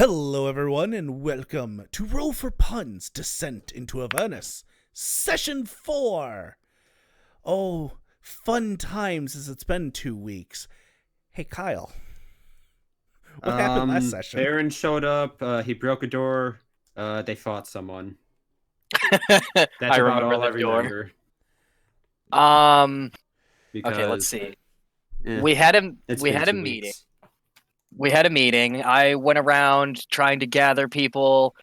Hello, everyone, and welcome to Roll for Puns Descent into Avernus, Session 4. Oh, fun times as it's been 2 weeks. Hey, Kyle, what happened last session? Baron showed up, he broke a door, they fought someone. That's I about remember all I the door. remember. Okay, let's Because see. eh, We had a it's we been had a 2 meeting. weeks. We had a meeting. I went around trying to gather people.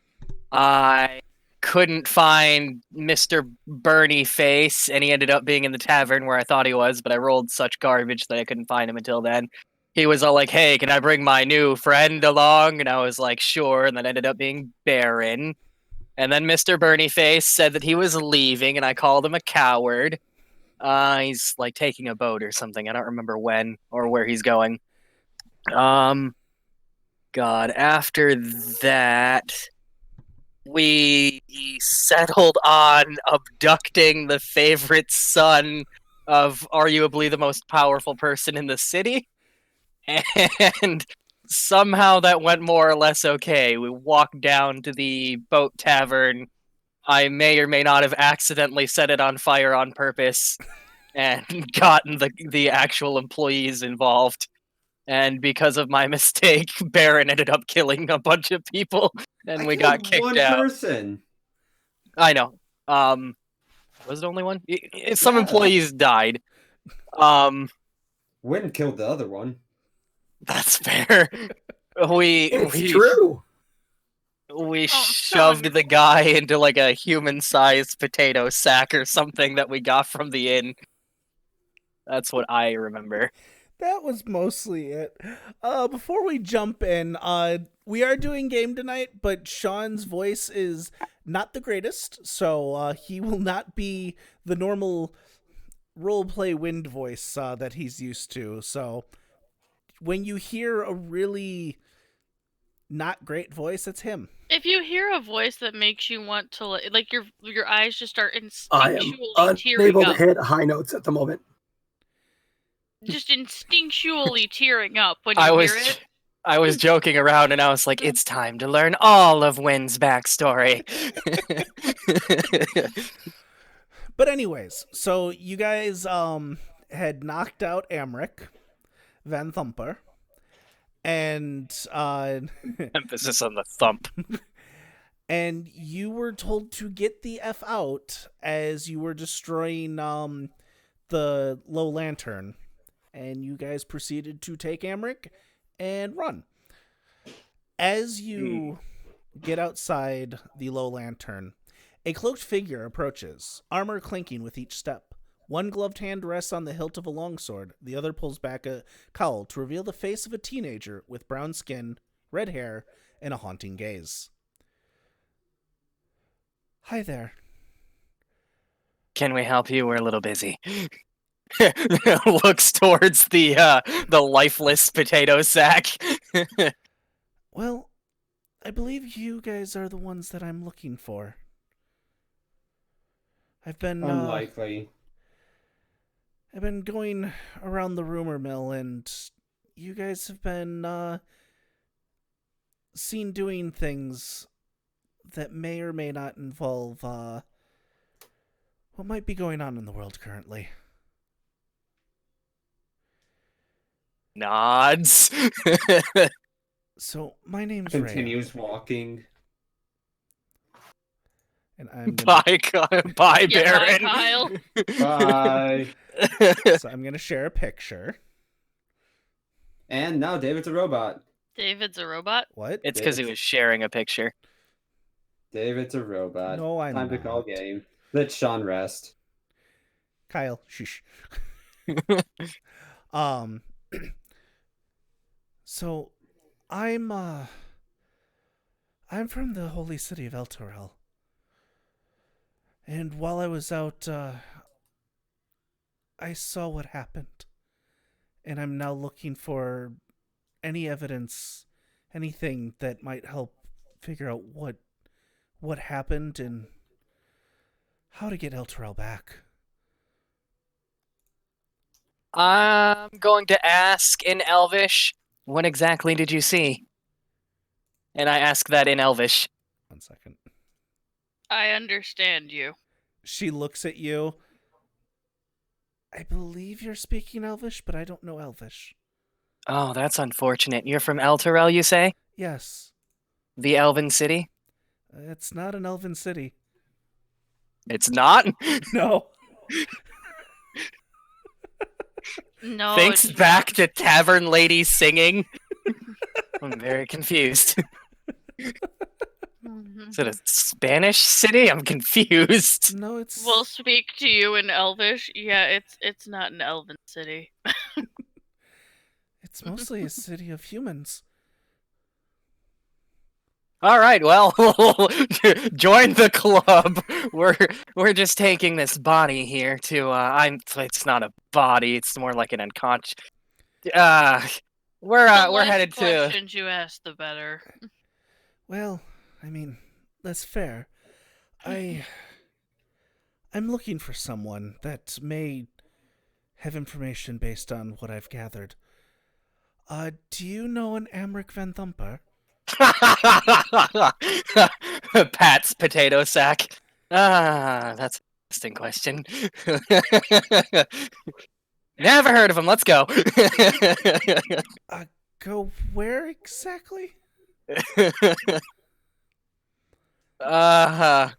I couldn't find Mr. Bernie Face, and he ended up being in the tavern where I thought he was, but I rolled such garbage that I couldn't find him until then. He was all like, "Hey, can I bring my new friend along?" And I was like, "Sure." And then ended up being Baron. And then Mr. Bernie Face said that he was leaving, and I called him a coward. He's like taking a boat or something. I don't remember when or where he's going. God, after that, we settled on abducting the favorite son of arguably the most powerful person in the city. And somehow that went more or less okay. We walked down to the boat tavern. I may or may not have accidentally set it on fire on purpose and gotten the actual employees involved. And because of my mistake, Baron ended up killing a bunch of people, and I we got killed kicked one out. person. I know. Was it only one? Some Yeah. employees died. Wynn killed the other one. That's fair. It's true. We shoved the guy into like a human-sized potato sack or something that we got from the inn. That's what I remember. That was mostly it. Before we jump in, we are doing game tonight, but Sean's voice is not the greatest, so he will not be the normal roleplay wind voice that he's used to. So when you hear a really not great voice, it's him. If you hear a voice that makes you want to, like your eyes just start I am instinctually tearing unable to up, hit high notes at the moment. just instinctually tearing up when you hear it. I was joking around and I was like, it's time to learn all of Wynn's backstory. But anyways, so you guys had knocked out Amric Van Thumper, and Emphasis on the thump. and you were told to get the F out as you were destroying the low lantern, and you guys proceeded to take Amric and run. As you get outside the low lantern, a cloaked figure approaches, armor clinking with each step. One gloved hand rests on the hilt of a longsword, the other pulls back a cowl to reveal the face of a teenager with brown skin, red hair, and a haunting gaze. Hi there. Can we help you? We're a little busy. Looks towards the lifeless potato sack. Well, I believe you guys are the ones that I'm looking for. I've been Unlikely. going around the rumor mill, and you guys have been seen doing things that may or may not involve what might be going on in the world currently. Nods. So, my name's Ray, Continues walking. and I'm gonna, Bye, Yeah, bye, Baron. Kyle. Bye. so I'm gonna share a picture. And now David's a robot. David's a robot. What? It's because he was sharing a picture. David's a robot. No, I'm Time to call not. game. Let Sean rest. Kyle, shush. So I'm from the holy city of Elturel. And while I was out, I saw what happened. And I'm now looking for any evidence, anything that might help figure out what happened and how to get Elturel back. I'm going to ask in Elvish, what exactly did you see? And I ask that in Elvish. 1 second. I understand you. She looks at you. I believe you're speaking Elvish, but I don't know Elvish. Oh, that's unfortunate. You're from Elturel, you say? Yes. The Elven City? It's not an elven city. It's not? No. No, Thanks it's back to Tavern Lady singing. I'm very confused. not. Is it a Spanish city? I'm confused. No, it's... We'll speak to you in Elvish. Yeah, it's not an elven city. It's mostly a city of humans. All right, well, join the club. We're just taking this body here to it's not a body, it's more like an unconscious. We're The we're less headed to questions you ask, the better. Well, I mean, that's fair. I'm looking for someone that may have information based on what I've gathered. Do you know an Amric Van Thumper? Pat's potato sack. That's an interesting question. Never heard of him. Let's go. Go where exactly? I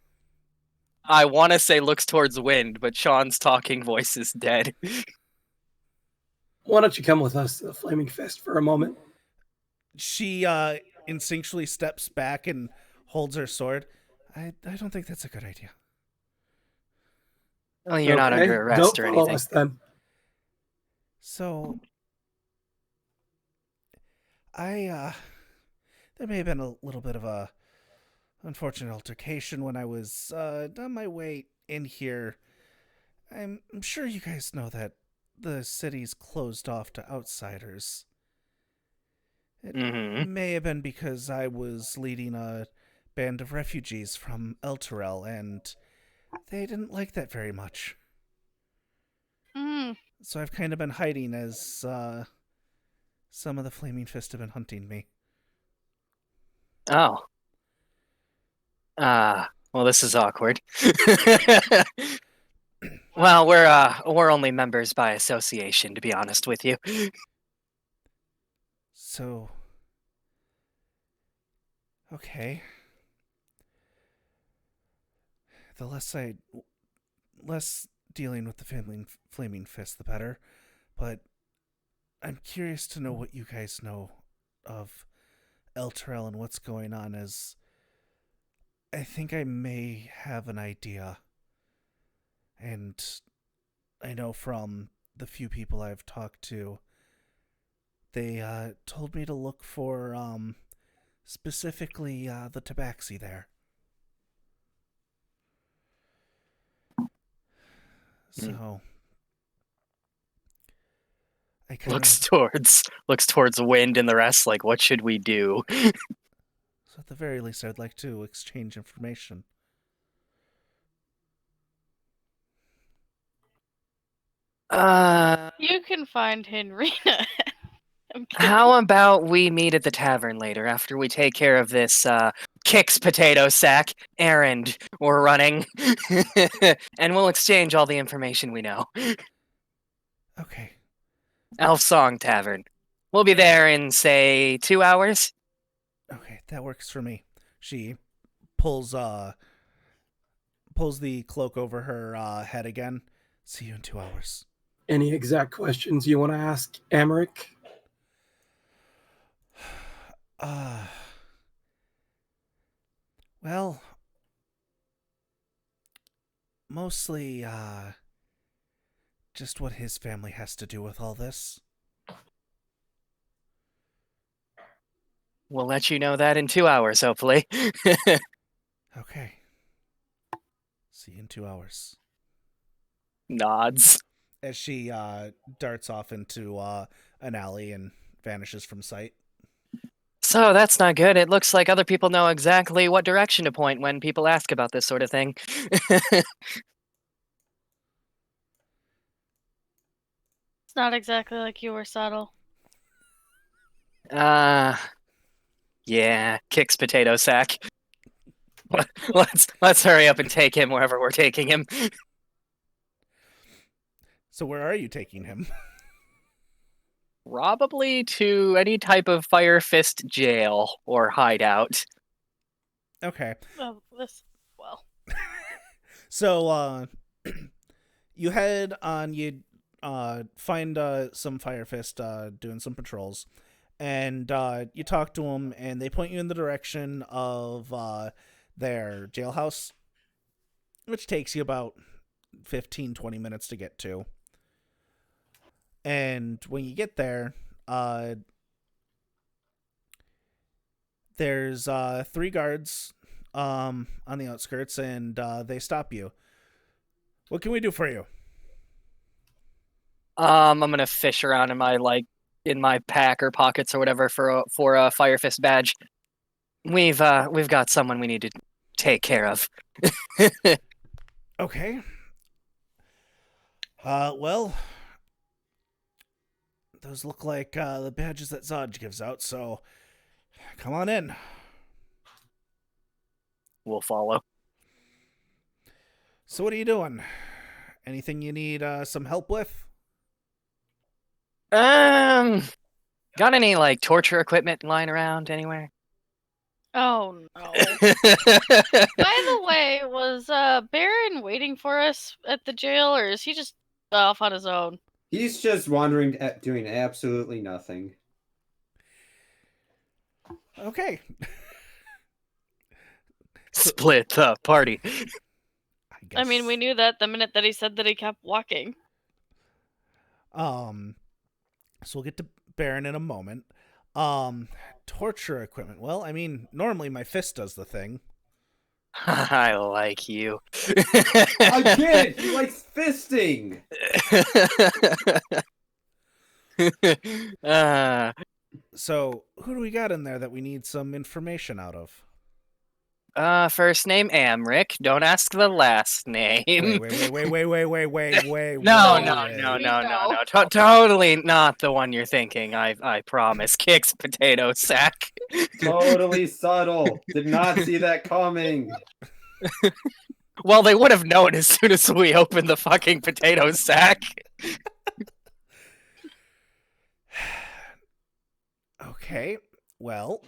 want to say looks towards wind, but Sean's talking voice is dead. Why don't you come with us to the Flaming Fist for a moment? She instinctually steps back and holds her sword. I don't think that's a good idea. Well, you're not Okay, under arrest don't or follow anything. us then. So, there may have been a little bit of a unfortunate altercation when I was on my way in here. I'm sure you guys know that the city's closed off to outsiders. It may have been because I was leading a band of refugees from Elturel, and they didn't like that very much. Mm. So I've kind of been hiding as some of the Flaming Fist have been hunting me. Oh. Well, this is awkward. Well, we're only members by association, to be honest with you. So, okay. The less dealing with the Flaming Fist, the better. But I'm curious to know what you guys know of Elturel and what's going on, as I think I may have an idea. And I know from the few people I've talked to, they told me to look for specifically the tabaxi there. So I kind Looks towards wind and the rest. Like, what should we do? So at the very least, I'd like to exchange information. You can find Henrina. I'm kidding. How about we meet at the tavern later after we take care of this kicks potato sack errand we're running, and we'll exchange all the information we know. Okay. Elf Song Tavern. We'll be there in, say, 2 hours. Okay, that works for me. She pulls the cloak over her head again. See you in 2 hours. Any exact questions you want to ask Amric? Well, mostly just what his family has to do with all this. We'll let you know that in 2 hours, hopefully. Okay. See you in 2 hours. Nods. As she darts off into an alley and vanishes from sight. So that's not good. It looks like other people know exactly what direction to point when people ask about this sort of thing. It's not exactly like you were subtle. Yeah, kicks potato sack. Let's hurry up and take him wherever we're taking him. So where are you taking him? Probably to any type of Fire Fist jail or hideout. Okay. Oh, well. So you head on, you find some Fire Fist doing some patrols, and you talk to them, and they point you in the direction of their jailhouse, which takes you about 15-20 minutes to get to. And when you get there, there's 3 guards on the outskirts, and they stop you. What can we do for you? I'm gonna fish around in my pack or pockets or whatever for a Fire Fist badge. We've got someone we need to take care of. Okay. Well, those look like the badges that Zodge gives out, so come on in. We'll follow. So what are you doing? Anything you need some help with? Got any like torture equipment lying around anywhere? Oh no. By the way, was Baron waiting for us at the jail, or is he just off on his own? He's just wandering, doing absolutely nothing. Okay. Split the party. I mean, we knew that the minute that he said that he kept walking. So we'll get to Baron in a moment. Torture equipment. Well, I mean, normally my fist does the thing. I like you. Again, he likes fisting. So who do we got in there that we need some information out of? First name Amric. Don't ask the last name. Wait. No. Totally not the one you're thinking. I promise. Kicks potato sack. Totally subtle. Did not see that coming. Well, they would have known as soon as we opened the fucking potato sack. Okay, well,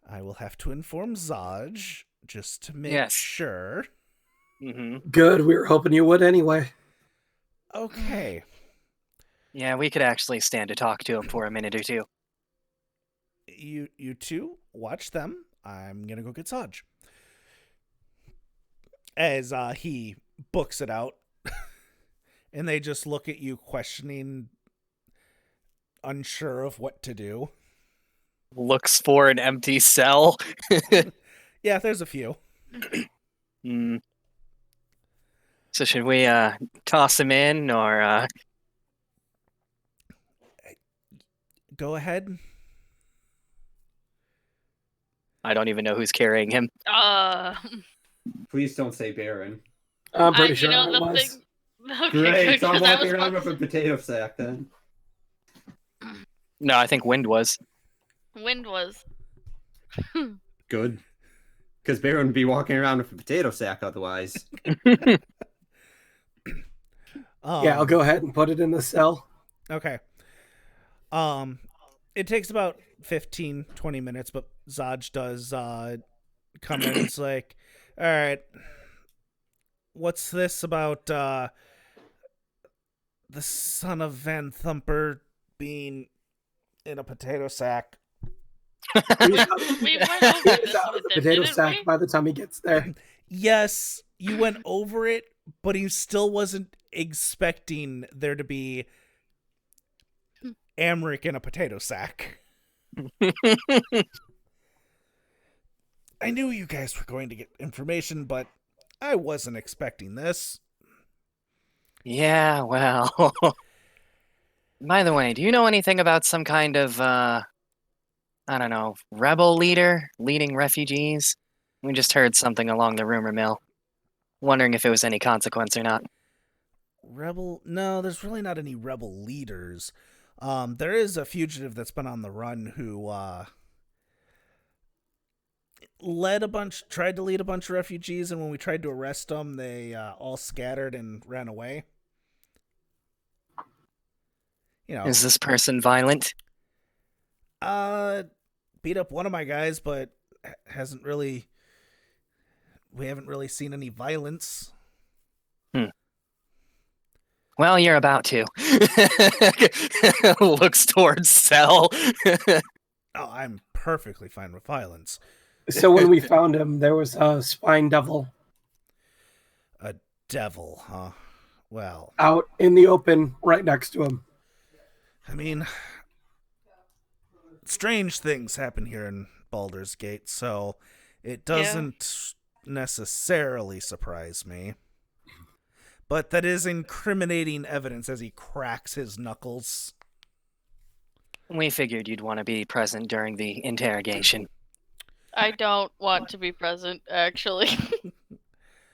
I will have to inform Zodge just to make sure. Mm-hmm. Good, we were hoping you would anyway. Okay. Yeah, we could actually stand to talk to him for a minute or two. You two, watch them. I'm gonna go get Zodge. As he books it out, and they just look at you questioning, unsure of what to do. Looks for an empty cell. Yeah, there's a few. So should we toss him in or Go ahead. I don't even know who's carrying him. Please don't say Baron. I'm pretty you sure know, I the was. thing. Okay, Great, so I'm 'cause I walking was around with a potato sack then. No, I think Wind was. Wind was. Good. Because Baron would be walking around with a potato sack otherwise. Yeah, I'll go ahead and put it in the cell. Okay. It takes about 15-20 minutes, but Zodge does come in. It's like, all right, what's this about the son of Van Thumper being in a potato sack? We went over He's this out with of the him, potato didn't sack we? by the time he gets there. Yes, you went over it, but he still wasn't expecting there to be Amric in a potato sack. I knew you guys were going to get information, but I wasn't expecting this. Yeah, well. By the way, do you know anything about some kind of, I don't know, rebel leader leading refugees? We just heard something along the rumor mill. Wondering if it was any consequence or not. Rebel? No, there's really not any rebel leaders. There is a fugitive that's been on the run who tried to lead a bunch of refugees, and when we tried to arrest them, they all scattered and ran away. You know, Is this person violent? beat up one of my guys, but we haven't really seen any violence. Well, you're about to. Looks towards Cell. Oh, I'm perfectly fine with violence. So when we found him, there was a spine devil A devil, huh? Well, out in the open right next to him. I mean, strange things happen here in Baldur's Gate, so it doesn't necessarily surprise me. But that is incriminating evidence as he cracks his knuckles. We figured you'd want to be present during the interrogation. I don't want to be present, actually.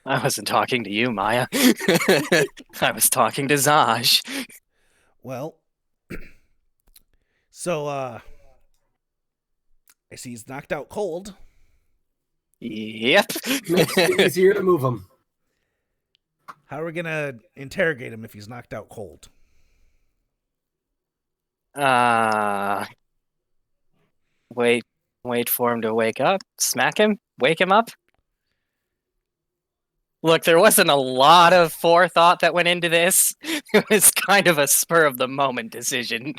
I wasn't talking to you, Maya. I was talking to Zaj. Well, so, I see he's knocked out cold. Yep. Makes it easier to move him. How are we gonna interrogate him if he's knocked out cold? Wait for him to wake up. Smack him? Wake him up? Look, there wasn't a lot of forethought that went into this. It was kind of a spur of the moment decision.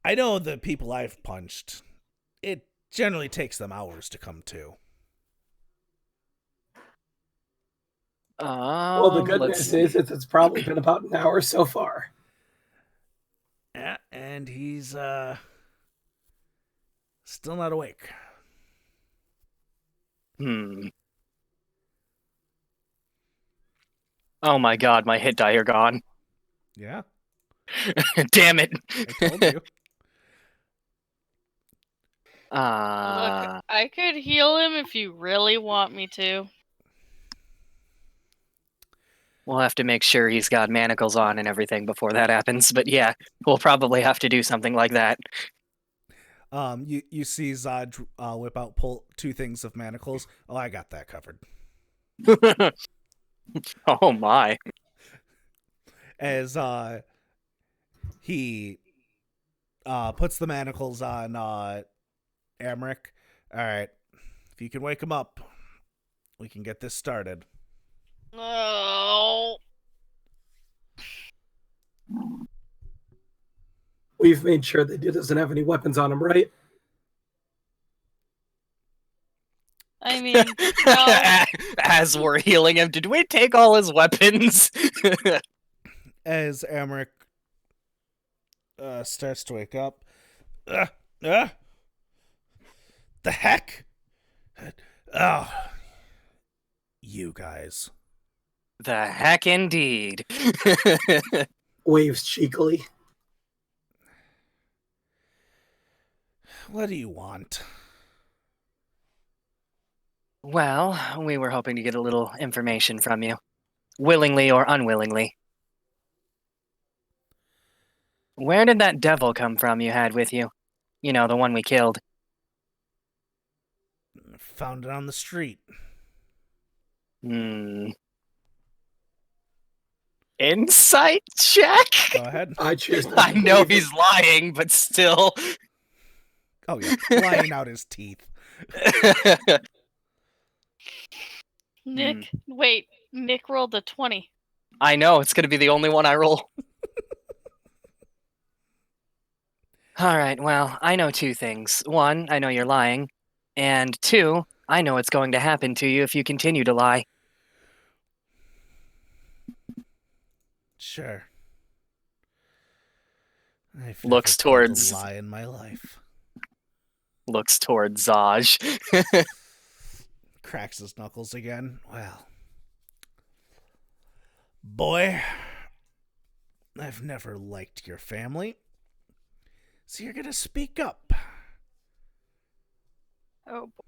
I know the people I've punched. It generally takes them hours to come to. Well, the good news is it's probably been about an hour so far. Yeah, and he's still not awake. Oh my god, my hit die are gone. Yeah, Damn it. I told you. Look, I could heal him if you really want me to. We'll have to make sure he's got manacles on and everything before that happens. But yeah, we'll probably have to do something like that. You see Zod pull two things of manacles. Oh, I got that covered. Oh my. As he puts the manacles on Amric. All right, if you can wake him up, we can get this started. No. We've made sure that he doesn't have any weapons on him, right? I mean, no. As we're healing him, did we take all his weapons? As Amric starts to wake up. The heck? Oh, you guys. The heck indeed. Waves cheekily. What do you want? Well, we were hoping to get a little information from you. Willingly or unwillingly. Where did that devil come from you had with you? You know, the one we killed. Found it on the street. Insight check? Go ahead. I choose not I to know believe he's lying, but still. Oh, yeah. Lying out his teeth. Nick, wait. Nick rolled a 20. I know, it's going to be the only one I roll. Alright, well, I know two things. One, I know you're lying. And two, I know what's going to happen to you if you continue to lie. Sure. I've Looks never told towards- a lie in my life. Looks towards Zaj. Cracks his knuckles again. Well, boy, I've never liked your family. So you're gonna speak up. Oh, boy.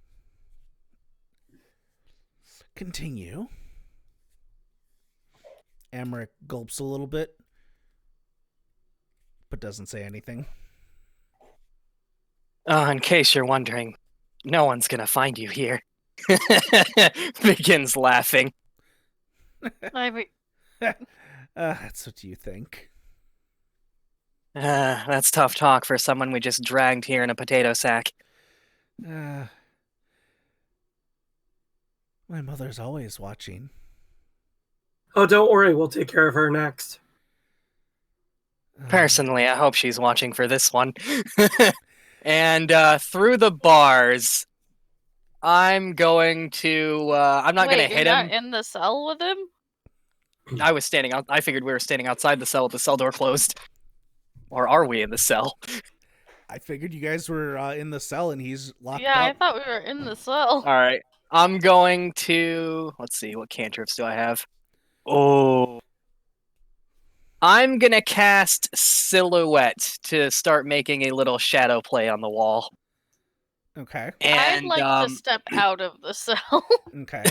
Continue. Amric gulps a little bit. but doesn't say anything. In case you're wondering, no one's gonna find you here. Begins laughing. I mean, That's what you think. That's tough talk for someone we just dragged here in a potato sack. My mother's always watching. Oh, don't worry. We'll take care of her next. Personally, I hope she's watching for this one. And through the bars, I'm going to. I'm not wait, going to hit you're him. not in the cell with him? I was standing out. I figured we were standing outside the cell with the cell door closed. Or are we in the cell? I figured you guys were in the cell and he's locked Yeah, I up. thought we were in the cell. All right. I'm going to. Let's see. What cantrips do I have? Oh. I'm going to cast Silhouette to start making a little shadow play on the wall. Okay. I'd And like to step out of the cell. Okay.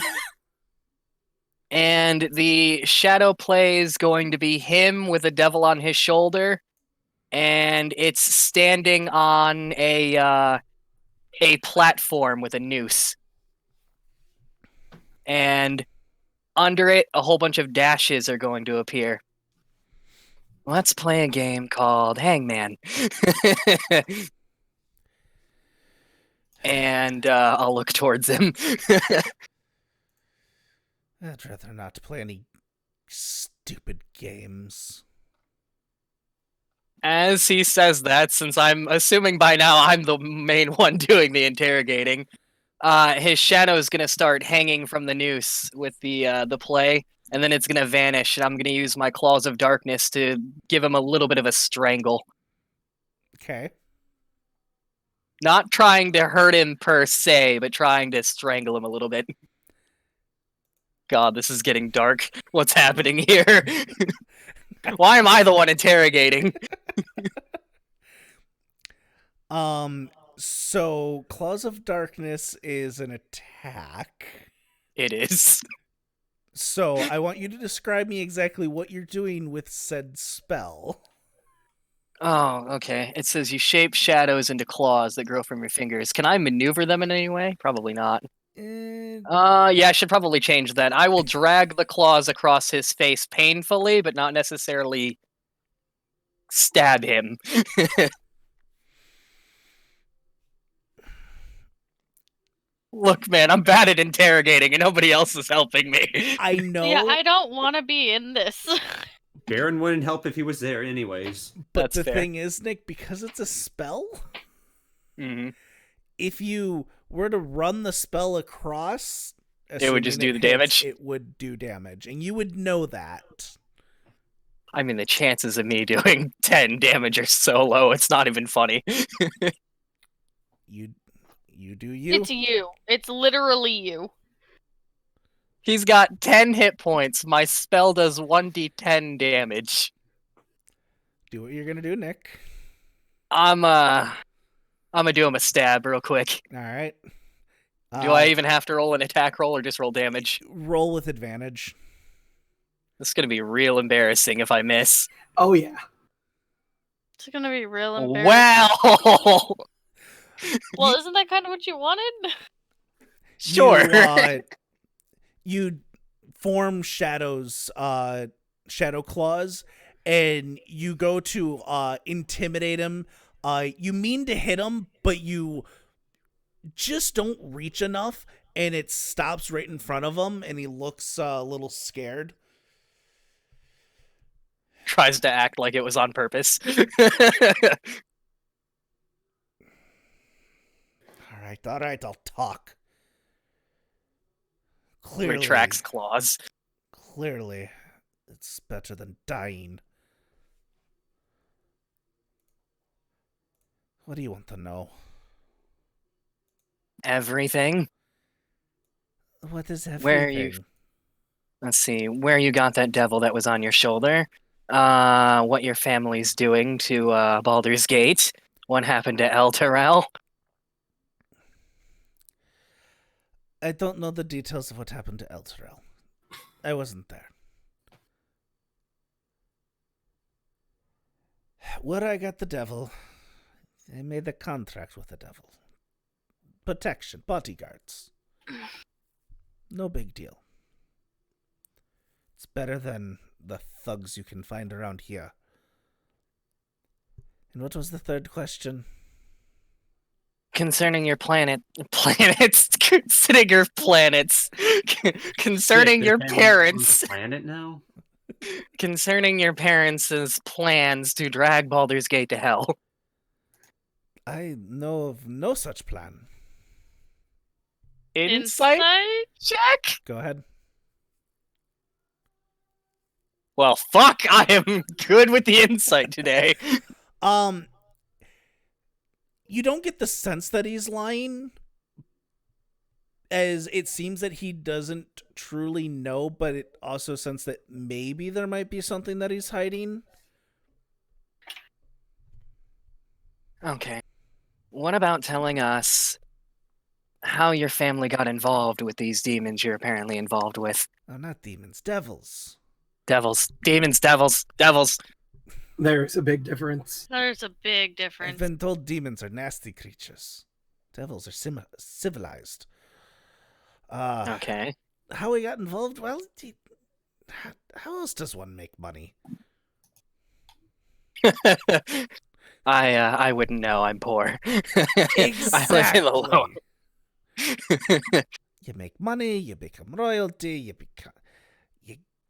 and the shadow play is going to be him with a devil on his shoulder, and it's standing on a platform with a noose. And under it, a whole bunch of dashes are going to appear. Let's play a game called Hangman. And I'll look towards him. I'd rather not play any stupid games. As he says that, since I'm assuming by now I'm the main one doing the interrogating, his shadow is going to start hanging from the noose with the play, and then it's going to vanish, and I'm going to use my Claws of Darkness to give him a little bit of a strangle. Okay. Not trying to hurt him per se, but trying to strangle him a little bit. God, this is getting dark. What's happening here? Why am I the one interrogating? So Claws of Darkness is an attack. It is. So I want you to describe me exactly what you're doing with said spell. Oh, okay. It says you shape shadows into claws that grow from your fingers. Can I maneuver them in any way? Probably not. Yeah, I should probably change that. I will drag the claws across his face painfully, but not necessarily stab him. Look, man, I'm bad at interrogating and nobody else is helping me. I know. Yeah, I don't want to be in this. Baron wouldn't help if he was there anyways. But That's the fair. thing is, Nick, because it's a spell, Mhm. if you were to run the spell across, It would just assuming do it the hits, damage? It would do damage, and you would know that. I mean, the chances of me doing 10 damage are so low, it's not even funny. You do you. It's you. It's literally you. He's got 10 hit points. My spell does 1d10 damage. Do what you're gonna do, Nick. I'm gonna do him a stab real quick. All right. Do I even have to roll an attack roll or just roll damage? Roll with advantage? This is gonna be real embarrassing if I miss. Oh, yeah. It's gonna be real embarrassing. Wow! Well, isn't that kind of what you wanted? Sure. You form shadows, shadow claws, and you go to intimidate him. You mean to hit him, but you just don't reach enough, and it stops right in front of him, and he looks a little scared. Tries to act like it was on purpose. All right, I'll talk. Clearly, Retracts claws. Clearly, it's better than dying. What do you want to know? Everything. What is everything? Where are you? Let's see, where you got that devil that was on your shoulder. What your family's doing to Baldur's Gate. What happened to El Terrell? I don't know the details of what happened to Elturel. I wasn't there. where I got the devil, I made the contract with the devil. Protection, bodyguards. No big deal. It's better than the thugs you can find around here. And what was the third question? Concerning your planets, concerning your planets, concerning Shit, your they're paying on parents, the planet now. concerning your parents' plans to drag Baldur's Gate to hell. I know of no such plan. Insight check? Go ahead. Well, fuck, I am good with the insight today. You don't get the sense that he's lying, as it seems that he doesn't truly know, but it also sense that maybe there might be something that he's hiding. Okay. What about telling us how your family got involved with these demons you're apparently involved with? Oh, not demons, devils. Devils. Demons, devils, devils. There's a big difference. There's a big I've difference. been told demons are nasty creatures. Devils are civilized. Okay. How we got involved? Well, how else does one make money? I wouldn't know. I'm poor. I live in Exactly. the lower. You make money, you become royalty, you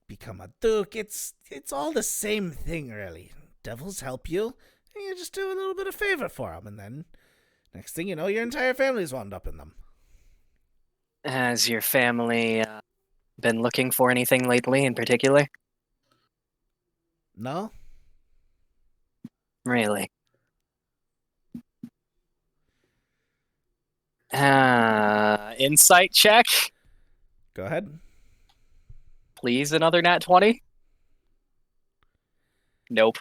become a duke. It's all the same thing, really. Devils help you, and you just do a little bit of favor for them, and then next thing you know, your entire family's wound up in them. Has your family been looking for anything lately in particular? No? Really? Insight check? Go ahead. Please, another nat 20? Nope.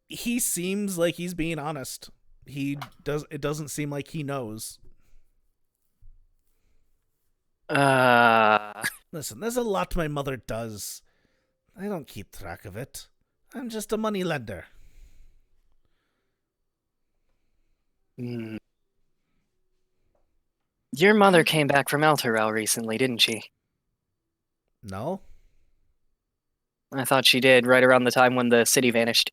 He seems like he's being honest. It doesn't seem like he knows. Listen, there's a lot my mother does. I don't keep track of it. I'm just a money lender. hmm. Your mother came back from Elturel recently, didn't she? No? I thought she did, right around the time when the city vanished.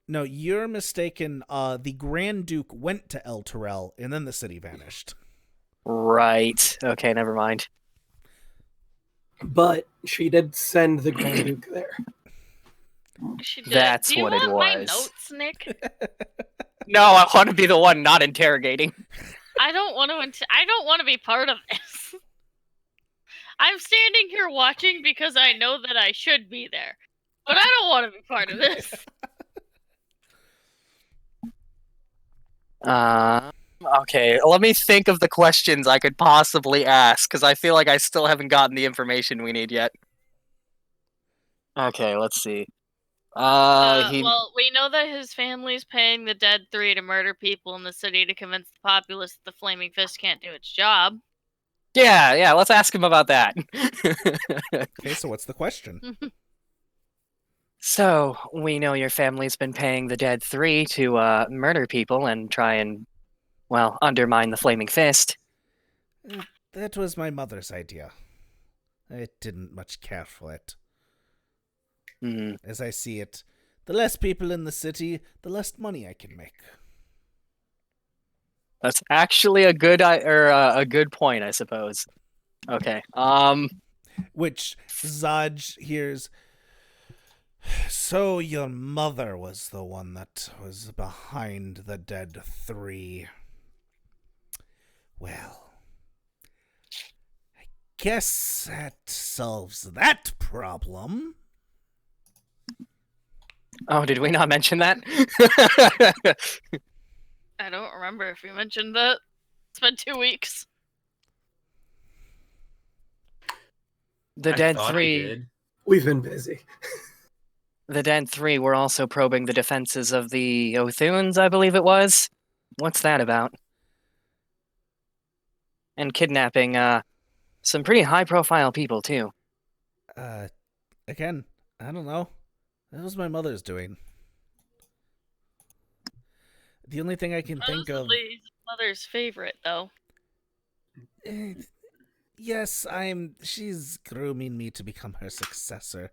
No, you're mistaken. The Grand Duke went to El Terrell, and then the city vanished. Right. Okay, never mind. But she did send the Grand Duke there. She did. That's Do you what it want my was. notes, Nick? No, I want to be the one not interrogating. I don't want to. I don't want to be part of this. I'm standing here watching because I know that I should be there, but I don't want to be part of this. Okay, let me think of the questions I could possibly ask, because I feel like I still haven't gotten the information we need yet. Okay, let's see. Well, we know that his family's paying the Dead Three to murder people in the city to convince the populace that the Flaming Fist can't do its job. Yeah, let's ask him about that. Okay, so what's the question? So, we know your family's been paying the Dead Three to murder people and try and, well, undermine the Flaming Fist. That was my mother's idea. I didn't much care for it. As I see it, the less people in the city, the less money I can make. That's actually a good point, I suppose. Okay. Which Zaj hears. So your mother was the one that was behind the Dead Three. Well, I guess that solves that problem. Oh, did we not mention that? I don't remember if you mentioned that. It's been 2 weeks. The I Dead thought he Three. did. We've been busy. The Dead Three were also probing the defenses of the Othuans, I believe it was. What's that about? And kidnapping some pretty high-profile people too. Again, I don't know. That was my mother's doing. The only thing I can think of. Supposedly his mother's favorite, though. eh, Yes, she's grooming me to become her successor.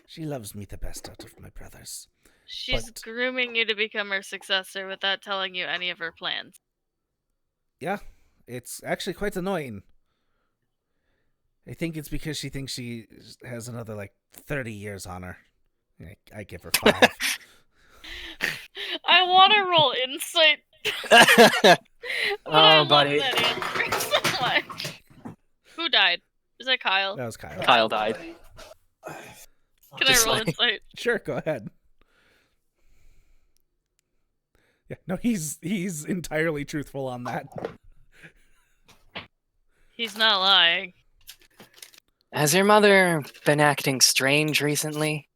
She loves me the best out of my brothers. She's But- grooming you to become her successor without telling you any of her plans. Yeah, it's actually quite annoying. I think it's because she thinks she has another, 30 years on her. I give her 5. I want to roll insight, but I Oh, love buddy. that answer so much. Who died? Is that Kyle? That was Kyle. Kyle died. Can just I roll like- insight? Sure, go ahead. Yeah, no, he's entirely truthful on that. He's not lying. Has your mother been acting strange recently?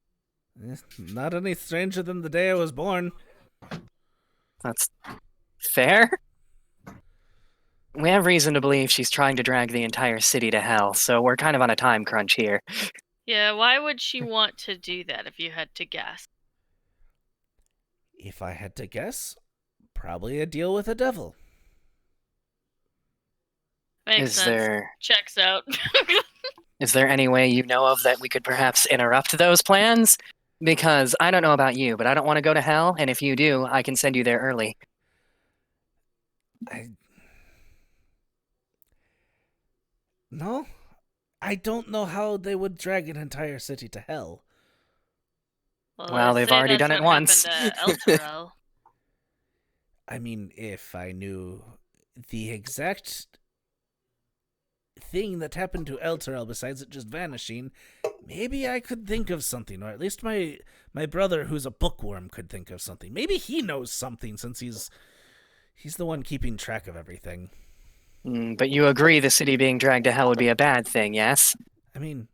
Not any stranger than the day I was born. That's fair. We have reason to believe she's trying to drag the entire city to hell, so we're kind of on a time crunch here. Yeah, why would she want to do that if you had to guess? If I had to guess, probably a deal with a devil. Makes Is sense. there Checks out. is there any way you know of that we could perhaps interrupt those plans? Because I don't know about you, but I don't want to go to hell, and if you do, I can send you there early. No, I don't know how they would drag an entire city to hell. Well, they they've say already that's done it what once. happened to Elturel. I mean, if I knew the exact thing that happened to Elturel besides it just vanishing, maybe I could think of something, or at least my brother, who's a bookworm, could think of something. Maybe he knows something since he's the one keeping track of everything. But you agree the city being dragged to hell would be a bad thing, yes? I mean,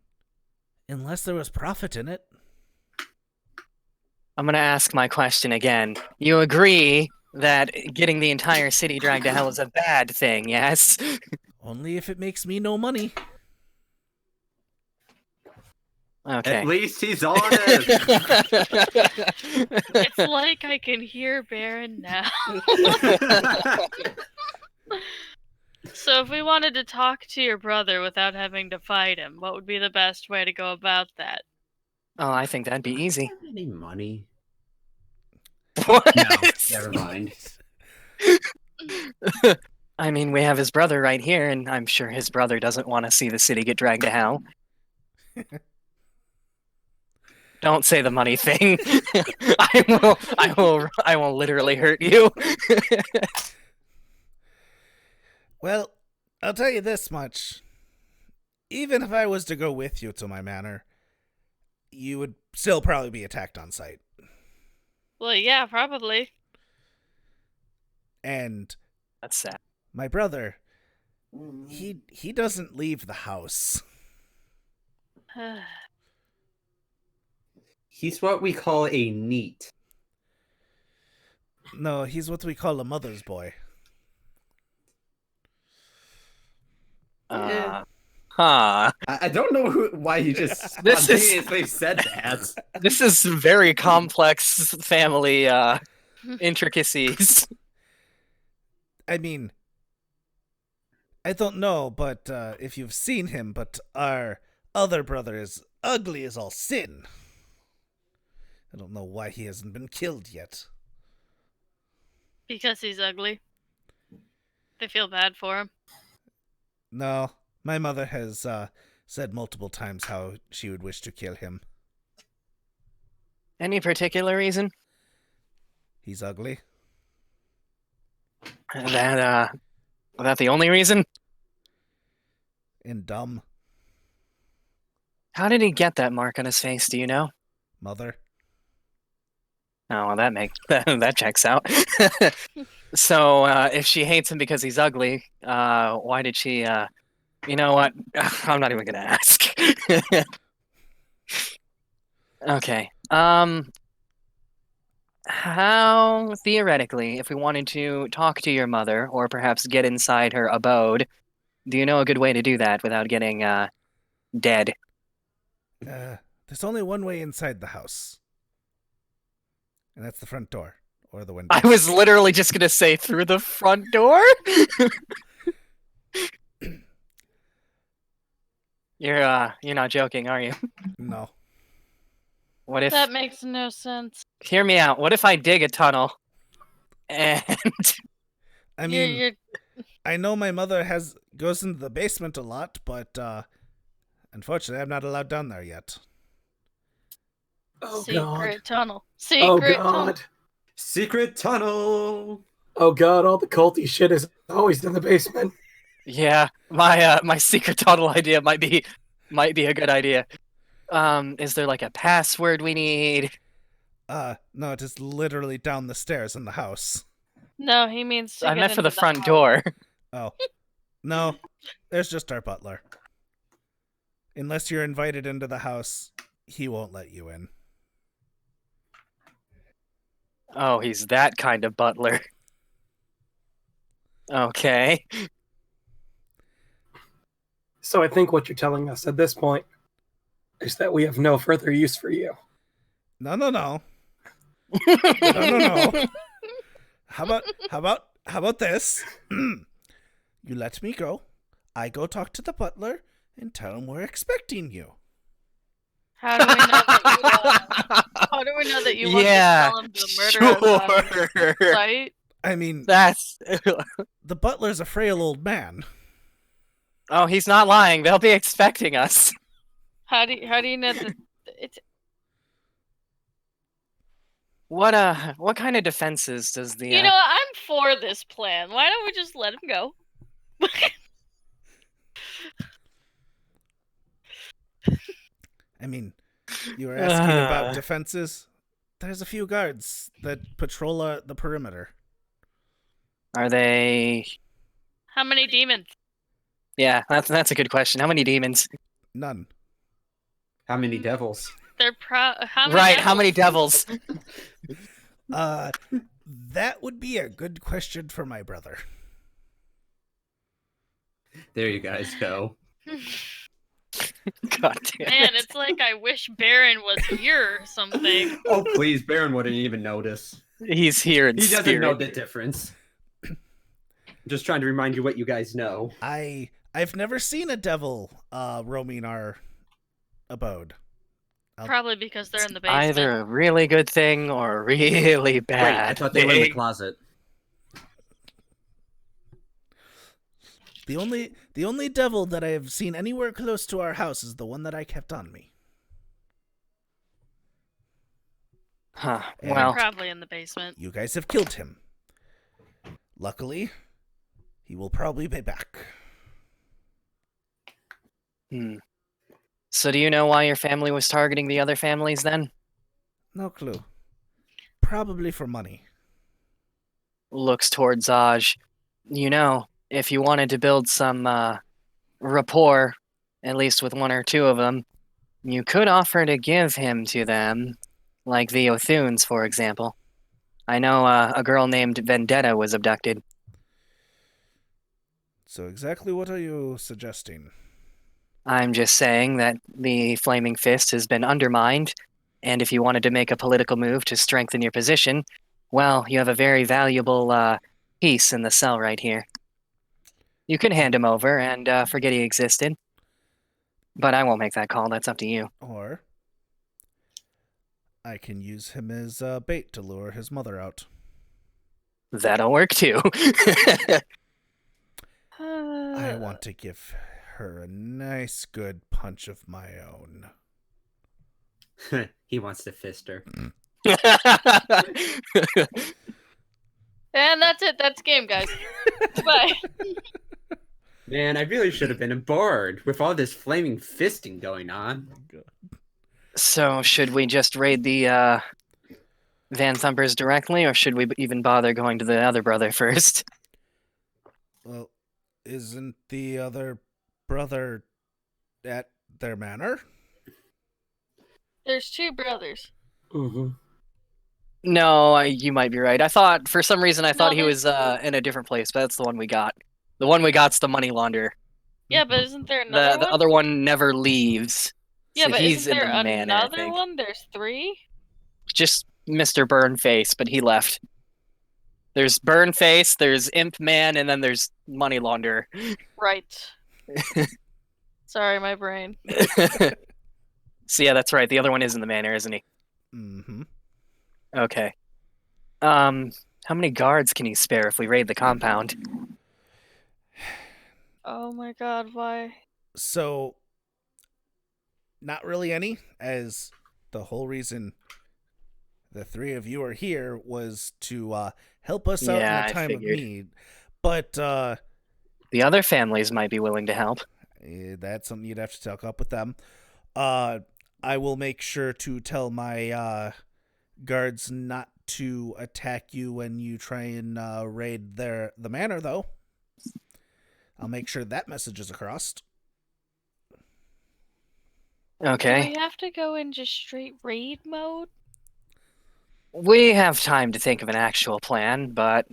unless there was profit in it. I'm gonna ask my question again. You agree that getting the entire city dragged to hell is a bad thing, yes? Only if it makes me no money. Okay. At least he's honest. It's like I can hear Baron now. So if we wanted to talk to your brother without having to fight him, what would be the best way to go about that? Oh, I think that'd be easy. Any money? What? No, never mind. I mean, we have his brother right here, and I'm sure his brother doesn't want to see the city get dragged to hell. Don't say the money thing. I will literally hurt you. Well, I'll tell you this much. Even if I was to go with you to my manor, you would still probably be attacked on sight. Well, yeah, probably. And That's sad. my brother, he doesn't leave the house. He's what we call a neat. No, he's what we call a mother's boy. Huh. I don't know why you just This is- spontaneously said that. This is very complex family intricacies. I mean, I don't know, but if you've seen him, but our other brother is ugly as all sin. I don't know why he hasn't been killed yet. Because he's ugly. They feel bad for him. No, my mother has said multiple times how she would wish to kill him. Any particular reason? He's ugly. That the only reason? And dumb. How did he get that mark on his face? Do you know? Mother. Oh, well, that checks out. So, if she hates him because he's ugly, why did she? You know what? I'm not even gonna ask. Okay. How theoretically, if we wanted to talk to your mother, or perhaps get inside her abode, do you know a good way to do that without getting dead? There's only one way inside the house. And that's the front door. Or the window. I was literally just gonna say through the front door. You're not joking, are you? No. What if? That makes no sense. Hear me out. What if I dig a tunnel, and I mean, You're I know my mother goes into the basement a lot, but unfortunately I'm not allowed down there yet. Oh secret God. tunnel. Oh Secret tunnel. God. Secret tunnel. Oh God. All the culty shit is always in the basement. yeah, my secret tunnel idea might be a good idea. Is there like a password we need? No, it is literally down the stairs in the house. No, he means to I get meant for the into front house. door. Oh. No, there's just our butler. Unless you're invited into the house, he won't let you in. Oh, he's that kind of butler. Okay. So I think what you're telling us at this point is that we have no further use for you. No. No. How about this? You let me go. I go talk to the butler and tell him we're expecting you. How do we know that how do we know that you want Yeah, to tell him the murder sure. site? I mean, That's. the butler's a frail old man. Oh, he's not lying. They'll be expecting us. How do you know that it's What kind of defenses does the? You know, I'm for this plan. Why don't we just let him go? I mean, you were asking about defenses. There's a few guards that patrol the perimeter. Are they? How many demons? Yeah, that's a good question. How many demons? None. How many devils? They're how many Right, devils? how many devils? That would be a good question for my brother. There you guys go. God damn Man, it. it's like I wish Baron was here or something. Oh, please, Baron wouldn't even notice. He's here in He doesn't spirit. know the difference. Just trying to remind you what you guys know. I've never seen a devil roaming our abode. Probably because they're in the basement. Either a really good thing or a really bad Wait, I thought they were in the thing. closet. The only devil that I have seen anywhere close to our house is the one that I kept on me. Huh. And Well, Probably in the basement. you guys have killed him. Luckily, he will probably be back. so do you know why your family was targeting the other families then? No clue. Probably for money. Looks towards Aj. You know, if you wanted to build some rapport, at least with one or two of them, you could offer to give him to them, like the Othunes, for example. I know a girl named Vendetta was abducted. So exactly what are you suggesting? I'm just saying that the Flaming Fist has been undermined, and if you wanted to make a political move to strengthen your position, well, you have a very valuable piece in the cell right here. You can hand him over and forget he existed. But I won't make that call, that's up to you. Or I can use him as bait to lure his mother out. That'll work too. I want to give her a nice, good punch of my own. He wants to fist her. And that's it. That's game, guys. Bye. Man, I really should have been aboard with all this flaming fisting going on. So, should we just raid the Van Thumpers directly, or should we even bother going to the other brother first? Well, isn't the other brother at their manor? There's two brothers. Mm-hmm. No, you might be right. I thought, for some reason, I thought he there's- was in a different place, but that's the one we got. The one we got's the money launderer. Yeah, but isn't there another The one? other one never leaves. Yeah, So but he's isn't in there the manor, I another think. one? There's three? Just Mr. Burnface, but he left. There's Burnface, there's Imp Man, and then there's Money Launderer. Right. Sorry, my brain. So yeah, that's right. The other one is in the manor, isn't he? Mm-hmm. Okay. How many guards can you spare if we raid the compound? Oh my god, why? So, not really any, as the whole reason the three of you are here was to help us out Yeah, in I a time of figured. need. But The other families might be willing to help. that's something you'd have to talk up with them. I will make sure to tell my guards not to attack you when you try and raid the manor, though. I'll make sure that message is across. Do Okay. we have to go in just straight raid mode? We have time to think of an actual plan, but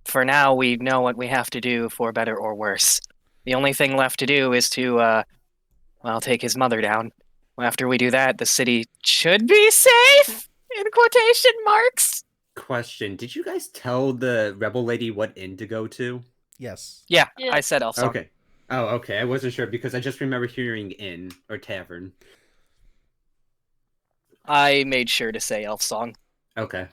for now we know what we have to do for better or worse. The only thing left to do is to, take his mother down. After we do that, the city should be safe! In quotation marks! Question: did you guys tell the rebel lady what inn to go to? Yes. Yeah, Yeah. I said Elfsong. Okay. Oh, okay. I wasn't sure because I just remember hearing inn or tavern. I made sure to say Elfsong. Okay.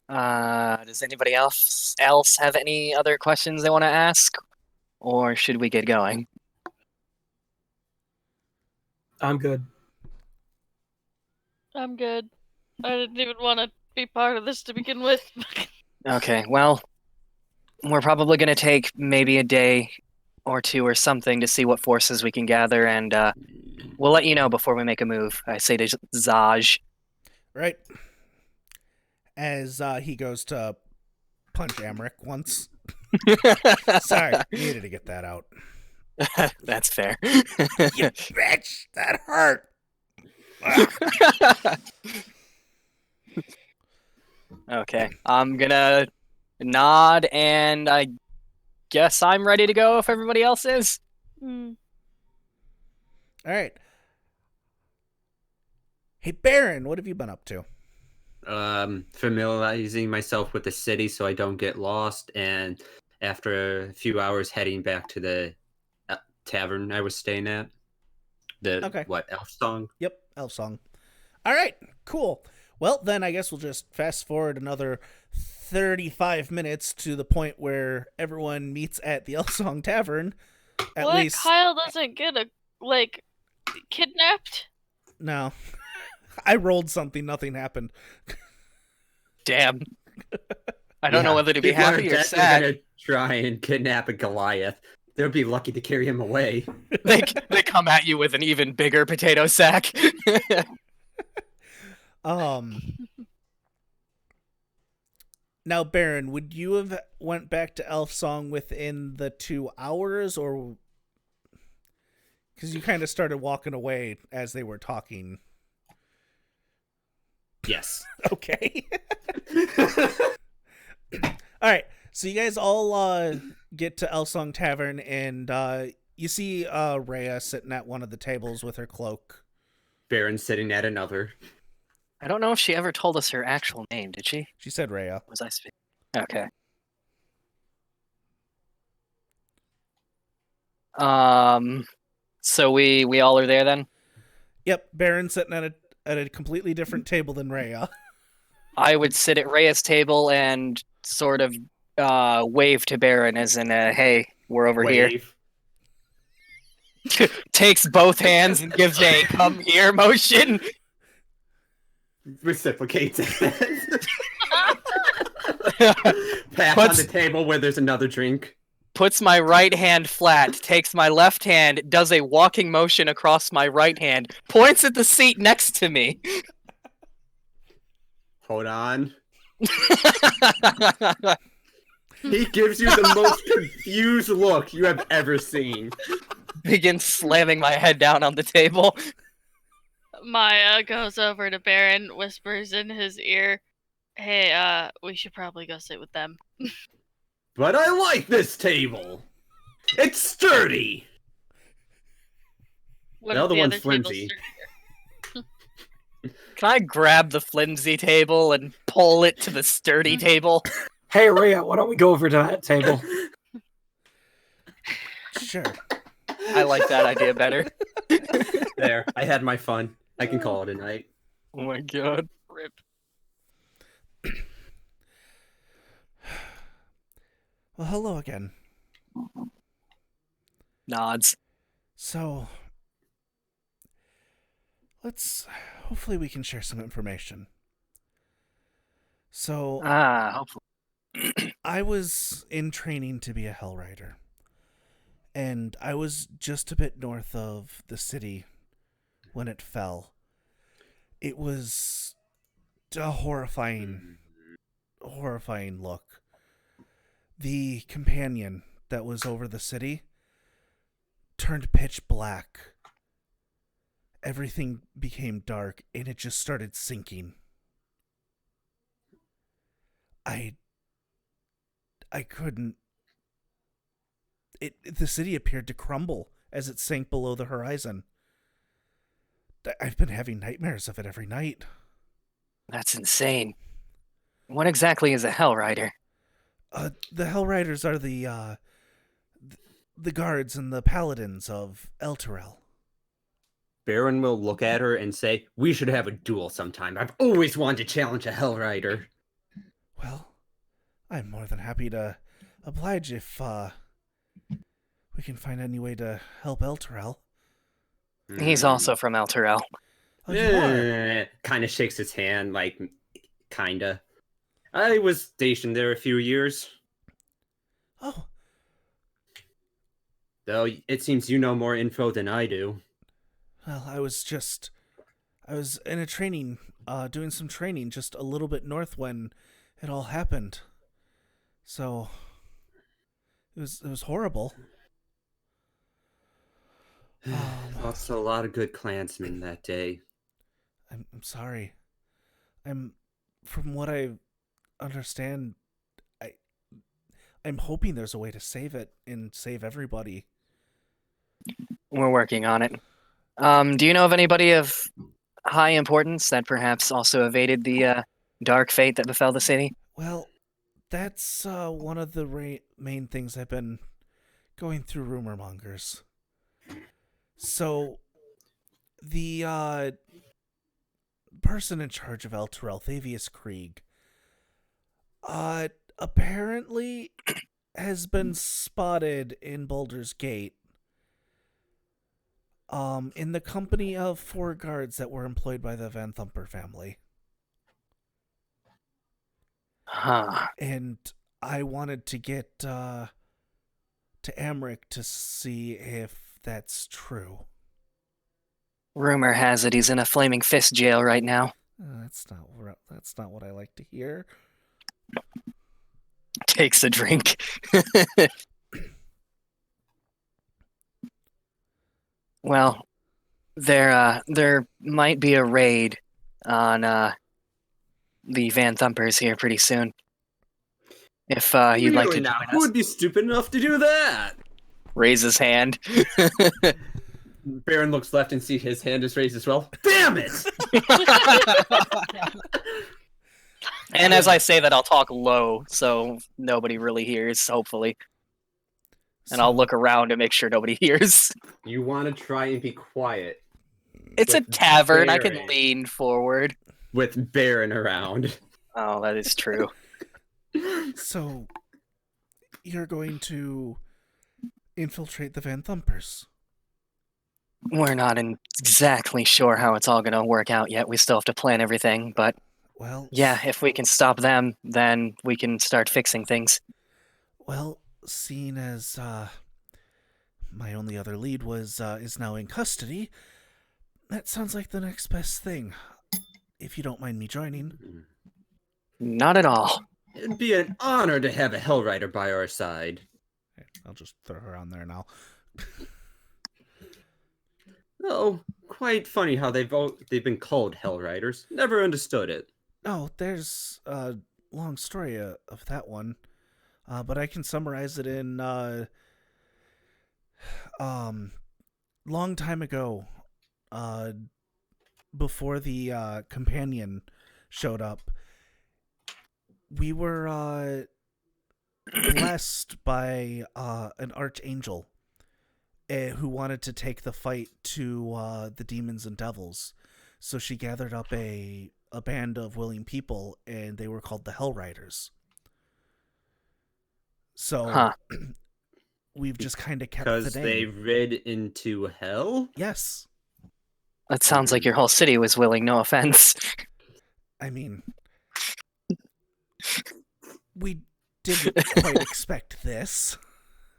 Does anybody else have any other questions they want to ask? Or should we get going? I'm good. I'm good. I didn't even want to be part of this to begin with. Okay, well, we're probably going to take maybe a day or two or something to see what forces we can gather, and we'll let you know before we make a move. I say to Zaj. Right. As he goes to punch Amric once. Sorry, needed to get that out. That's fair. You bitch! That hurt! Okay, I'm gonna nod, and I guess I'm ready to go if everybody else is. Hmm. Alright. Hey, Baron, what have you been up to? Familiarizing myself with the city so I don't get lost, and after a few hours heading back to the tavern I was staying at. Okay. Elf Song? Yep, Elf Song. Alright, cool. Well, then I guess we'll just fast forward another 35 minutes to the point where everyone meets at the Elf Song Tavern. At What? least... Kyle doesn't get kidnapped? No. I rolled something, nothing happened. Damn. I don't know whether to be people happy are or definitely sad. Gonna try and kidnap a Goliath. They'll be lucky to carry him away. They come at you with an even bigger potato sack. Now, Baron, would you have went back to Elf Song within the 2 hours, or... Because you kind of started walking away as they were talking. Yes. Okay. Alright, so you guys all get to Elf Song Tavern, and you see Rhea sitting at one of the tables with her cloak. Baron sitting at another. I don't know if she ever told us her actual name, did she? She said Rhea. Was I speaking? Okay. So we all are there then? Yep, Baron sitting at a completely different table than Rhea. I would sit at Rhea's table and sort of wave to Baron as in, hey, we're over here. Wave. Takes both hands and gives a come here motion. Reciprocates it. Pass on the table where there's another drink. Puts my right hand flat, takes my left hand, does a walking motion across my right hand, points at the seat next to me. Hold on. He gives you the most confused look you have ever seen. Begins slamming my head down on the table. Maya goes over to Baron, whispers in his ear, hey, we should probably go sit with them. But I like this table. It's sturdy. What The if other the one's other table's flimsy. sturdier? Can I grab the flimsy table and pull it to the sturdy table? Hey, Rhea, why don't we go over to that table? Sure. I like that idea better. There, I had my fun. I can call it a night. Oh my god. Rip. Well, hello again. Nods. So, hopefully we can share some information. So, Hopefully. I was in training to be a Hell Rider, and I was just a bit north of the city when it fell. It was a horrifying look. The companion that was over the city turned pitch black. Everything became dark, and it just started sinking. I couldn't... The city appeared to crumble as it sank below the horizon. I've been having nightmares of it every night. That's insane. What exactly is a Hell Rider? The Hell Riders are the guards and the paladins of Elturel. Baron will look at her and say, "We should have a duel sometime. I've always wanted to challenge a Hell Rider." Well, I'm more than happy to oblige if we can find any way to help Elturel. He's also from Elturel. Oh, you are? Kind of shakes his hand, like, kinda. I was stationed there a few years. Oh, Though it seems you know more info than I do. well, I was in a training, doing some training just a little bit north when it all happened. So, it was horrible. Lost a lot of good clansmen that day. I'm sorry. From what I understand, I'm hoping there's a way to save it and save everybody. We're working on it. Do you know of anybody of high importance that perhaps also evaded the dark fate that befell the city? Well, that's one of the main things I've been going through rumor mongers. So, the person in charge of Elturel, Thavius Krieg, apparently has been spotted in Baldur's Gate, in the company of 4 guards that were employed by the Van Thumper family. Huh. And I wanted to get to Amric to see if that's true. Rumor has it he's in a flaming fist jail right now. That's not what I like to hear. Takes a drink. Well, there might be a raid on the Van Thumpers here pretty soon. If you'd like to Really join now, who us. would be stupid enough to do that? Raise his hand. Baron looks left and sees his hand is raised as well. Damn it! And as I say that, I'll talk low so nobody really hears, hopefully. And I'll look around to make sure nobody hears. You want to try and be quiet It's a With tavern. I can Baron. lean forward. with Baron around. Oh, that is true. So, you're going to infiltrate the Van Thumpers? We're not exactly sure how it's all going to work out yet. We still have to plan everything, but Well, yeah, if we can stop them, then we can start fixing things. Well, seeing as my only other lead is now in custody, that sounds like the next best thing. If you don't mind me joining. Not at all. It'd be an honor to have a Hell Rider by our side. I'll just throw her on there now. Oh, quite funny how they've been called Hell Riders. Never understood it. Oh, there's a long story of that one, but I can summarize it in long time ago. before the companion showed up, we were blessed by an archangel who wanted to take the fight to the demons and devils. So she gathered up a band of willing people, and they were called the Hell Riders. So we've just kind of kept the Because name. they rid into hell? Yes. That sounds like your whole city was willing, no offense. I mean, we didn't quite expect this.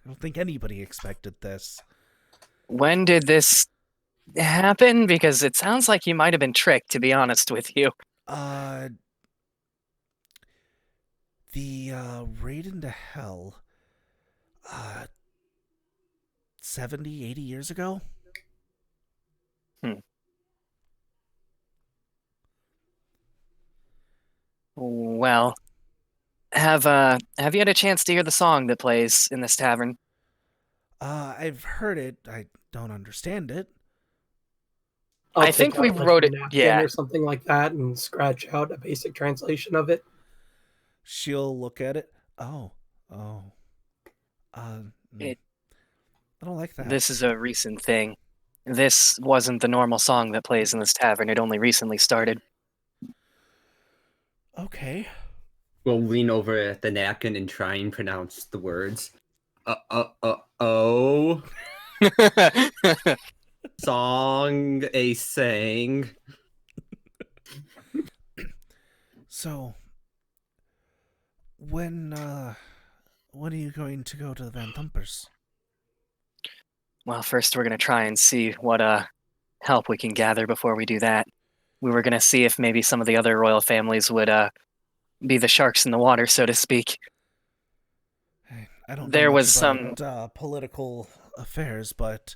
I don't think anybody expected this. When did this happen? Because it sounds like you might have been tricked, to be honest with you. The raid into hell 70, 80 years ago? Well, have you had a chance to hear the song that plays in this tavern? I've heard it. I don't understand it. I'll I think take we out, wrote a it- napkin yeah. or something like that and scratch out a basic translation of it. She'll look at it. Oh. It- I don't like that. This is a recent thing. This wasn't the normal song that plays in this tavern. It only recently started. Okay. We'll lean over at the napkin and try and pronounce the words. Oh. Song a sang. So, when are you going to go to the Van Thumpers? Well, first we're gonna try and see what help we can gather before we do that. We were gonna see if maybe some of the other royal families would be the sharks in the water, so to speak. I don't know There much was about political affairs, but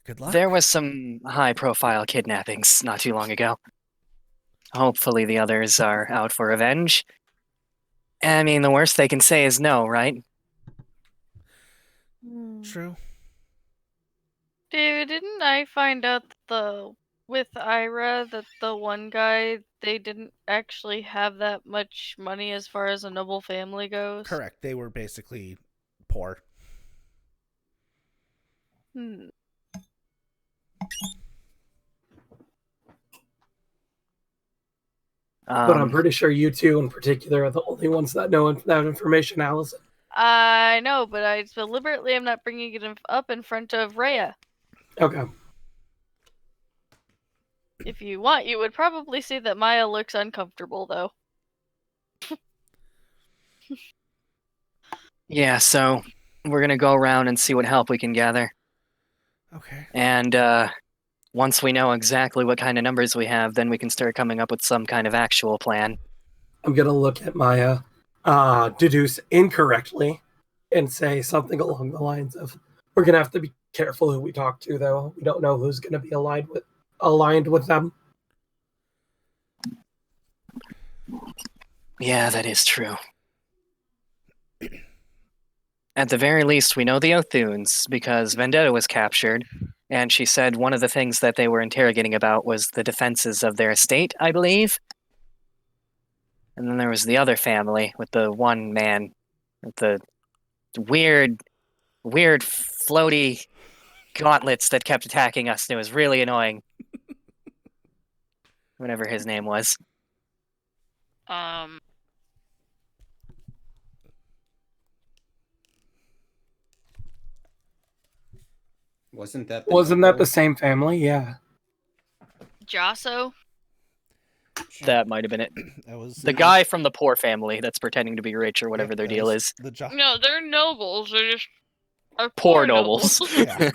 good luck. There was some high-profile kidnappings not too long ago. Hopefully the others are out for revenge. I mean, the worst they can say is no, right? True. David, didn't I find out that with Ira that the one guy, they didn't actually have that much money as far as a noble family goes? Correct. They were basically poor. But I'm pretty sure you two in particular are the only ones that know that information, Allison. I know, but I deliberately am not bringing it up in front of Rhea. Okay. If you want, you would probably see that Maya looks uncomfortable, though. Yeah, so we're gonna go around and see what help we can gather. Okay. And once we know exactly what kind of numbers we have, then we can start coming up with some kind of actual plan. I'm going to look at Maya, deduce incorrectly, and say something along the lines of, we're going to have to be careful who we talk to, though. We don't know who's going to be aligned with them. Yeah, that is true. At the very least, we know the Othunes, because Vendetta was captured, and she said one of the things that they were interrogating about was the defenses of their estate, I believe. And then there was the other family with the one man with the weird floaty gauntlets that kept attacking us, and it was really annoying. Whatever his name was. Wasn't that the same family? Yeah. Jasso? That might have been it. That was The guy from the poor family that's pretending to be rich or whatever their that deal was is. No, they're nobles. They're just Poor nobles. Yeah.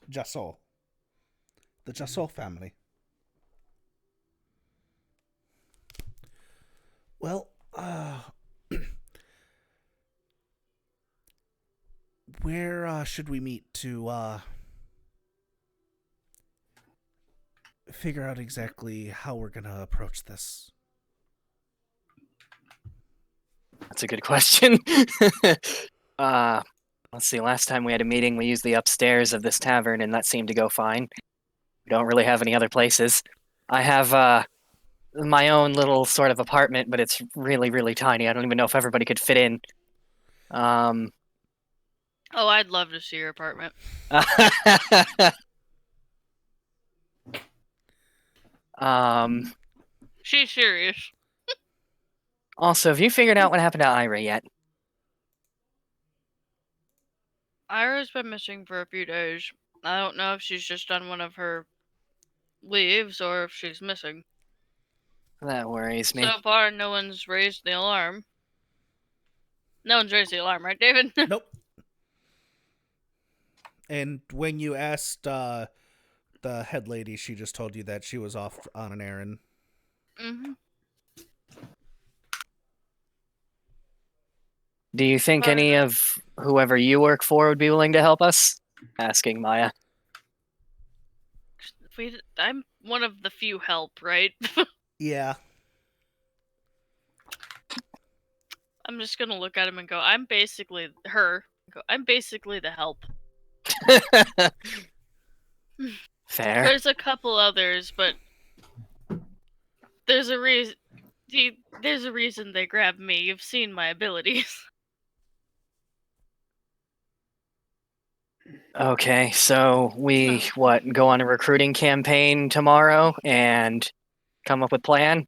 Jasso. The Jasso family. Well, where should we meet to figure out exactly how we're gonna approach this? That's a good question. Let's see. Last time we had a meeting, we used the upstairs of this tavern, and that seemed to go fine. We don't really have any other places. I have my own little sort of apartment, but it's really, really tiny. I don't even know if everybody could fit in. Um, Oh, I'd love to see your apartment. um, She's serious. also, have you figured out what happened to Ira yet? Ira's been missing for a few days. I don't know if she's just on one of her leaves or if she's missing. That worries me. So far, no one's raised the alarm. No one's raised the alarm, right, David? Nope. And when you asked the head lady, she just told you that she was off on an errand. Mm-hmm. Do you think Part of any it. of whoever you work for would be willing to help us? Asking Maya. I'm one of the few help, right? Yeah. I'm just gonna look at him and go, I'm basically her. I'm basically the help. Fair. There's a couple others, but there's a reason. There's a reason they grabbed me. You've seen my abilities. Okay, so we go on a recruiting campaign tomorrow and come up with plan?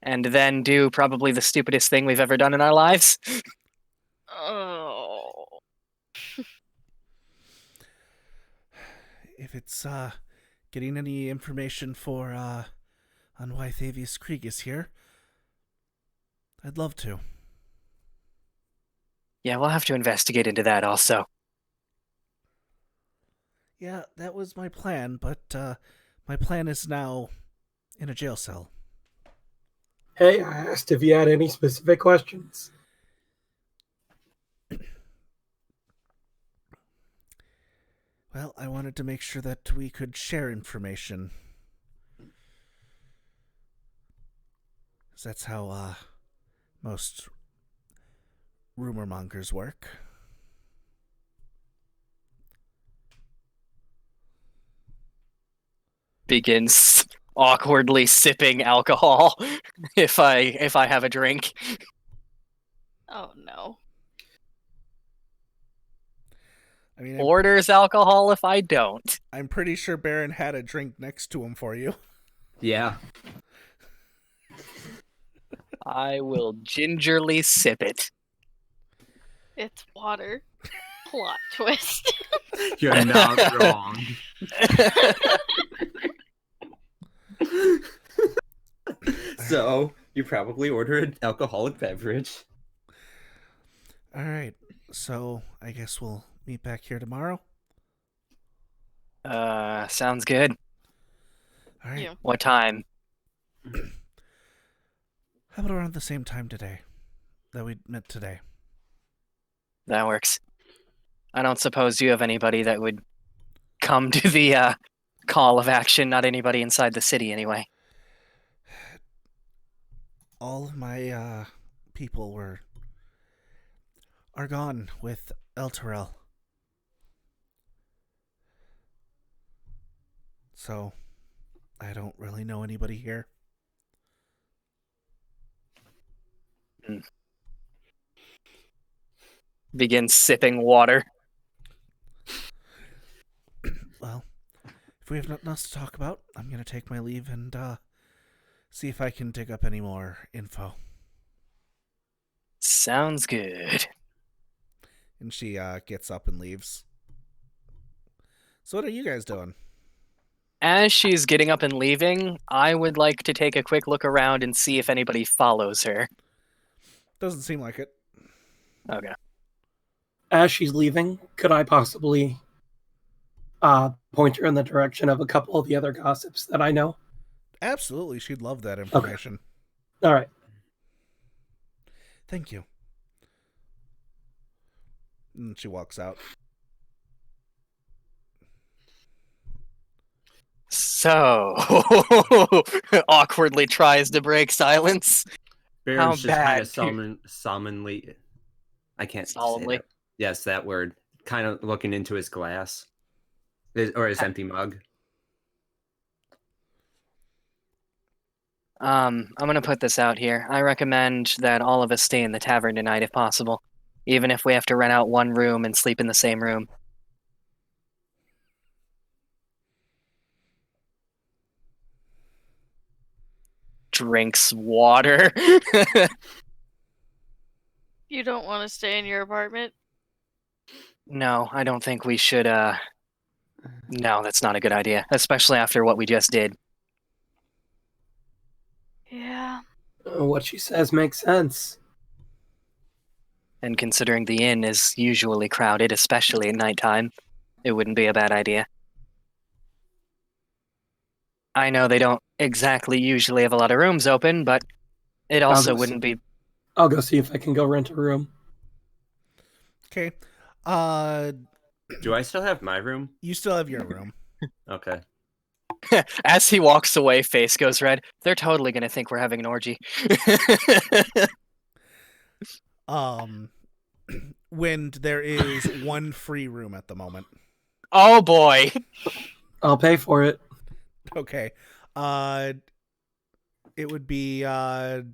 And then do probably the stupidest thing we've ever done in our lives? Oh. If it's getting any information for on why Thavius Krieg is here, I'd love to. Yeah, we'll have to investigate into that also. Yeah, that was my plan, but my plan is now in a jail cell. Hey, I asked if you had any specific questions. Well, I wanted to make sure that we could share information. 'Cause that's how most rumor mongers work. Begins awkwardly sipping alcohol if I have a drink. Oh no. I mean, Orders alcohol if I don't. I'm pretty sure Baron had a drink next to him for you. Yeah. I will gingerly sip it. It's water. Plot twist. You're not wrong. So, you probably ordered an alcoholic beverage. All right, so I guess we'll meet back here tomorrow. Sounds good. All right. Yeah. What time? How about around the same time today that we met today? That works. I don't suppose you have anybody that would come to the call of action, not anybody inside the city anyway. All of my people are gone with Elturel. So I don't really know anybody here. Begins sipping water. Well, if we have nothing else to talk about, I'm going to take my leave and see if I can dig up any more info. Sounds good. And she gets up and leaves. So what are you guys doing? As she's getting up and leaving, I would like to take a quick look around and see if anybody follows her. Doesn't seem like it. Okay. As she's leaving, could I possibly point her in the direction of a couple of the other gossips that I know? Absolutely, she'd love that information. All right. Thank you. And she walks out. So, awkwardly tries to break silence. Baron's just kind bad? of solemnly. I can't Solemnly? say that. Yes, that word. Kind of looking into his glass. Or his empty mug. I'm gonna put this out here. I recommend that all of us stay in the tavern tonight if possible, even if we have to rent out one room and sleep in the same room. Drinks water. You don't want to stay in your apartment? No, I don't think we should, No, that's not a good idea, especially after what we just did. Yeah. What she says makes sense. And considering the inn is usually crowded, especially at nighttime, it wouldn't be a bad idea. I know they don't exactly usually have a lot of rooms open, but it also wouldn't be... I'll go see if I can go rent a room. Okay. Do I still have my room? You still have your room. Okay. As he walks away, face goes red. They're totally gonna think we're having an orgy. When there is one free room at the moment. Oh boy. I'll pay for it. Okay. It would be 5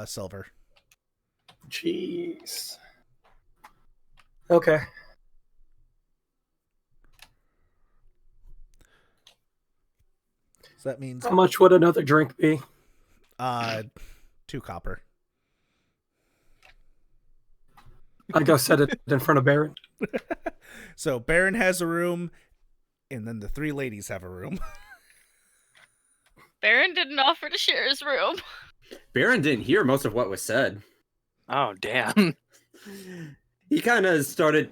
silver. Jeez. Okay. So that means How much would another drink be? 2 copper. I go set it in front of Baron. So Baron has a room, and then the 3 ladies have a room. Baron didn't offer to share his room. Baron didn't hear most of what was said. Oh damn. He kind of started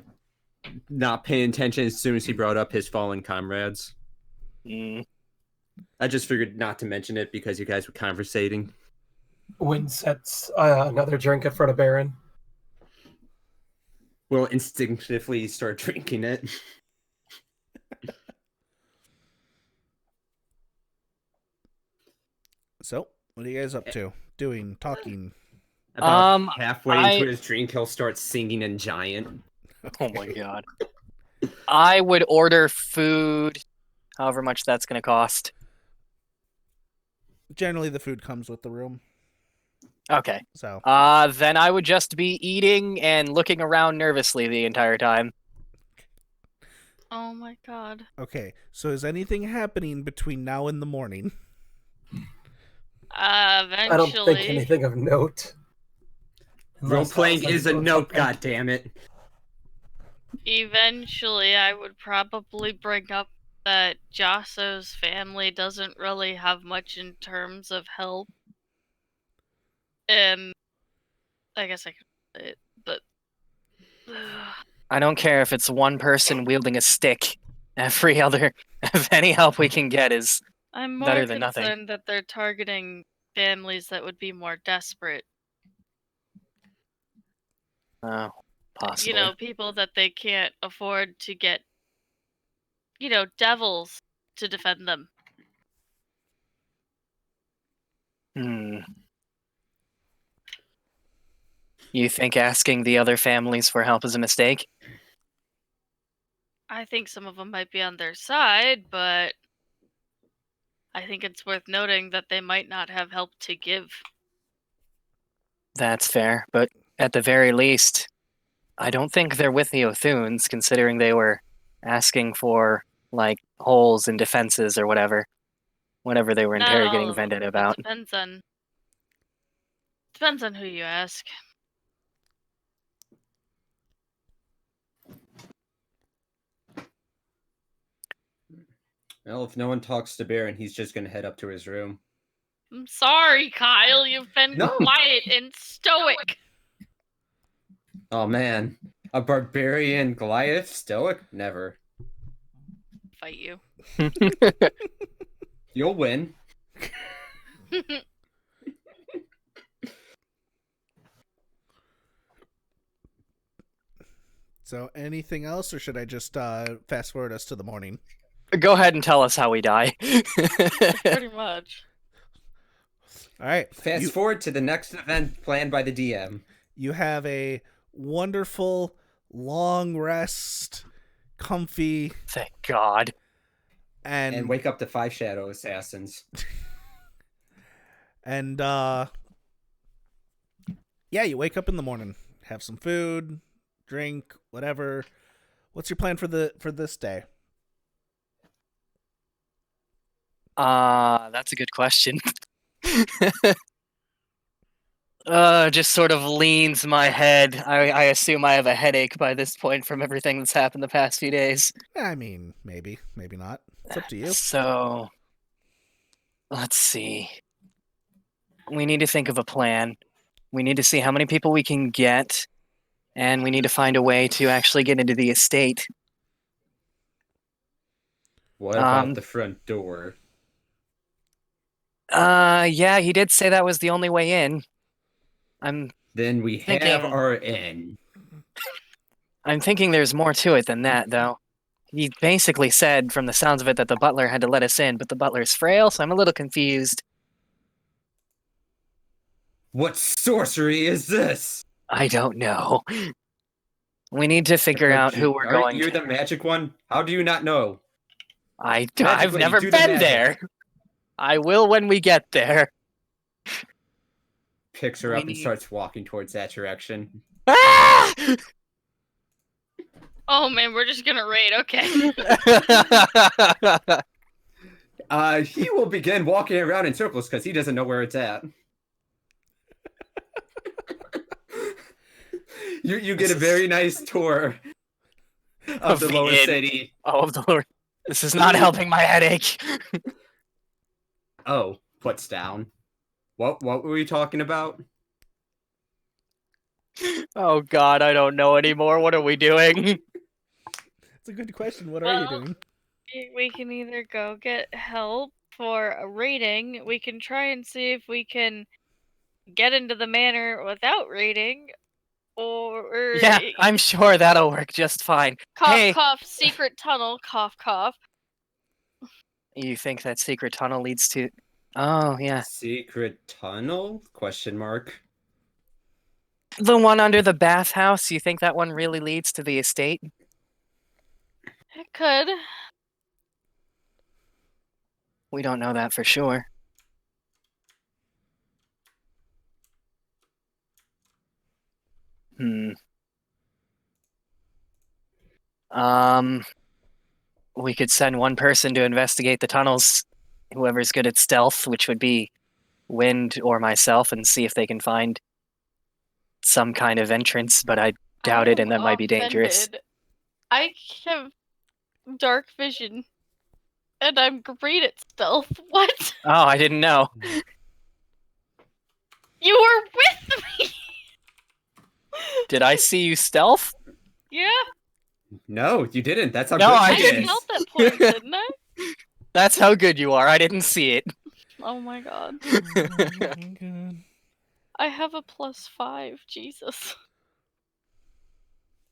not paying attention as soon as he brought up his fallen comrades. I just figured not to mention it because you guys were conversating. Wynn sets another drink in front of Baron. We'll instinctively start drinking it. So, what are you guys up to? Doing, talking? About halfway into I- his drink, he'll start singing in giant. Oh my god. I would order food, however much that's gonna cost. Generally, the food comes with the room. Okay. So, Then I would just be eating and looking around nervously the entire time. Oh my god. okay. So, is anything happening between now and the morning? Eventually. I don't think anything of note. Role playing is a note, goddammit. Eventually, I would probably bring up that Jasso's family doesn't really have much in terms of help. I guess I could say it, but I don't care if it's one person wielding a stick. If any help we can get is I'm more better than nothing. concerned that they're targeting families that would be more desperate. possibly. You know, people that they can't afford to get, devils to defend them. You think asking the other families for help is a mistake? I think some of them might be on their side, but I think it's worth noting that they might not have help to give. That's fair, but at the very least, I don't think they're with the Othuns, considering they were asking for, like, holes and defenses or whatever they were Not all interrogating of them. Vendetta It about. depends on who you ask. Well, if no one talks to Baron, he's just gonna head up to his room. I'm sorry, Kyle. You've been No. quiet and stoic. Oh man, a barbarian Goliath stoic? Never. Fight you. You'll win. So, anything else, or should I just fast forward us to the morning? Go ahead and tell us how we die. Pretty much. All right. Fast forward to the next event planned by the DM. You have a wonderful long rest, comfy, Thank God. and wake up to 5 shadow assassins. And yeah, you wake up in the morning, have some food, drink, whatever. What's your plan for this day? That's a good question. Just sort of leans my head. I assume I have a headache by this point from everything that's happened the past few days. I mean, maybe not. It's up to you. So, let's see. We need to think of a plan. We need to see how many people we can get, and we need to find a way to actually get into the estate. What about the front door? Yeah, he did say that was the only way in. Then we thinking- have our in. I'm thinking there's more to it than that, though. He basically said, from the sounds of it, that the butler had to let us in, but the butler's frail, so I'm a little confused. What sorcery is this? I don't know. We need to figure out who we're going You're to. the magic one? How do you not know? I've Magically, never do the been magic. there. I will when we get there. Picks her We up and need- starts walking towards that direction. Ah! Oh man, we're just gonna raid. Okay. He will begin walking around in circles because he doesn't know where it's at. You get a very nice tour of the the lower inn. city. Oh, the Lord. This is not helping my headache. Oh, puts down. What were we talking about? Oh, God, I don't know anymore. What are we doing? It's a good question. What are you Well- doing? We can either go get help for a raiding. We can try and see if we can get into the manor without raiding, or Yeah, I'm sure that'll work just fine. cough Hey. cough secret tunnel cough cough. You think that secret tunnel leads to... Oh, yeah. Secret tunnel? Question mark. The one under the bathhouse, you think that one really leads to the estate? It could. We don't know that for sure. We could send one person to investigate the tunnels, whoever's good at stealth, which would be Wind or myself, and see if they can find some kind of entrance, but I doubt it, and that might be dangerous. Offended. I have dark vision, and I'm great at stealth. What? Oh, I didn't know. You were with me. Did I see you stealth? Yeah, No, you didn't. That's how No, good I she I didn't. is. felt that point, didn't I? That's how good you are. I didn't see it. Oh my god. Oh my God. I have a +5. Jesus.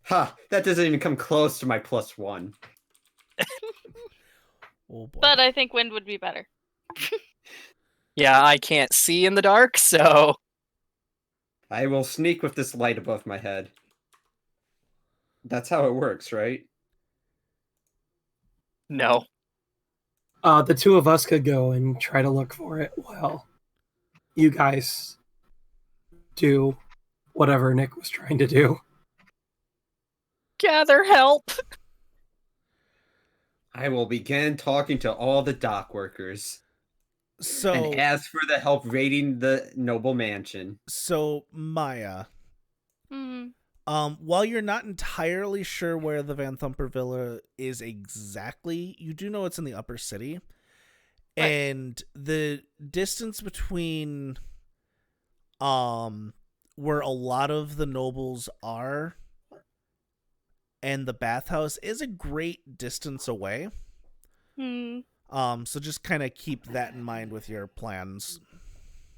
Ha! That doesn't even come close to my +1. Oh boy. But I think wind would be better. Yeah, I can't see in the dark, so... I will sneak with this light above my head. That's how it works, right? No. The two of us could go and try to look for it while you guys do whatever Nick was trying to do. Gather help! I will begin talking to all the dock workers so and ask for the help raiding the noble mansion. so Maya, Hmm. while you're not entirely sure where the Van Thumper Villa is exactly, you do know it's in the upper city. Right. And the distance between where a lot of the nobles are and the bathhouse is a great distance away. Hmm. So just kind of keep that in mind with your plans.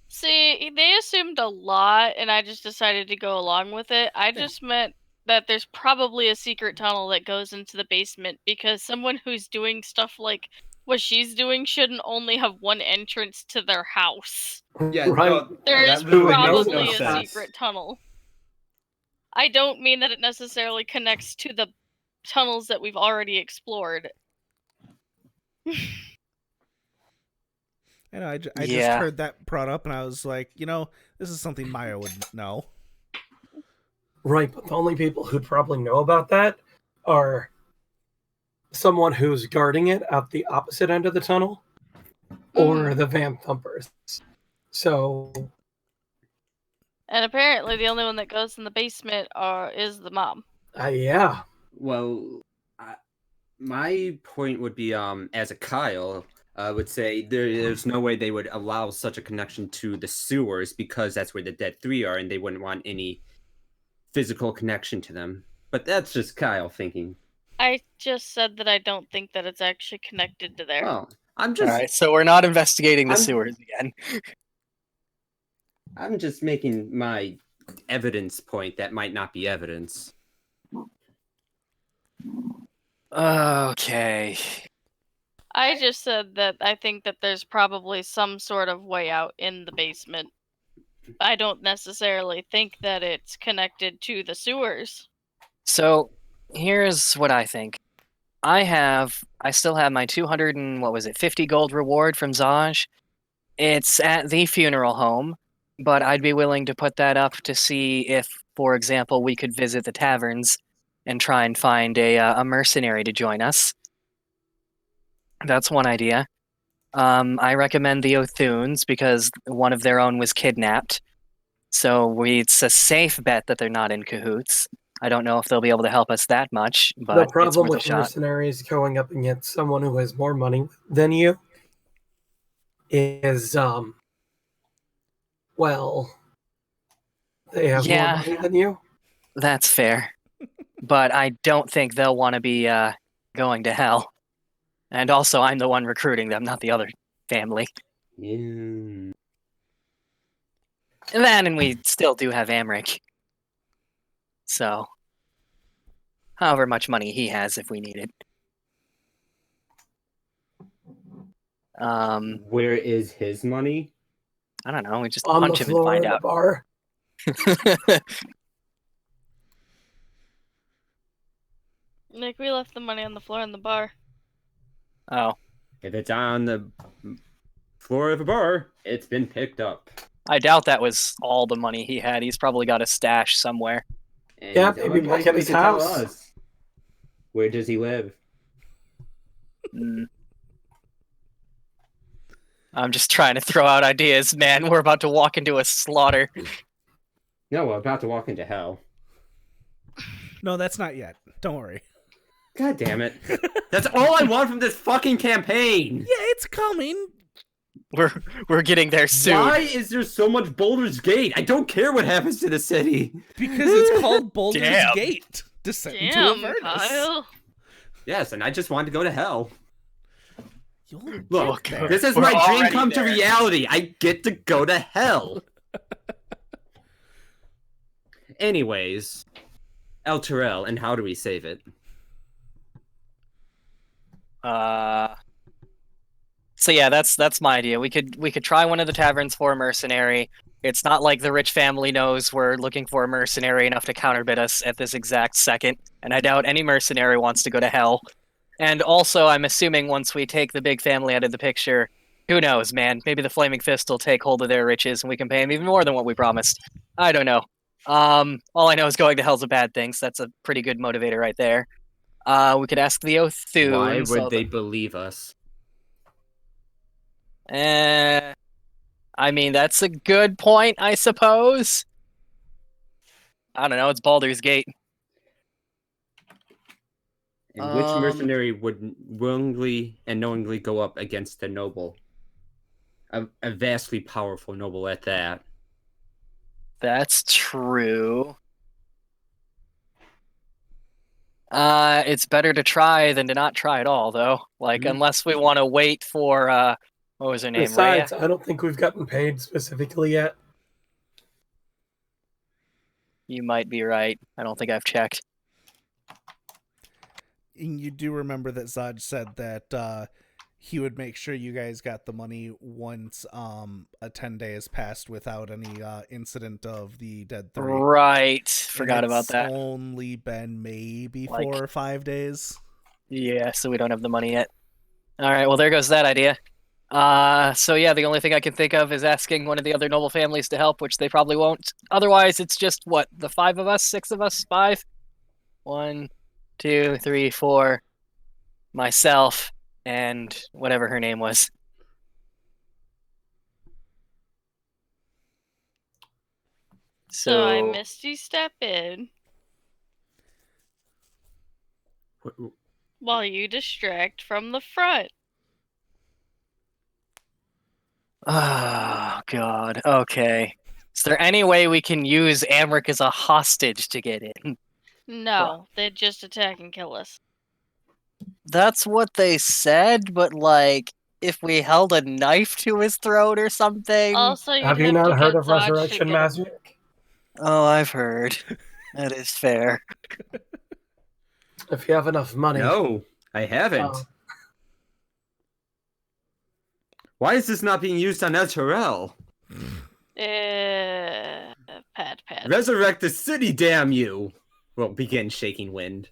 See, they assumed a lot, and I just decided to go along with it. I just meant that there's probably a secret tunnel that goes into the basement, because someone who's doing stuff like what she's doing shouldn't only have one entrance to their house. Yeah, Right. no, There that is literally makes probably no a sense. secret tunnel. I don't mean that it necessarily connects to the tunnels that we've already explored. I know. I just Yeah. heard that brought up, and I was like, this is something Maya would know. Right, but the only people who'd probably know about that are someone who's guarding it at the opposite end of the tunnel or the Van Thumpers. So, And apparently, the only one that goes in the basement is the mom. yeah. Well, my point would be, as a Kyle, I would say there's no way they would allow such a connection to the sewers because that's where the dead three are, and they wouldn't want any physical connection to them. But that's just Kyle thinking. I just said that I don't think that it's actually connected to there. Well, I'm All just right, so we're not investigating the I'm- sewers again. I'm just making my evidence point that might not be evidence. Okay. I just said that I think that there's probably some sort of way out in the basement. I don't necessarily think that it's connected to the sewers. So here's what I think. I still have my 200 and what was it, 50 gold reward from Zaj. It's at the funeral home, but I'd be willing to put that up to see if, for example, we could visit the taverns and try and find a mercenary to join us. That's one idea. I recommend the Othunes because one of their own was kidnapped. So it's a safe bet that they're not in cahoots. I don't know if they'll be able to help us that much, but The it's problem worth a with shot. mercenaries going up against someone who has more money than you is, well, they have more Yeah. money than you. That's fair. But I don't think they'll want to be going to hell. And also, I'm the one recruiting them, not the other family. Yeah. And we still do have Amric. So, however much money he has if we need it. Where is his money? I don't know. We just On punch the him and floor find in the out. bar. Nick, we left the money on the floor in the bar. Oh, If it's on the floor of a bar, it's been picked up. I doubt that was all the money he had. He's probably got a stash somewhere. And Yeah, he's maybe back at unlikely his to tell house. us. Where does he live? Mm. I'm just trying to throw out ideas, man. We're about to walk into a slaughter. No, we're about to walk into hell. No, that's not yet. Don't worry. God damn it. That's all I want from this fucking campaign! Yeah, it's coming. We're getting there soon. Why is there so much Boulder's Gate? I don't care what happens to the city. Because it's called Boulder's Damn. Gate. Descent into Damn, Avernus. Kyle. Yes, and I just wanted to go to hell. You'll Look, get there. this is We're my dream already come there. to reality. I get to go to hell. Anyways, El Terrell, and how do we save it? So yeah, that's my idea. We could try one of the taverns for a mercenary. It's not like the rich family knows we're looking for a mercenary enough to counterbid us at this exact second, and I doubt any mercenary wants to go to hell. And also, I'm assuming once we take the big family out of the picture, who knows, man? Maybe the Flaming Fist will take hold of their riches and we can pay them even more than what we promised. I don't know. All I know is going to hell's a bad thing, so that's a pretty good motivator right there. We could ask the Othun. Why would they believe us? I mean, that's a good point, I suppose. I don't know, it's Baldur's Gate. And which mercenary would willingly and knowingly go up against a noble? A vastly powerful noble at that. That's true. It's better to try than to not try at all, though. Like, Mhm. unless we want to wait for, what was her name? Besides, Rhea? I don't think we've gotten paid specifically yet. You might be right. I don't think I've checked. And you do remember that Zaj said that he would make sure you guys got the money once a 10 days passed without any incident of the dead three. Right. And Forgot about it's that. only been maybe Like- 4 or 5 days. Yeah, so we don't have the money yet. All right, well, there goes that idea. So yeah, the only thing I can think of is asking one of the other noble families to help, which they probably won't. Otherwise, it's just what, the 5 of us, 6 of us, 5? 1, 2, 3, 4, myself, and whatever her name was. So I So misty step in Wh- while you distract from the front. oh god. Okay. Is there any way we can use Amric as a hostage to get in? No, they'd just attack and kill us. That's what they said, but like if we held a knife to his throat or something. Also, you'd Have you to not heard get of dodge to resurrection get- magic? Oh, I've heard. That is fair. If you have enough money. No, I haven't. Oh. Why is this not being used on Ezreal? Pat. Resurrect the city, damn you! Will begin shaking wind.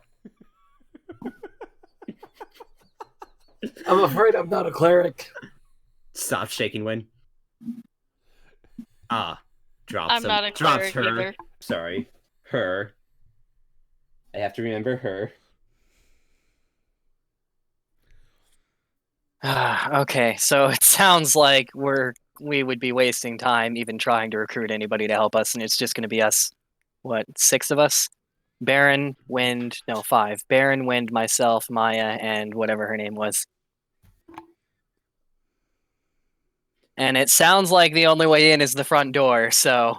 I'm afraid I'm not a cleric. Stop shaking wind. Drops I'm him. not a Drops cleric her. either. Sorry. Her. I have to remember her. Okay, so it sounds like we would be wasting time even trying to recruit anybody to help us, and it's just going to be us. What, 6 of us? Baron, Wind, no, 5. Baron, Wind, myself, Maya, and whatever her name was. And it sounds like the only way in is the front door, so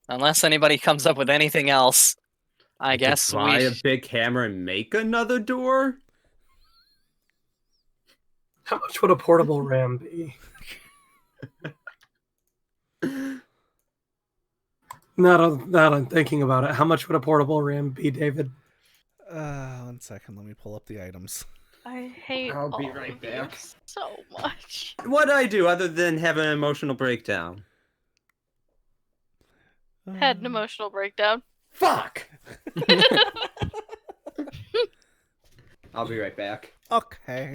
unless anybody comes up with anything else, I guess Buy a we. big hammer and make another door? How much would a portable ram be? Now I'm thinking about it. How much would a portable ram be, David? 1 second. Let me pull up the items. I hate I'll be all right of you back. so much. What'd I do other than have an emotional breakdown? Had an emotional breakdown. Fuck! I'll be right back. Okay.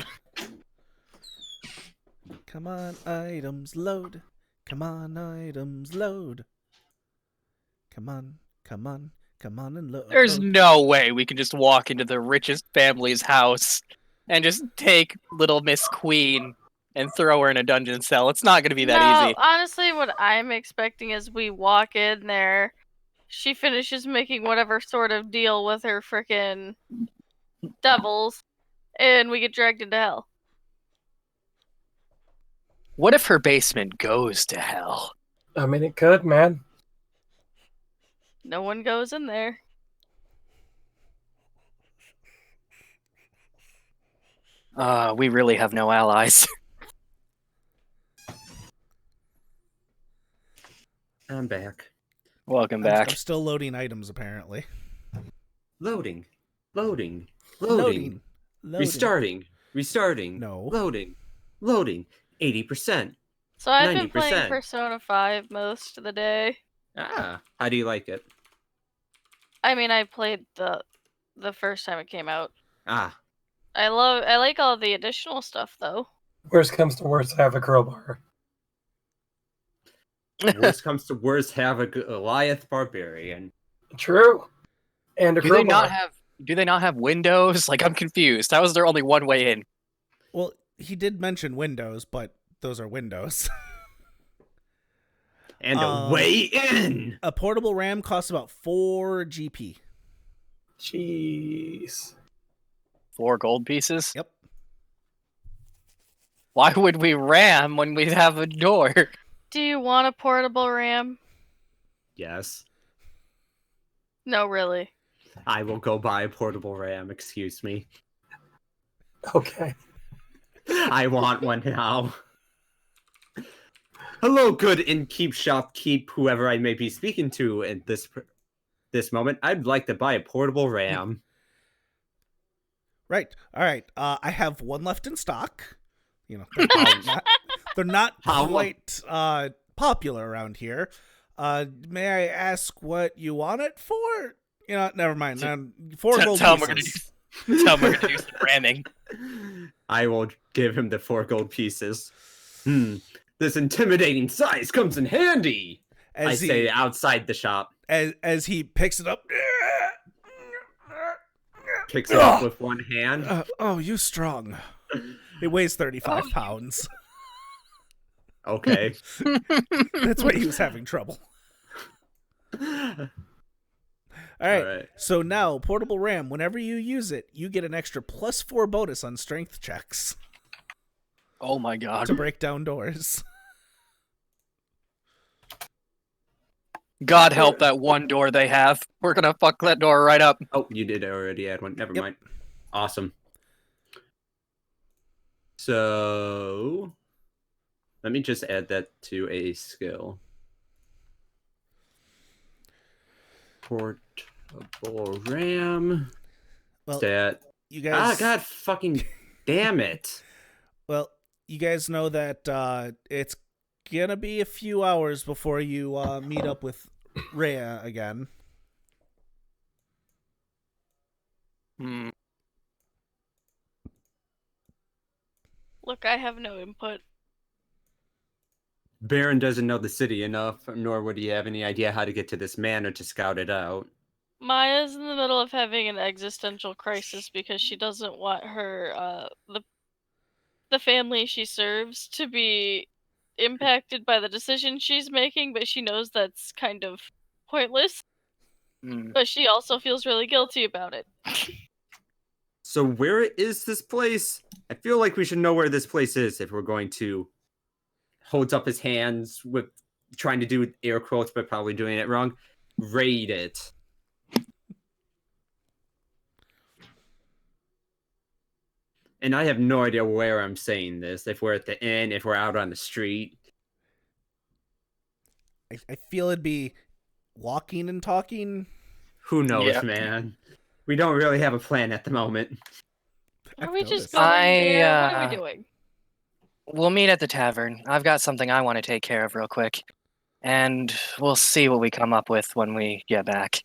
Come on, items load. Come on, items load. Come on and load. There's no way we can just walk into the richest family's house and just take little Miss Queen and throw her in a dungeon cell. It's not going to be that easy. Honestly, what I'm expecting is we walk in there, she finishes making whatever sort of deal with her frickin' devils, and we get dragged into hell. What if her basement goes to hell? I mean, it could, man. No one goes in there. We really have no allies. I'm back. Welcome I'm back. still loading items, apparently. Loading. Loading. Restarting. No. Loading. 80%. So I've been 90%. playing Persona 5 most of the day. How do you like it? I mean, I played the first time it came out. Ah, I like all the additional stuff though. Worst comes to worst, I have a crowbar. worst comes to worst, have a Goliath barbarian. True. And a Do crowbar. they not have windows? Like, I'm confused. How is there only one way in? Well, he did mention windows, but those are windows. And a way in! A portable RAM costs about 4 GP. Jeez. 4 gold pieces? Yep. Why would we ram when we have a door? Do you want a portable RAM? Yes. No, really. I will go buy a portable RAM, excuse me. Okay. I want one now. Hello, good innkeep, shopkeep, whoever I may be speaking to at this moment. I'd like to buy a portable RAM. Right. All right. I have one left in stock. You know, they're not How- quite popular around here. May I ask what you want it for? You know, never mind. 4 gold Tell 'em we're pieces. Tell them we're gonna do some ramming. I will Give him the 4 gold pieces. This intimidating size comes in handy. I say outside the shop. As he picks it up. Picks it up with one hand. Oh, you strong. It weighs 35 pounds. Okay. That's why he was having trouble. All right. So now, portable ram, whenever you use it, you get an extra +4 bonus on strength checks Oh my god. to break down doors. God help that one door they have. We're gonna fuck that door right up. Oh, you did already add one. Never mind. Awesome. So let me just add that to a skill. Portable RAM. Well, Stat. you guys. God fucking damn it. Well, you guys know that it's gonna be a few hours before you meet up with Rhea again. Look, I have no input. Baron doesn't know the city enough, nor would he have any idea how to get to this manor to scout it out. Maya's in the middle of having an existential crisis because she doesn't want her the family she serves to be impacted by the decision she's making, but she knows that's kind of pointless. But she also feels really guilty about it. So where is this place? I feel like we should know where this place is if we're going to. Holds up his hands with trying to do air quotes, but probably doing it wrong. Raid it. And I have no idea where I'm saying this. If we're at the inn, if we're out on the street. I feel it'd be walking and talking. Who knows, man? We don't really have a plan at the moment. Are we just going there? What are we doing? We'll meet at the tavern. I've got something I want to take care of real quick. And we'll see what we come up with when we get back.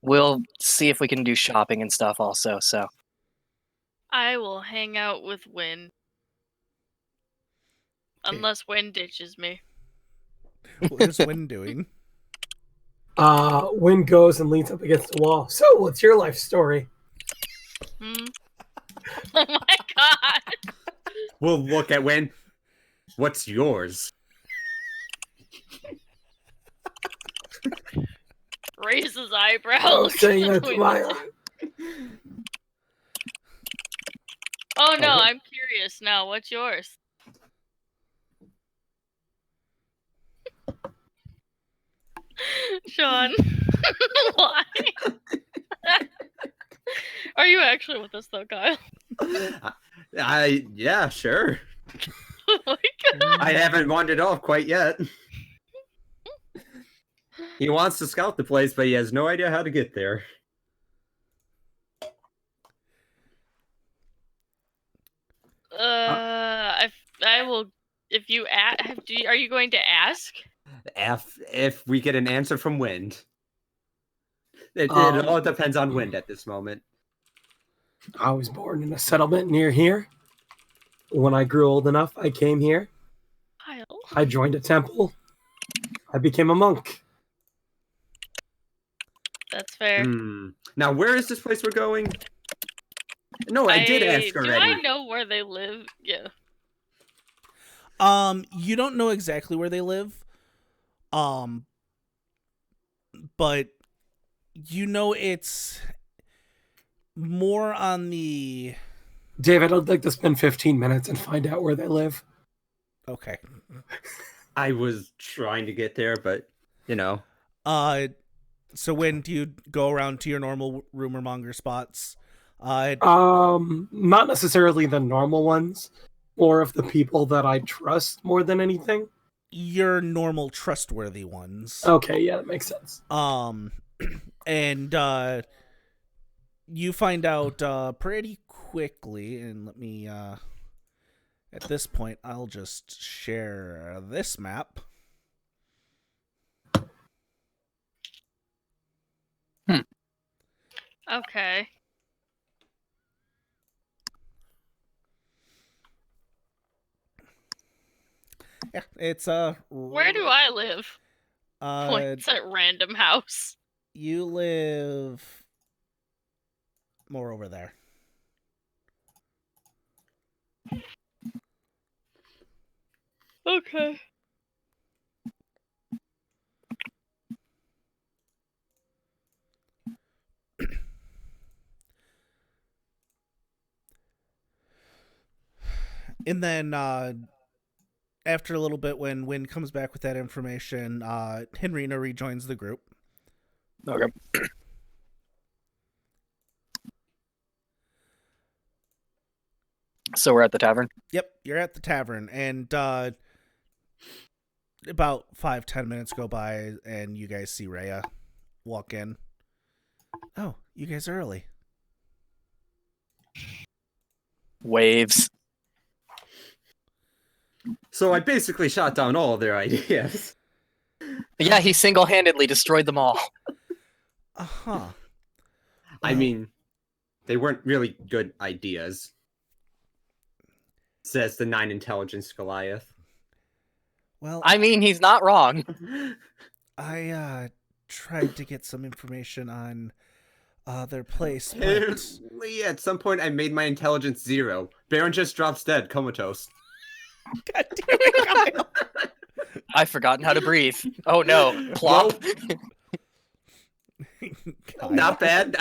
We'll see if we can do shopping and stuff also, so. I will hang out with Wynn. Unless Wynn ditches me. What is Wynn doing? Wynn goes and leans up against the wall. So, what's your life story? Oh my god! We'll look at Wynn. What's yours? Raises eyebrows. I was saying that to Maya. Oh no, I'm curious now. What's yours? Sean, why? Are you actually with us though, Kyle? Yeah, sure. Oh my god. I haven't wandered off quite yet. He wants to scout the place, but he has no idea how to get there. I will. If you are you going to ask? If we get an answer from Wind. It all depends on Wind at this moment. I was born in a settlement near here. When I grew old enough, I came here. Kyle. I joined a temple. I became a monk. That's fair. Now, where is this place we're going? No, I did ask already. Do I know where they live? Yeah. You don't know exactly where they live. But you know it's more on the... David, I'd like to spend 15 minutes and find out where they live. Okay. I was trying to get there, but, you know. So when do you go around to your normal rumor monger spots? Not necessarily the normal ones, or of the people that I trust more than anything. Your normal trustworthy ones. Okay, yeah, that makes sense. And you find out pretty quickly, and let me at this point I'll just share this map. Okay. Yeah, it's Where do I live? Points at random house. You live more over there. Okay. And then after a little bit, when Wynn comes back with that information, Henrina rejoins the group. Okay. So we're at the tavern. Yep, you're at the tavern, and about 5-10 minutes go by, and you guys see Rhea walk in. Oh, you guys are early. Waves. So I basically shot down all of their ideas. Yeah, he single-handedly destroyed them all. Uh-huh. I mean, they weren't really good ideas, says the 9 intelligence Goliath. Well, I mean, he's not wrong. I tried to get some information on their place, but Apparently, at some point, I made my intelligence 0. Baron just drops dead, comatose. God damn it, Kyle. I've forgotten how to breathe. Oh no. Plop. Kyle. Not bad.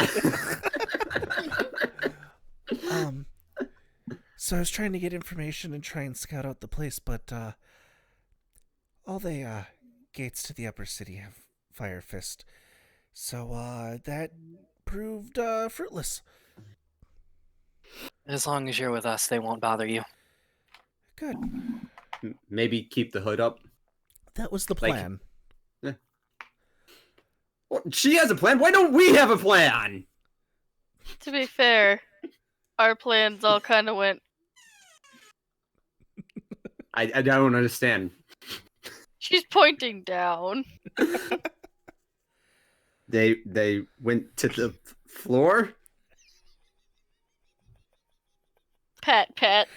So I was trying to get information and try and scout out the place, but all the gates to the upper city have Fire Fist. So that proved fruitless. As long as you're with us, they won't bother you. Good. Maybe keep the hood up. That was the Like- plan. Well, she has a plan. Why don't we have a plan? To be fair, our plans all kind of went. I don't understand. She's pointing down. They went to the floor. Pat, pat.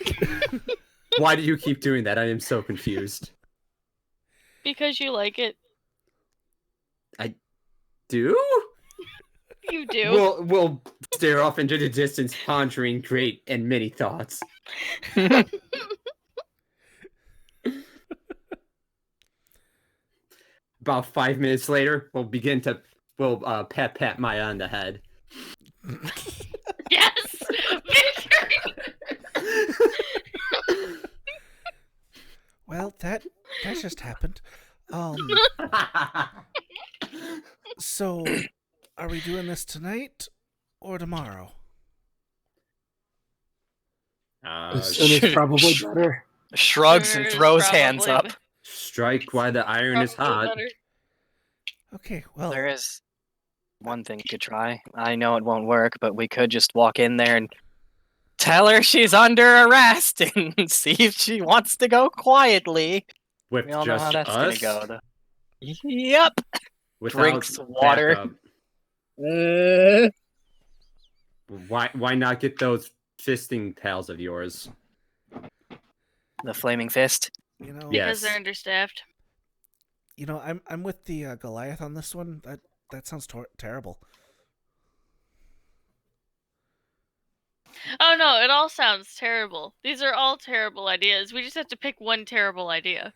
Why do you keep doing that? I am so confused. Because you like it. Do? You do. We'll stare off into the distance, pondering great and many thoughts. About 5 minutes later, we'll pat Maya on the head. Yes! Victory! Well, that just happened. So are we doing this tonight or tomorrow? As soon as probably better. Shrugs Sure and is throws hands probably up. Strike while the iron is Probably hot. better. Okay, well, There is one thing you could try. I know it won't work, but we could just walk in there and tell her she's under arrest and see if she wants to go quietly. With We all know how just that's us? gonna go. Yep. Without Drinks water. backup. Uh, Why not get those fisting pals of yours? the flaming fist. you know, Yeah. Because Yes. they're understaffed. I'm with the Goliath on this one. That sounds terrible. Oh no, it all sounds terrible. These are all terrible ideas. We just have to pick one terrible idea.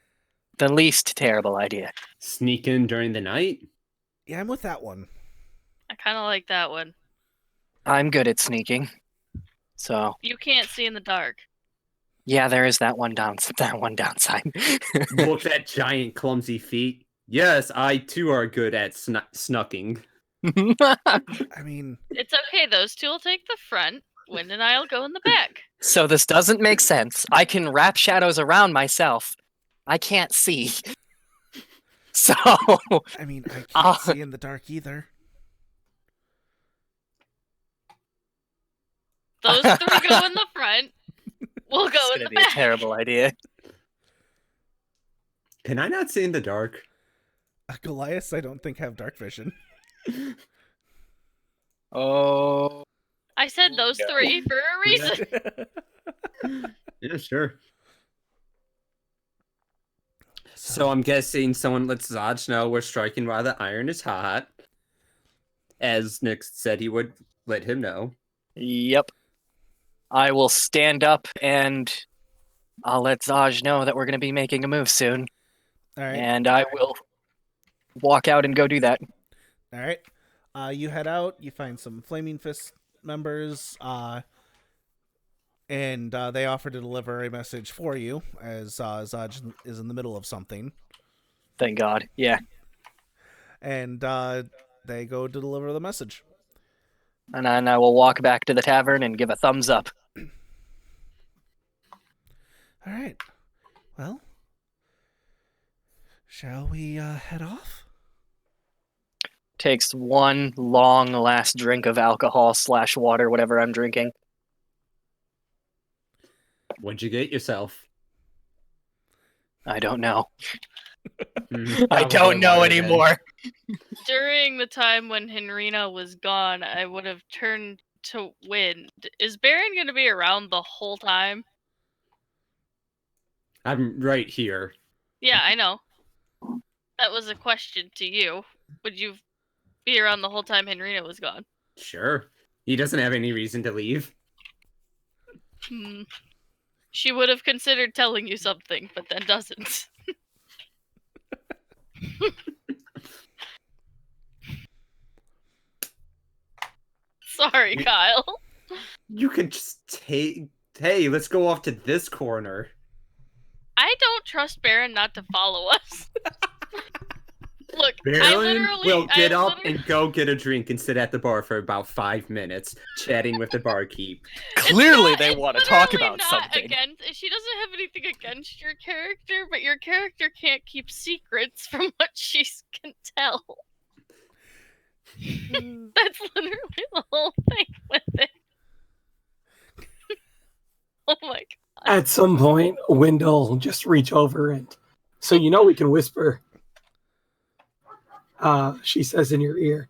The least terrible idea. Sneak in during the night? Yeah, I'm with that one. I kind of like that one. I'm good at sneaking. So You can't see in the dark. yeah, there is that one downside. Look at giant clumsy feet. Yes, I too are good at snucking. I mean, It's okay. Those two will take the front. Wynn and I'll go in the back. So this doesn't make sense. I can wrap shadows around myself. I can't see. So I can't see in the dark either. Those three go in the front. We'll go it's in gonna the be back. a terrible idea. Can I not see in the dark? Goliaths, I don't think have dark vision. Oh. I said those No. three for a reason. Yeah, sure. So I'm guessing someone lets Zaj know we're striking while the iron is hot. As Nick said he would let him know. Yep. I will stand up and I'll let Zaj know that we're going to be making a move soon. All right. And I will walk out and go do that. All right. You head out. You find some Flaming Fist members, and they offer to deliver a message for you as Zaj is in the middle of something. Thank God. Yeah. And they go to deliver the message. And then I will walk back to the tavern and give a thumbs up. All right. Well, shall we head off? Takes one long last drink of alcohol / water, whatever I'm drinking. What'd you get yourself? I don't know. Mhm. I don't know water then. anymore. During the time when Henrina was gone, I would have turned to Wind. Is Baron going to be around the whole time? I'm right here. Yeah, I know. That was a question to you. Would you be around the whole time Henrina was gone? Sure. He doesn't have any reason to leave. She would have considered telling you something, but then doesn't. Sorry, Kyle. You could just take... Hey, let's go off to this corner. I don't trust Baron not to follow us. Look, Baron will get up and go get a drink and sit at the bar for about 5 minutes, chatting with the barkeep. Clearly they It's want to talk literally about not something. She doesn't have anything against your character, but your character can't keep secrets from what she can tell. That's literally the whole thing with it. Oh my god. At some point, Wendell will just reach over and, so you know we can whisper. She says in your ear.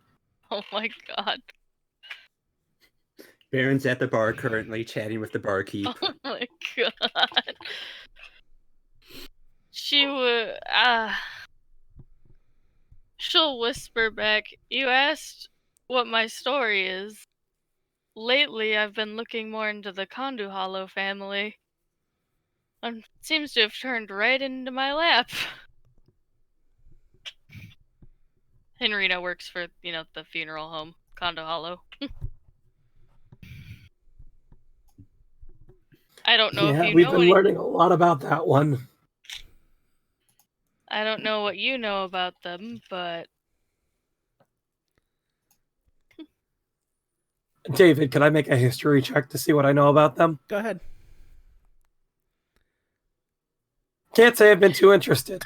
Oh my god. Baron's at the bar currently, chatting with the barkeep. Oh my god. She would. She'll whisper back, "You asked what my story is. Lately, I've been looking more into the Kondu Hollow family. And it seems to have turned right into my lap." Henrina works for, the funeral home, Kondo Hollow. I don't know if you we've know been any. learning a lot about that one. I don't know what you know about them, but David, can I make a history check to see what I know about them? Go ahead. Can't say I've been too interested.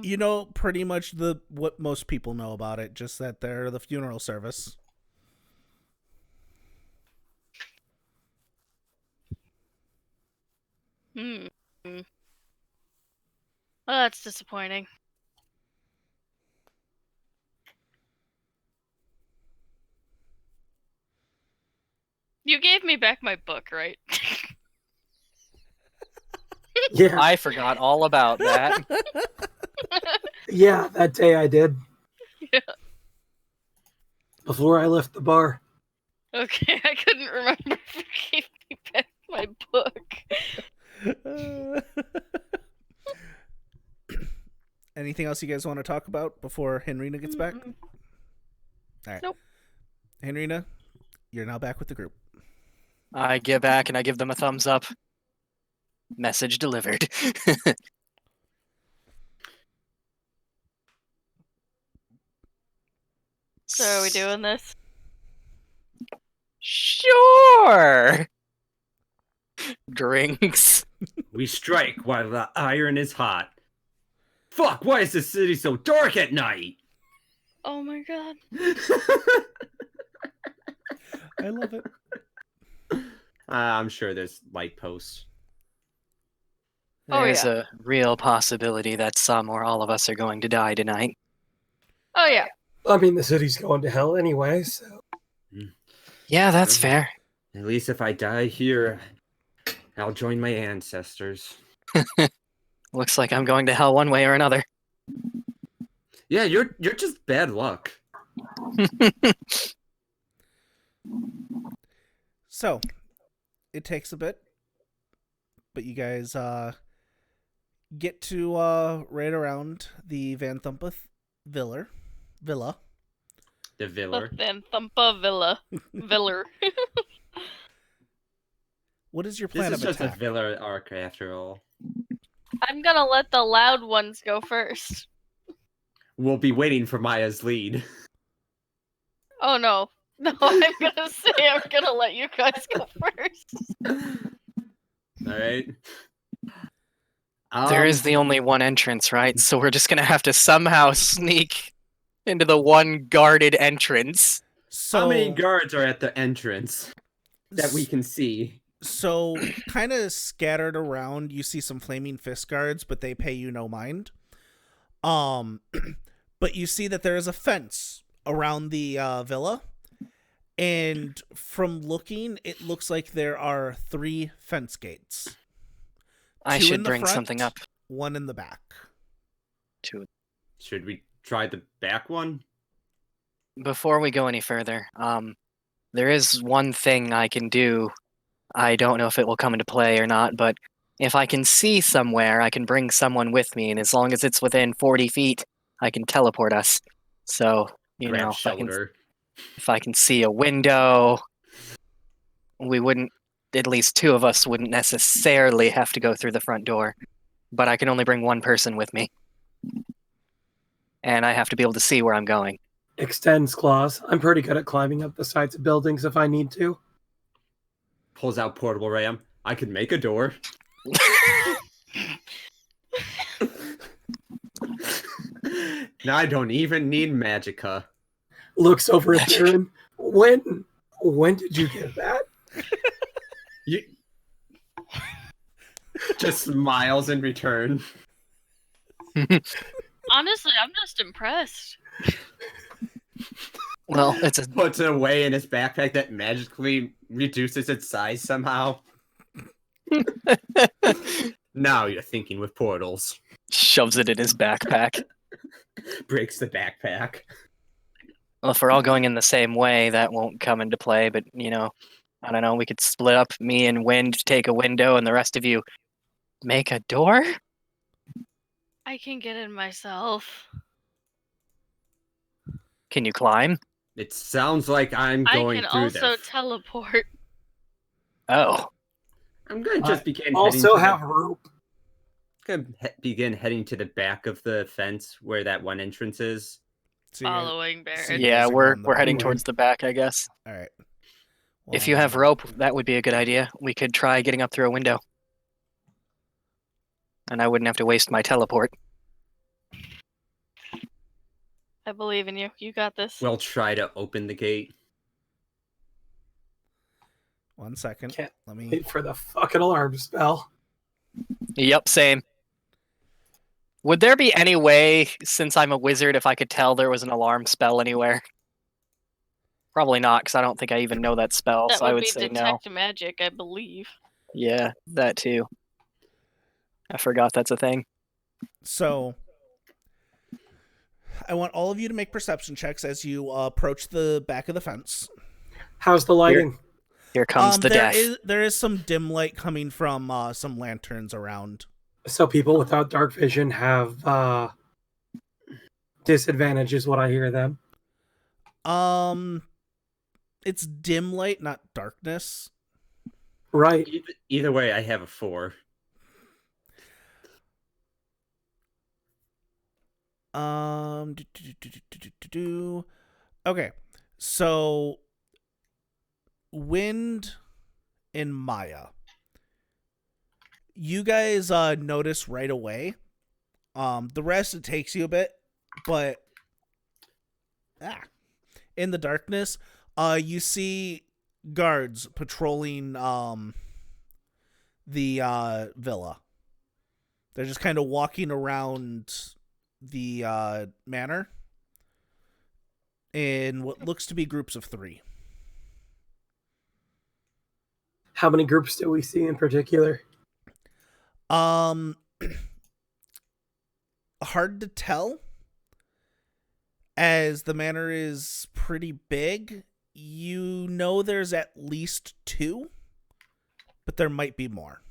You know pretty much what most people know about it, just that they're the funeral service. Well, that's disappointing. You gave me back my book, right? Yeah. I forgot all about that. Yeah, that day I did. Yeah. Before I left the bar. Okay, I couldn't remember if you gave me back my book. Anything else you guys want to talk about before Henrina gets back? Mm-mm. All right. Nope. Henrina, you're now back with the group. I get back and I give them a thumbs up. Message delivered. So are we doing this? Sure. Drinks. We strike while the iron is hot. Fuck, why is the city so dark at night? Oh my god. I love it. I'm sure there's light posts. Oh, There's yeah. a real possibility that some or all of us are going to die tonight. Oh yeah. I mean, the city's going to hell anyway, so. Yeah, that's Mhm. fair. At least if I die here, I'll join my ancestors. Looks like I'm going to hell one way or another. Yeah, you're just bad luck. So, it takes a bit, but you guys get to right around the Van Thumpeth Villa. The Viller. Then Thumpa Viller. What is your This plan is of just attack? a Viller arc after all. I'm gonna let the loud ones go first. We'll be waiting for Maya's lead. Oh no. No, I'm gonna say I'm gonna let you guys go first. All right. There is the only one entrance, right? So we're just gonna have to somehow sneak into the one guarded entrance. So how many guards are at the entrance that we can see? So, kind of scattered around, you see some flaming fist guards, but they pay you no mind. But you see that there is a fence around the villa, and from looking, it looks like there are 3 fence gates. I 2 should in the bring front, something up. 1 in the back. Should we try the back one? Before we go any further, there is one thing I can do. I don't know if it will come into play or not, but if I can see somewhere, I can bring someone with me, and as long as it's within 40 feet, I can teleport us. So, you Grab know, shoulder. if I can see a window, we wouldn't, at least 2 of us wouldn't necessarily have to go through the front door. But I can only bring one person with me. And I have to be able to see where I'm going. Extends claws. I'm pretty good at climbing up the sides of buildings if I need to. Pulls out portable ram. I could make a door. Now I don't even need magicka. Looks over at Baron. When did you get that? You just smiles in return. Honestly, I'm just impressed. Well, it's a Puts it away in his backpack that magically reduces its size somehow. Now you're thinking with portals. shoves it in his backpack. Breaks the backpack. Well, if we're all going in the same way, that won't come into play. But you know, I don't know. We could split up. Me and Wind take a window, and the rest of you make a door. I can get in myself. Can you climb? It sounds like I'm I going can through also this. teleport. Oh, I'm gonna just begin Also heading have rope. begin heading to the back of the fence where that one entrance is. So you're- Following so Baron. you yeah. guys are We're going the we're heading back way. towards the back, I guess. All right. If you have rope, that would be a good idea. We could try getting up through a window, and I wouldn't have to waste my teleport. I believe in you. You got this. We'll try to open the gate. 1 second. Can't Let me. wait for the fucking alarm spell. Yep, same. Would there be any way, since I'm a wizard, if I could tell there was an alarm spell anywhere? Probably not, because I don't think I even know that spell, That so I would would be say no. detect magic, I believe. Yeah, that too. I forgot that's a thing. So, I want all of you to make perception checks as you approach the back of the fence. How's the lighting? Here comes the death. There is some dim light coming from some lanterns around. So people without dark vision have disadvantage is what I hear them. It's dim light, not darkness. Right. Either way, I have a 4. Okay, so Wind and Maya, you guys notice right away. The rest, it takes you a bit, but in the darkness, you see guards patrolling the villa. They're just kind of walking around the manor in what looks to be groups of 3. How many groups do we see in particular? hard to tell, as the manor is pretty big. You know there's at least 2, but there might be more.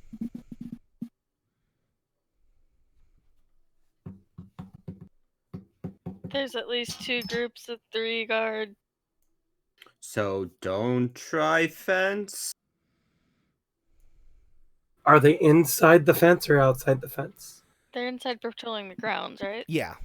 There's at least 2 groups of 3 guard. So don't try fence. Are they inside the fence or outside the fence? They're inside patrolling the grounds, right? Yeah.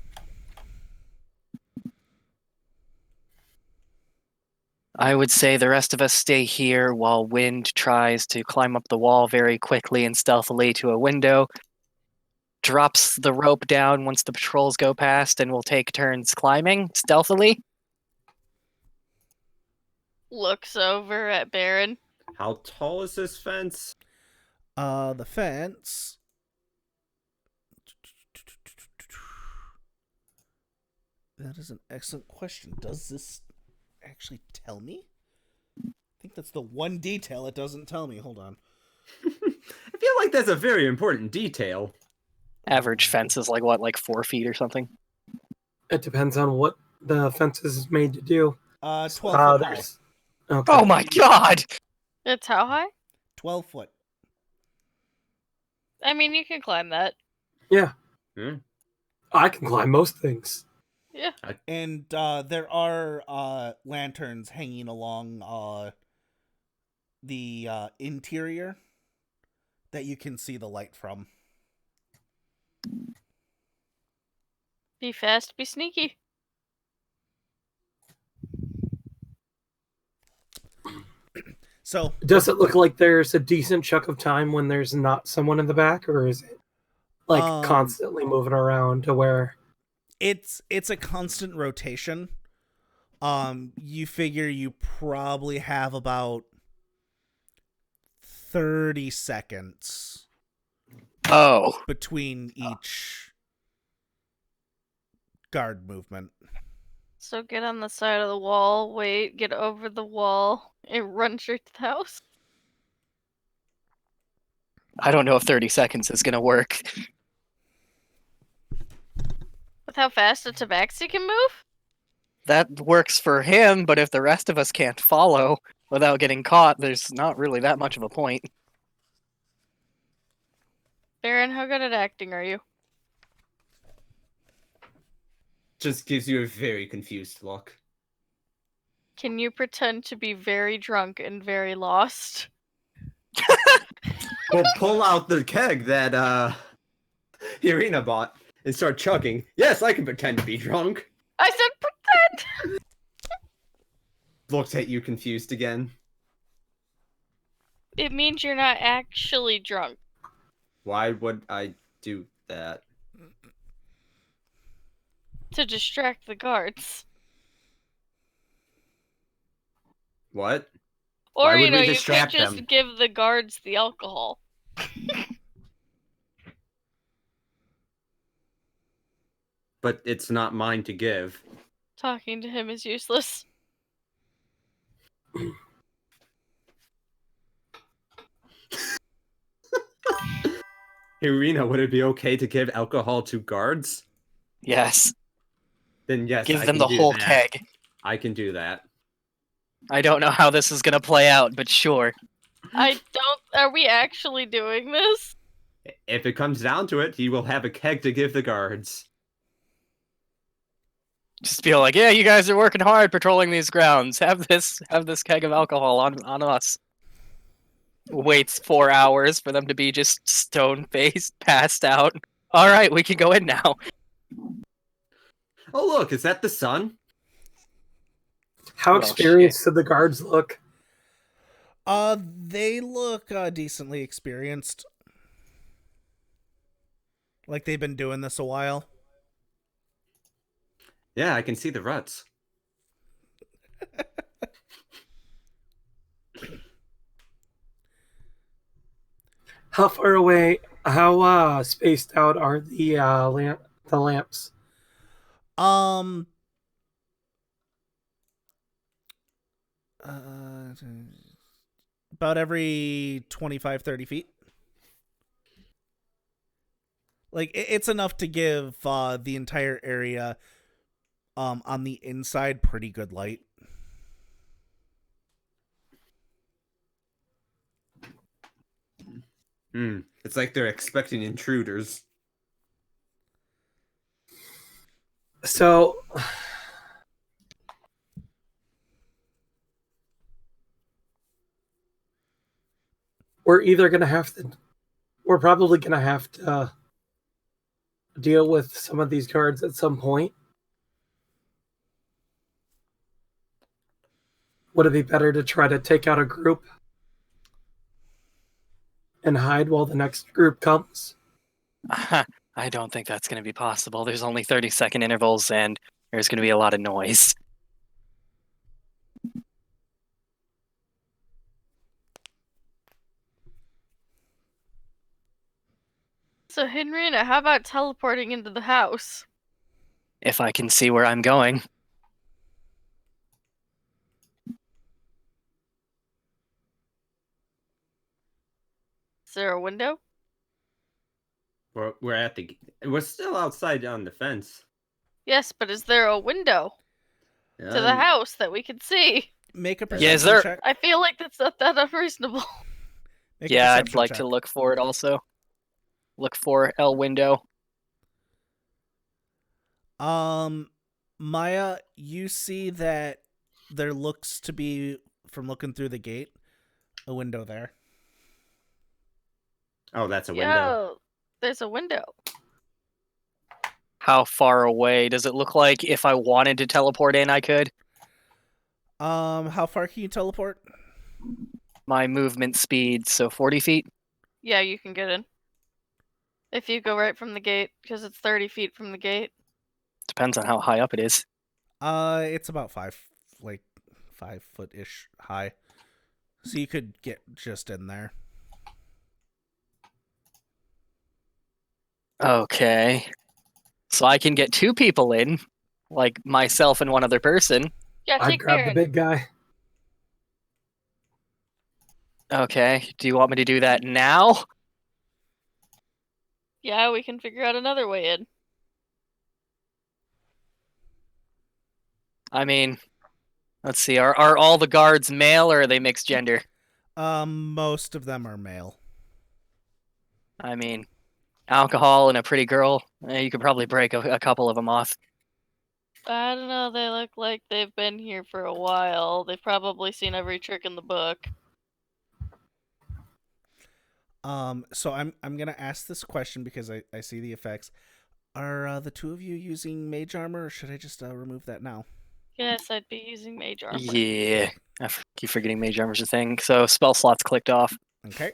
I would say the rest of us stay here while Wind tries to climb up the wall very quickly and stealthily to a window, drops the rope down once the patrols go past, and we'll take turns climbing stealthily. Looks over at Baron. How tall is this fence? The fence. That is an excellent question. Does this actually tell me? I think that's the one detail it doesn't tell me. Hold on. I feel like that's a very important detail. Average fence is like 4 feet or something. It depends on what the fence is made to do. 12 foot high. There's... Okay. Oh my god! It's how high? 12 foot. I mean, you can climb that. Yeah. Hmm. I can climb most things. Yeah. And there are lanterns hanging along the interior that you can see the light from. Be fast, be sneaky. So, Does it look like there's a decent chunk of time when there's not someone in the back, or is it like constantly moving around to where it's a constant rotation. You figure you probably have about 30 seconds between each guard movement. So get on the side of the wall, wait, get over the wall, and run straight to the house. I don't know if 30 seconds is gonna work. With how fast a tabaxi can move? That works for him, but if the rest of us can't follow without getting caught, there's not really that much of a point. Baron, how good at acting are you? Just gives you a very confused look. Can you pretend to be very drunk and very lost? We'll pull out the keg that Irina bought and start chugging. Yes, I can pretend to be drunk. I said pretend! Looks at you confused again. It means you're not actually drunk. Why would I do that? To distract the guards. What? Or, Why would we you could distract just them? give the guards the alcohol. But it's not mine to give. Talking to him is useless. Irina, would it be okay to give alcohol to guards? Yes. Then yes, Give I them can the do whole that. keg. I can do that. I don't know how this is gonna play out, but sure. Are we actually doing this? If it comes down to it, he will have a keg to give the guards. Just be like, yeah, you guys are working hard patrolling these grounds. Have this keg of alcohol on us. Waits 4 hours for them to be just stone-faced, passed out. All right, we can go in now. Oh look, is that the sun? how Well, experienced did the guards look? They look decently experienced. Like they've been doing this a while. Yeah, I can see the ruts. How far away? How spaced out are the lamps? Um. About every 25, 30 feet. Like it's enough to give the entire area on the inside pretty good light. It's like they're expecting intruders. So, we're probably gonna have to deal with some of these guards at some point. Would it be better to try to take out a group and hide while the next group comes? I don't think that's going to be possible. There's only 30-second intervals, and there's going to be a lot of noise. So, Henrietta, how about teleporting into the house? If I can see where I'm going. Is there a window? We're still outside on the fence. Yes, but is there a window to the house that we can see? Make a Yeah, perception is there- check. I feel like that's not that unreasonable. Make a Yeah, I'd perception like check. to look for it also. Look for L window. Maya, you see that there looks to be, from looking through the gate, a window there. Oh, that's a window. Yo, there's a window. How far away? Does it look like if I wanted to teleport in, I could? How far can you teleport? My movement speed, so 40 feet? Yeah, you can get in. If you go right from the gate, because it's 30 feet from the gate. Depends on how high up it is. It's about 5 foot-ish high. So you could get just in there. Okay. So I can get 2 people in, like myself and one other person. Yeah, I'd take grab the Baron. big guy. Okay. Do you want me to do that now? Yeah, we can figure out another way in. I mean, let's see. Are all the guards male or are they mixed gender? Most of them are male. I mean, alcohol and a pretty girl. You could probably break a couple of them off. I don't know, they look like they've been here for a while. They've probably seen every trick in the book. So I'm gonna ask this question because I see the effects. Are the two of you using mage armor, or should I just remove that now? Yes, I'd be using mage armor. Yeah. I keep forgetting mage armor's a thing. So spell slots clicked off. Okay.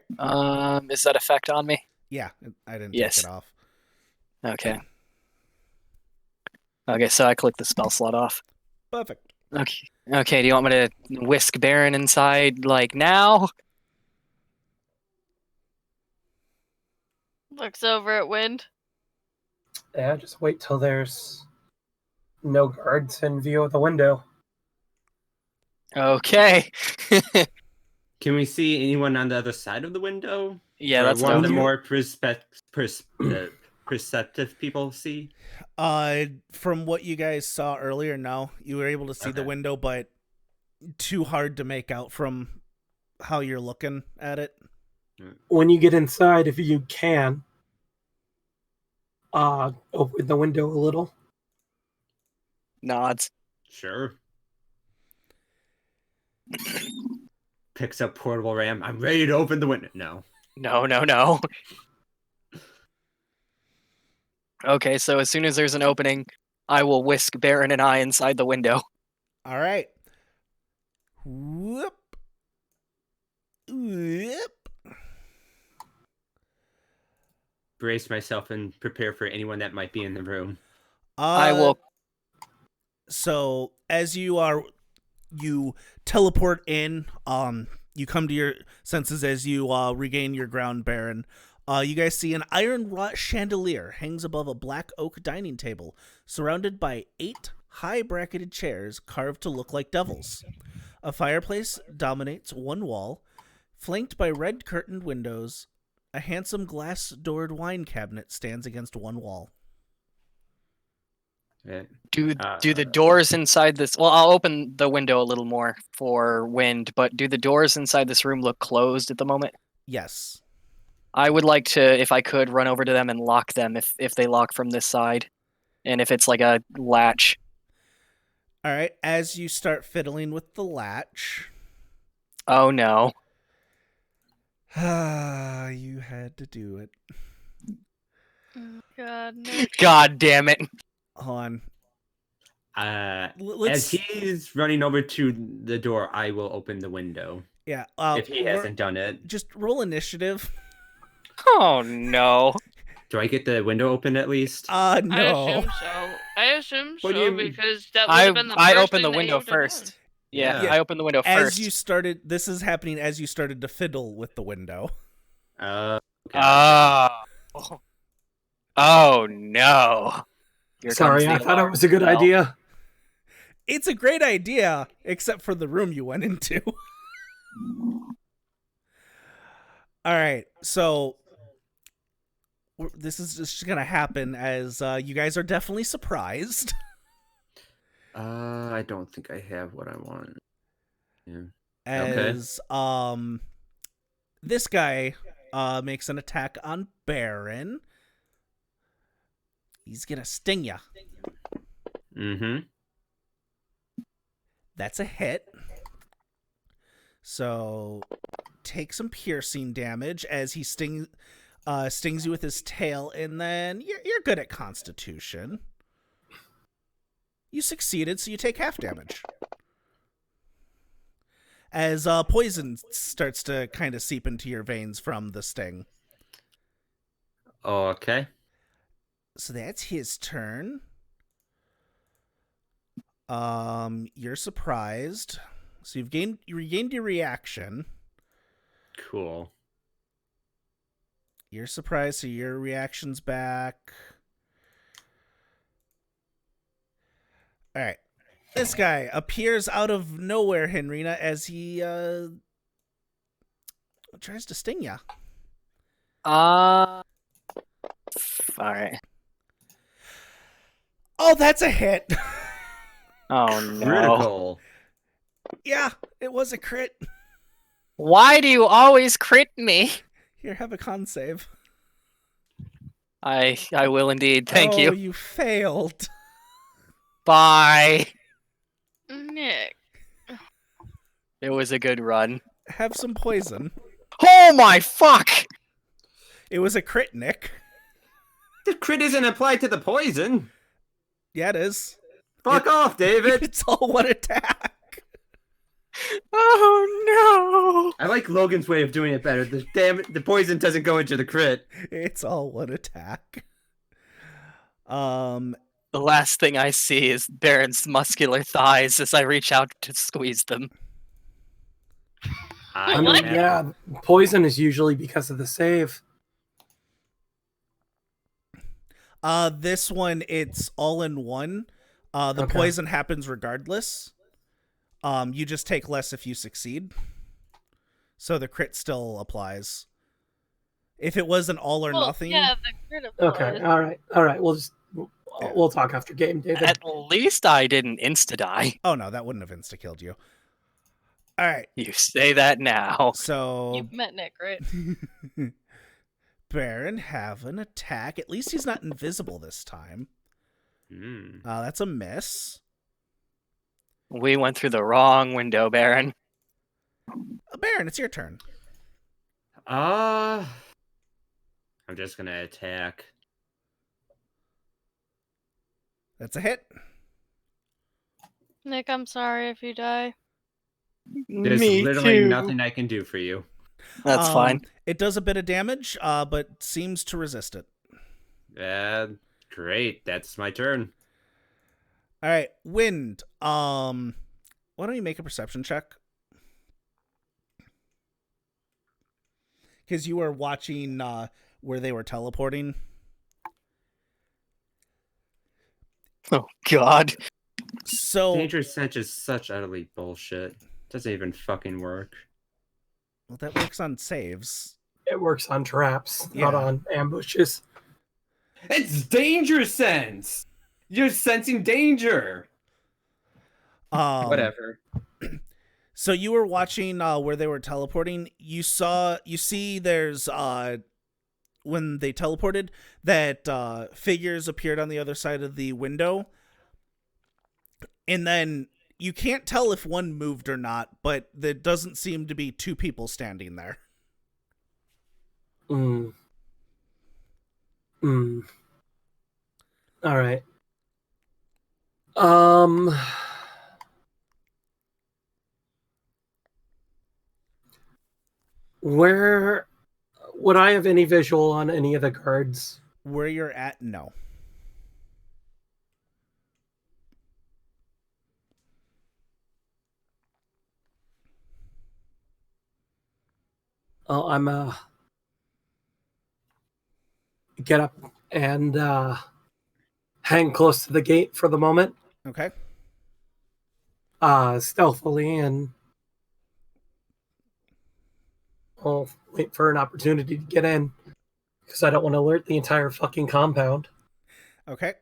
Is that effect on me? Yeah, I didn't Yes. take it off. Okay. Okay, so I clicked the spell slot off. Perfect. Okay. Okay, do you want me to whisk Baron inside, like, now? Looks over at Wind. Yeah, just wait till there's no guards in view of the window. Okay. Can we see anyone on the other side of the window? Yeah, Or that's one what of the I'm- more perceptive people see. From what you guys saw earlier, no, you were able to see the Okay. window, but too hard to make out from how you're looking at it. When you get inside, if you can, open the window a little. nods. Sure. Picks up portable ram. I'm ready to open the window. No. No. Okay, so as soon as there's an opening, I will whisk Baron and I inside the window. All right. Whoop. Whoop. Brace myself and prepare for anyone that might be in the room. I will. So as you teleport in, you come to your senses as you regain your ground, Baron. You guys see an iron wrought chandelier hangs above a black oak dining table, surrounded by 8 high bracketed chairs carved to look like devils. A fireplace dominates one wall, flanked by red curtained windows A handsome glass-doored wine cabinet stands against one wall. Yeah. Do the doors inside this? Well, I'll open the window a little more for wind, but do the doors inside this room look closed at the moment? Yes. I would like to, if I could, run over to them and lock them if they lock from this side, and if it's like a latch. All right. As you start fiddling with the latch, Oh no! you had to do it. Oh, God, Nick. God damn it! Hold on. As Let's. he's running over to the door, I will open the window Yeah. if he hasn't done it. Just roll initiative. Oh no! Do I get the window open at least? No. I assume What do you so mean? because that would have been the first I opened thing the that window you would have first. done. Yeah, Yeah. I opened the window As first. you started, this is happening as you started to fiddle with the window. Okay. Oh. Oh no! Here Sorry, comes I the thought it alarm was a good bell. idea. It's a great idea, except for the room you went into. All right, so this is just gonna happen as you guys are definitely surprised. I don't think I have what I want. Yeah. As this guy makes an attack on Baron. He's gonna sting ya. Mm-hmm. That's a hit. So take some piercing damage as he stings you with his tail, and then you're good at Constitution. You succeeded, so you take half damage. As poison starts to kind of seep into your veins from the sting. Okay. So that's his turn. You're surprised. So you regained your reaction. Cool. You're surprised, so your reaction's back. All right. This guy appears out of nowhere, Henrina, as he tries to sting ya. All right. Oh, that's a hit. Oh no! Critical. Yeah, it was a crit. Why do you always crit me? Here, have a con save. I will indeed. Thank Oh, you. you failed. Bye. Nick. It was a good run. Have some poison. Oh my fuck! It was a crit, Nick. The crit isn't applied to the poison. Yeah, it is. Fuck off, David. It's all one attack. Oh I like Logan's way of doing it better. The poison doesn't go into the crit. It's all one attack. no! The last thing I see is Baron's muscular thighs as I reach out to squeeze them. I I don't mean, have- yeah, poison is usually because of the save. This one, it's all in one. The Okay. poison happens regardless. You just take less if you succeed. So the crit still applies. If it was an all or Well, nothing, yeah, the crit applies. Okay, all right. We'll talk after game, David. At least I didn't insta-die. oh no, that wouldn't have insta-killed you. All right, You say that now. so You met Nick, right? Baron have an attack. At least he's not invisible this time. That's a miss. We went through the wrong window, Baron. Baron, it's your turn. I'm just gonna attack. That's a hit. Nick, I'm sorry if you die. There's literally nothing I can do for you. That's fine. It does a bit of damage, but seems to resist it. Great. That's my turn. All right, Wind. Why don't you make a perception check? Because you were watching where they were teleporting. Oh God. So, Danger Sense is such utterly bullshit. Doesn't even fucking work. well, that works on saves. It works on traps, not Yeah. on ambushes. It's danger sense. You're sensing danger. Whatever. So you were watching where they were teleporting. You see there's when they teleported that figures appeared on the other side of the window. And then you can't tell if one moved or not, but there doesn't seem to be two people standing there. Mm. Mm. All right. Where would I have any visual on any of the guards? Where you're at, no. Oh, I'm get up and hang close to the gate for the moment, Okay. stealthily, and I'll wait for an opportunity to get in because I don't want to alert the entire fucking compound. Okay.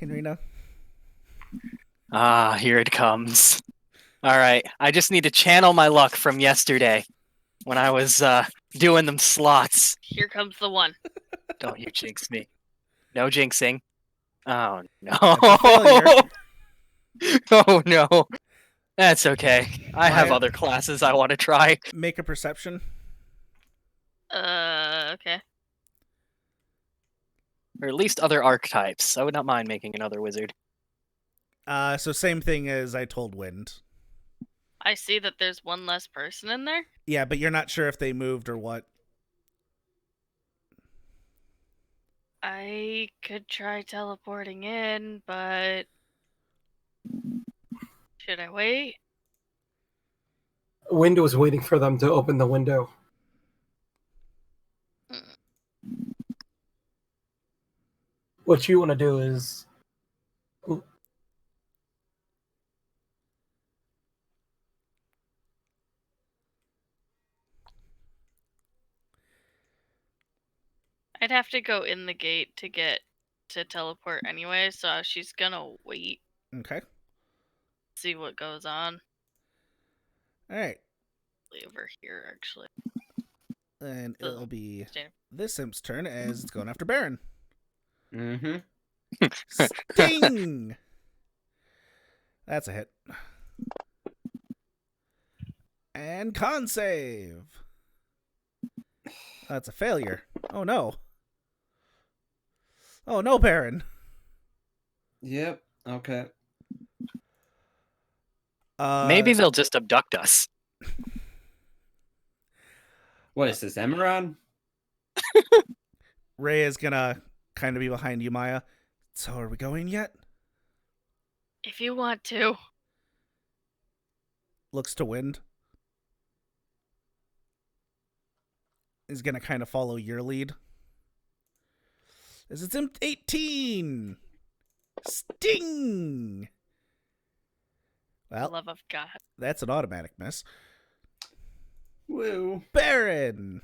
Henrina. Ah, here it comes. All right, I just need to channel my luck from yesterday when I was doing them slots. Here comes the one. Don't you jinx me. No jinxing. Oh, no. That's a failure. Oh, no. That's okay. I have Maya? other classes I want to try. Make a perception. Okay. Or at least other archetypes. I would not mind making another wizard. So same thing as I told Wind. I see that there's one less person in there. Yeah, but you're not sure if they moved or what. I could try teleporting in, but should I wait? Wind was waiting for them to open the window. What you want to do is I'd have to go in the gate to get to teleport anyway, so she's gonna wait, Okay. see what goes on. All right. Over here, actually. And So- it'll be Stand- this imp's turn as it's going after Baron. Mm-hmm. Sting! That's a hit. And con save. That's a failure. Oh no. Oh no, Baron. Yep. Okay. Maybe they'll just abduct us. What is this, Emeron? Ray is gonna kind of be behind you, Maya. So are we going yet? If you want to. Looks to Wind. Is gonna kind of follow your lead. As it's 18! Sting! Well, Love of God. that's an automatic miss. Woo. Baron!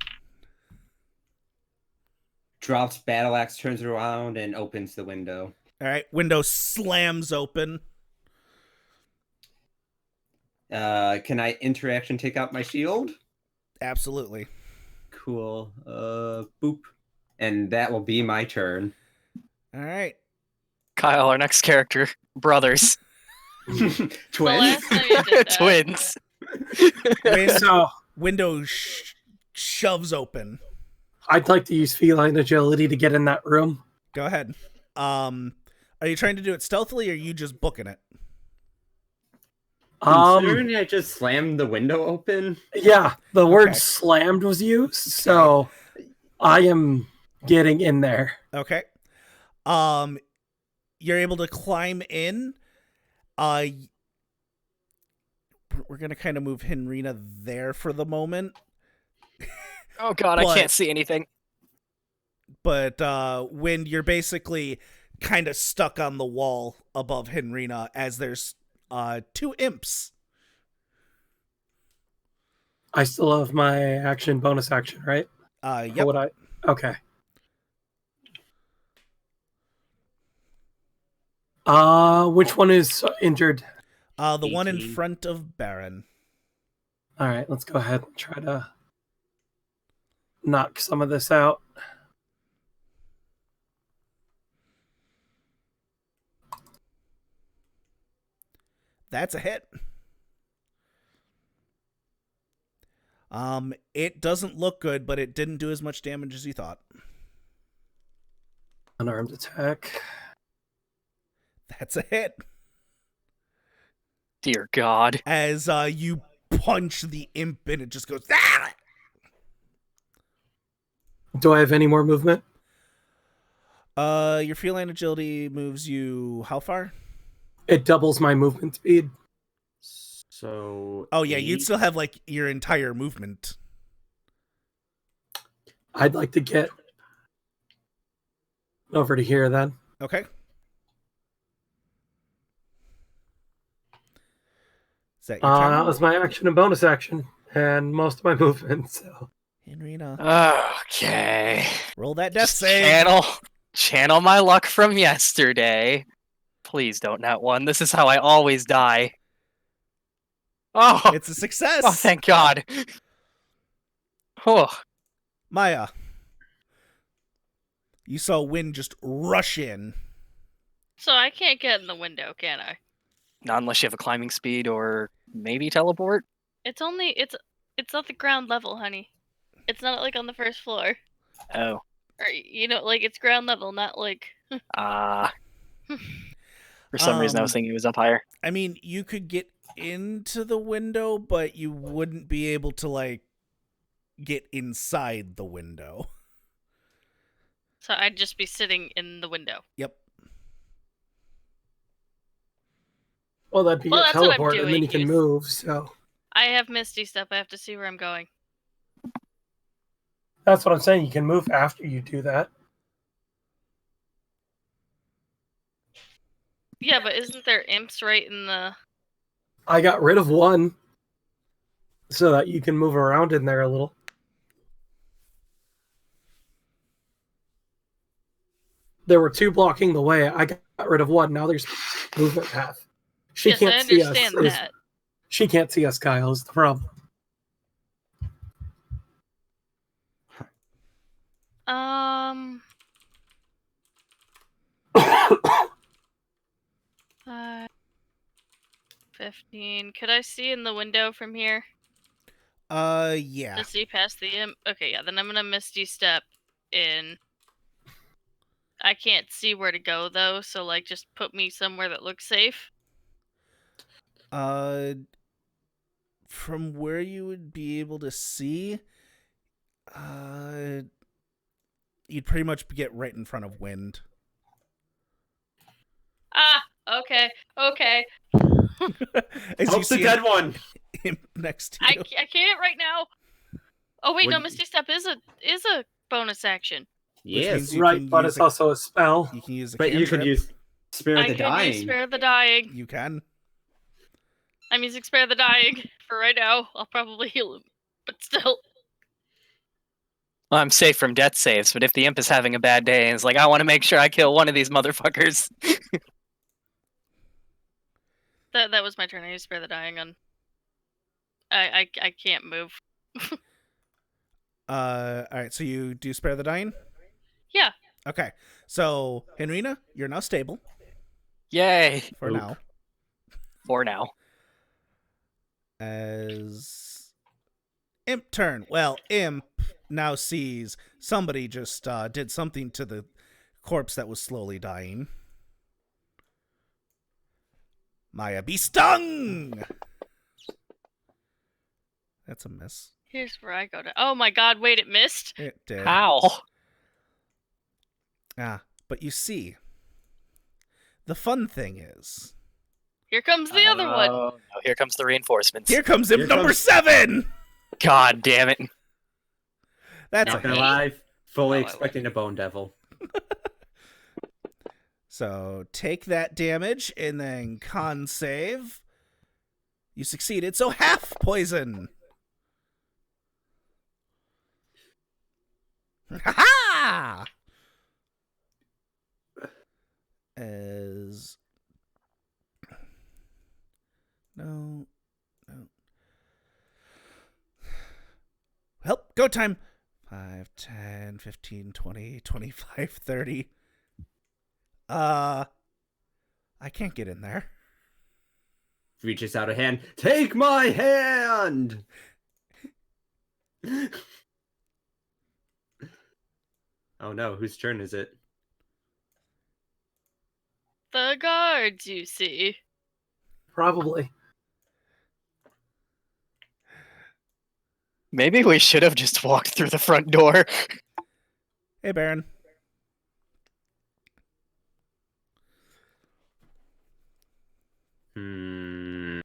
Drops battle axe, turns around, and opens the window. Alright, window slams open. Can I interaction take out my shield? Absolutely. Cool. Boop. And that will be my turn. Alright. Kyle, our next character. Brothers. The Twins? last time you did that, Twins. so. Window shoves open. I'd like to use feline agility to get in that room. Go ahead. Are you trying to do it stealthily or are you just booking it? Considering I just slammed the window open. Yeah, the word Okay. slammed was used, so I am getting in there. Okay. You're able to climb in. We're gonna kind of move Henrina there for the moment. Oh god, But- I can't see anything. But when you're basically kind of stuck on the wall above Henrina as there's two imps. I still have my action, bonus action, right? Or Yep. would I? Okay. Which one is injured? The one in 18. front of Baron. All right, let's go ahead and try to knock some of this out. That's a hit. It doesn't look good, but it didn't do as much damage as you thought. Unarmed attack. That's a hit. Dear God. As you punch the imp and it just goes. Ah! Do I have any more movement? Your feline agility moves you how far? It doubles my movement speed. So. Oh yeah, you'd 8. still have like your entire movement. I'd like to get over to here then. Okay. Is that your turn? That was my action and bonus action, and most of my movement. So Henrina, Okay. roll that death Just save. channel my luck from yesterday. Please don't nat one. This is how I always die. Oh, It's a success. oh, thank God. Oh, Maya, you saw wind just rush in. So I can't get in the window, can I? not unless you have a climbing speed or maybe teleport. It's not the ground level, honey. It's not like on the first floor. Oh, Or like it's ground level, not like for some reason I was thinking it was up higher. I mean, you could get into the window, but you wouldn't be able to like get inside the window. so I'd just be sitting in the window. Yep. well, that'd be Well, a that's what I'm teleport, and then doing, you can Youth. move. So I have Misty Step. I have to see where I'm going. that's what I'm saying. You can move after you do that. Yeah, but isn't there imps right in the... I got rid of one so that you can move around in there a little. There were two blocking the way. I got rid of one. Now there's movement path. She Yes, I can't see us. understand that. She can't see us, Kyle, is the problem. Um... 15. Could I see in the window from here? Yeah. To see past the imp? Okay, yeah, then I'm gonna Misty Step in. I can't see where to go, though, so, like, just put me somewhere that looks safe. From where you would be able to see, you'd pretty much get right in front of wind. Ah! Okay. As Help the see dead one. him next to I you. can't right now! Oh, wait, no, Would- Misty Step is a bonus action. Yes. means you Right, can but use it's a- also a spell. You can use a But you cantrip. could use Spare I the can use Dying. Spare the Dying. You can. I'm using Spare the Dying for right now. I'll probably heal him. But still. Well, I'm safe from death saves, but if the imp is having a bad day and is like, I want to make sure I kill one of these motherfuckers. That was my turn. I used Spare the Dying on... I can't move. Alright, so you do spare the dying? Yeah. Okay. So, Henrina, you're now stable Yay. for Oop. now. For now. As Imp turn. Well, Imp now sees somebody just did something to the corpse that was slowly dying. Maya, be stung! That's a miss. Here's where I go to... Oh my god, wait, it missed? It did. How? But you see, the fun thing is, Here comes the other one! Oh, no, here comes the reinforcements. here comes Imp Here number comes- 7! God damn it. That's Not a gonna hit. lie, fully Oh, I expecting a Bone Devil. So take that damage and then con save. You succeeded, so half poison. Ha-ha! As... No. Help, go time. 5, 10, 15, 20, 25, 30. I can't get in there. Reaches out a hand. Take my hand! Oh no, whose turn is it? The guards, you see. Probably. Maybe we should have just walked through the front door. Hey, Baron. Hmm.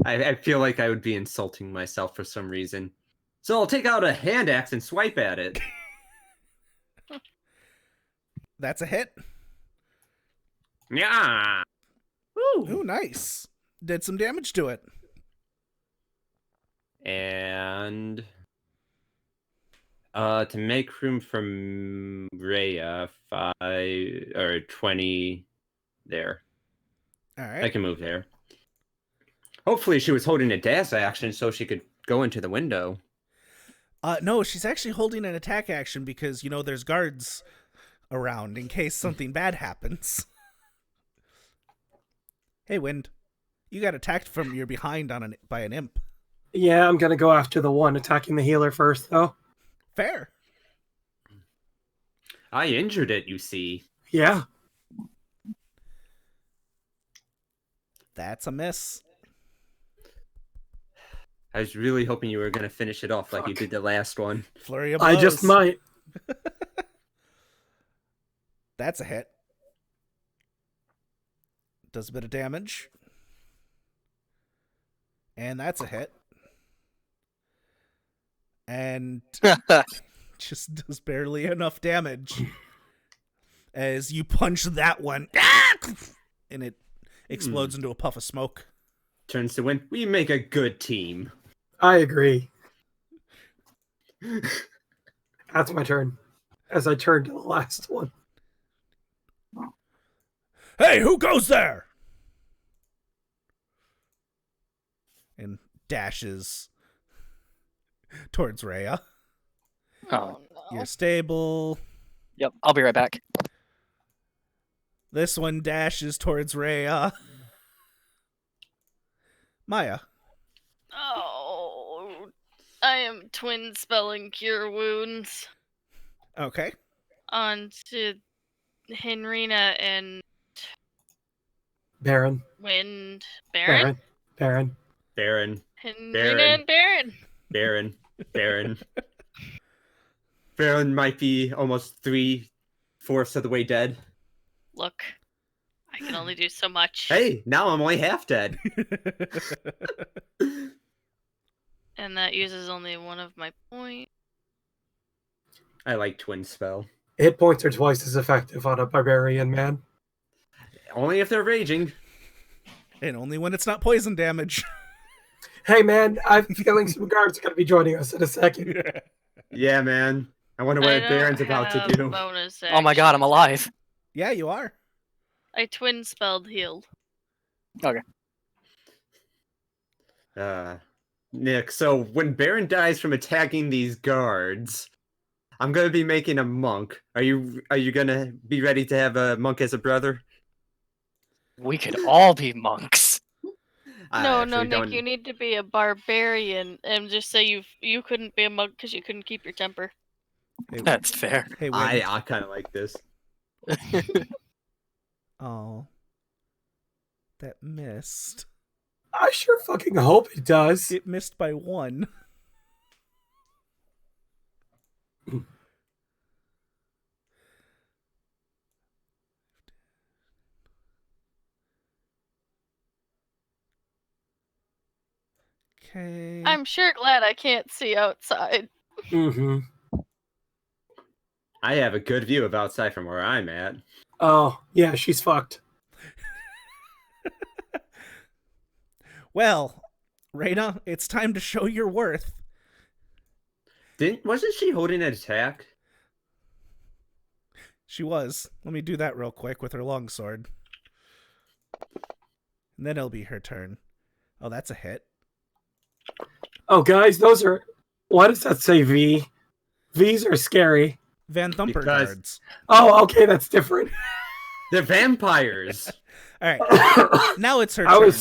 I feel like I would be insulting myself for some reason. So I'll take out a hand axe and swipe at it. That's a hit. Yeah. Woo. Ooh, nice. Did some damage to it. And to make room for Rhea, 5 or 20 there. All I right. can move there. Hopefully she was holding a dash action so she could go into the window. No, she's actually holding an attack action because, you know, there's guards around in case something bad happens. Hey, Wind. You got attacked from your behind by an imp. Yeah, I'm gonna go after the one attacking the healer first, though. Fair. I injured it, you see. Yeah. That's a miss. I was really hoping you were going to finish it off like you did the last one. Flurry of blows. I just might. That's a hit. Does a bit of damage. And that's a hit. And just does barely enough damage. As you punch that one. And it explodes into a puff of smoke. Turns to Win. We make a good team. I agree. That's my turn. As I turn to the last one. Hey, who goes there? And dashes towards Rhea. Oh, no. You're stable. yep, I'll be right back. This one dashes towards Rhea. Maya. Oh, I am twin spelling Cure Wounds Okay. onto Henrina and Baron. Wind. Baron? Baron. Baron. Henrina Baron. and Baron. Baron. Baron. Baron might be almost 3/4 of the way dead. Look, I can only do so much. Hey, now I'm only half dead. And that uses only one of my points. I like Twin Spell. Hit points are twice as effective on a barbarian, man. Only if they're raging. And only when it's not poison damage. Hey, man, I'm feeling some guards are going to be joining us in a second. Yeah, man. I wonder I what don't Baron's about to have do. bonus Oh my god, I'm actions. alive. Yeah, you are. I twin spelled healed. Nick, so when Baron dies from attacking these guards, I'm gonna be making a monk. Are you gonna be ready to have a monk as a brother? We could all be monks. I No, actually Nick, don't- you need to be a barbarian and just say you couldn't be a monk because you couldn't keep your temper. Hey, That's fair. hey, Wind. I kind of like this. Oh. That missed. I sure fucking hope it does. It missed by 1. Okay. I'm sure glad I can't see outside. Mm-hmm. I have a good view of outside from where I'm at. Oh, yeah, she's fucked. Well, Reyna, it's time to show your worth. Wasn't she holding an attack? She was. Let me do that real quick with her longsword. And then it'll be her turn. Oh, that's a hit. Oh, guys, those are... Why does that say V? V's are scary. Van Thumper Because- guards. Oh, okay, that's different. They're vampires. All right. Now it's her turn.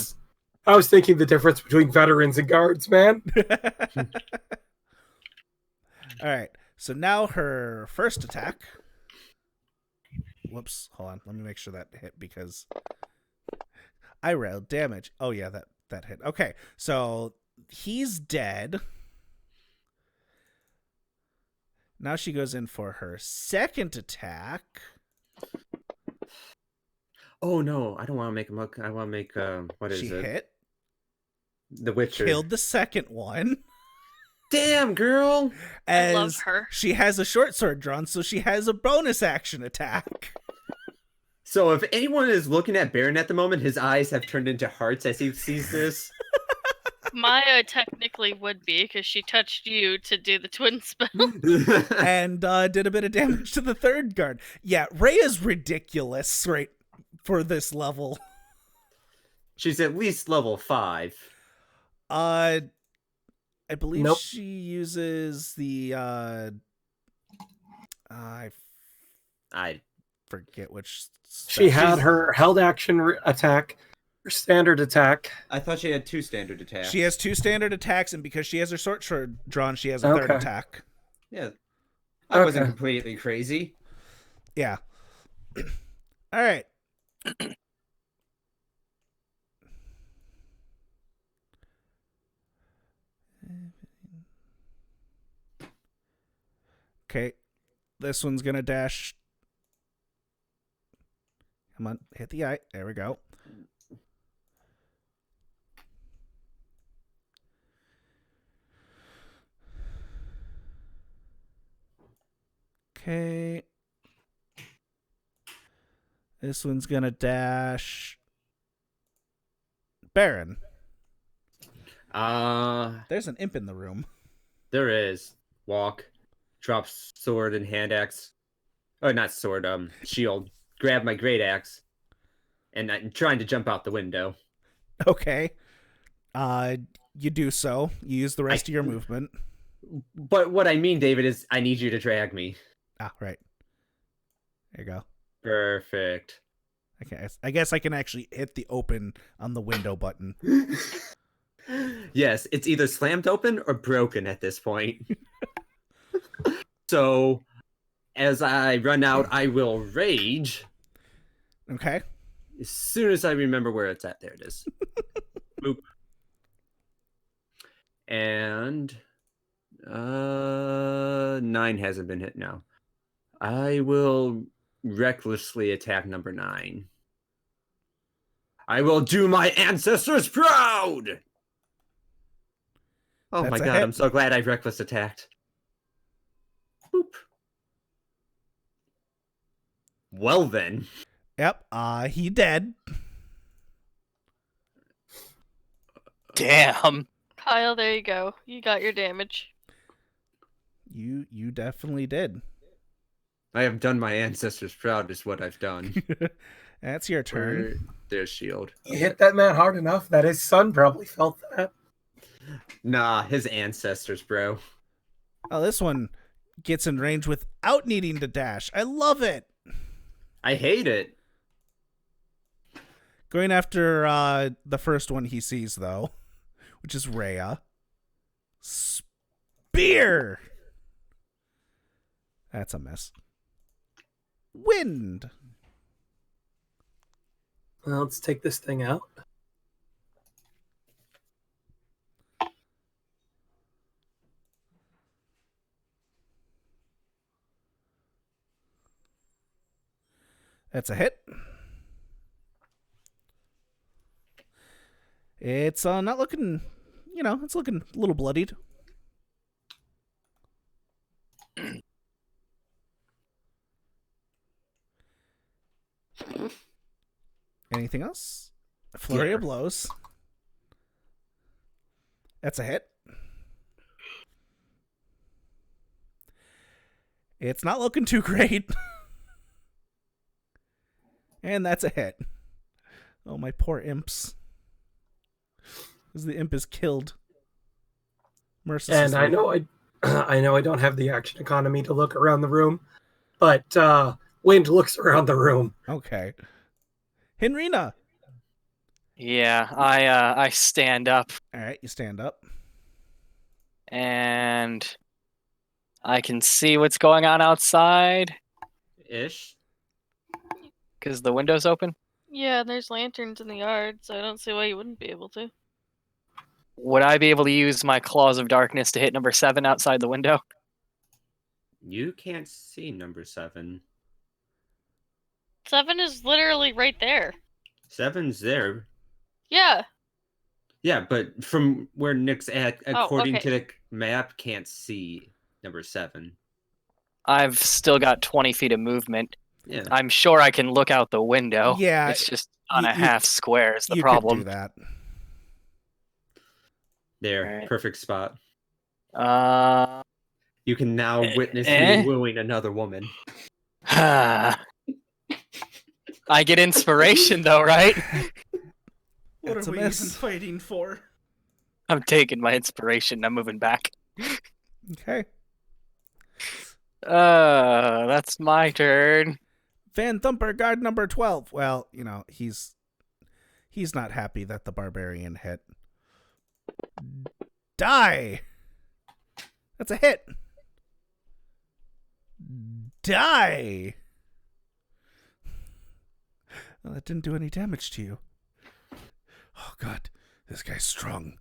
I was thinking the difference between veterans and guards, man. All right. So now her first attack. Whoops. Hold on. Let me make sure that hit because I rolled damage. Oh yeah, that hit. Okay. So he's dead. Now she goes in for her second attack. Oh no, I don't want to make him look. I want to make what is She it? hit. The Witcher. Killed the second one. Damn, girl. I love As her. she has a short sword drawn, so she has a bonus action attack. So if anyone is looking at Baron at the moment, his eyes have turned into hearts as he sees this. Maya technically would be because she touched you to do the twin spell. And did a bit of damage to the third guard. Yeah, Rhea's ridiculous right for this level. She's at least level 5. I believe Nope. she uses the I I forget which She had She's- her held action attack, her standard attack. thought she had 2 standard attacks. She has 2 standard attacks, and because she has her short sword drawn, she has a third Okay. attack. Yeah. I wasn't Okay. completely crazy. Yeah. All right. Okay. This one's going to dash. Come on. Hit the eye. There we go. Okay. This one's going to dash. Baron. There's an imp in the room. There is. Walk. Drops sword and hand axe. Oh, not sword, shield. Grab my great axe. And I'm trying to jump out the window. Okay. You do so. You use the rest of your movement. But what I mean, David, is I need you to drag me. Ah, right. There you go. Perfect. Okay, I guess I can actually hit the open on the window button. Yes, it's either slammed open or broken at this point. So, as I run out, I will rage. Okay. As soon as I remember where it's at, there it is. Boop. And 9 hasn't been hit now. I will recklessly attack number 9. I will do my ancestors proud! Oh That's my a god, hit. I'm so glad I reckless attacked. Boop. Well then. Yep. He dead. Damn. Kyle, there you go. You got your damage. You definitely did. I have done my ancestors proud is what I've done. That's your turn. For their shield. You hit that man hard enough that his son probably felt that. Nah, his ancestors, bro. Oh, this one gets in range without needing to dash. I love it. I hate it. Going after the first one he sees, though, which is Rhea. Spear! That's a miss. Wind! Well, let's take this thing out. That's a hit. It's not looking, it's looking a little bloodied. Anything else? Flurry Yeah. of blows. That's a hit. It's not looking too great. And that's a hit. Oh, my poor imps. Because the imp is killed. Mercilessly. And I know I know I don't have the action economy to look around the room, but Wind looks around the room. Okay. Henrina. Yeah, I stand up All right, you stand up. and I can see what's going on outside Ish. because the window's open. Yeah, there's lanterns in the yard, so I don't see why you wouldn't be able to. Would I be able to use my Claws of Darkness to hit number 7 outside the window? You can't see number 7. 7 is literally right there. 7's there. Yeah. Yeah, but from where Nick's at, according okay. to the map, can't see number 7. I've still got 20 feet of movement. Yeah. I'm sure I can look out the window. Yeah, It's just on you- a half square is the you problem. could do that. There. Alright. Perfect spot. Uh, You can now witness eh? me wooing another woman. I get inspiration though, right? What That's are a we miss. even fighting for? I'm taking my inspiration. I'm moving back. Okay. That's my turn. Van Thumper, guard number 12. Well, you know, he's not happy that the barbarian hit. Die! That's a hit. Die! Well, that didn't do any damage to you. Oh, God. This guy's strong.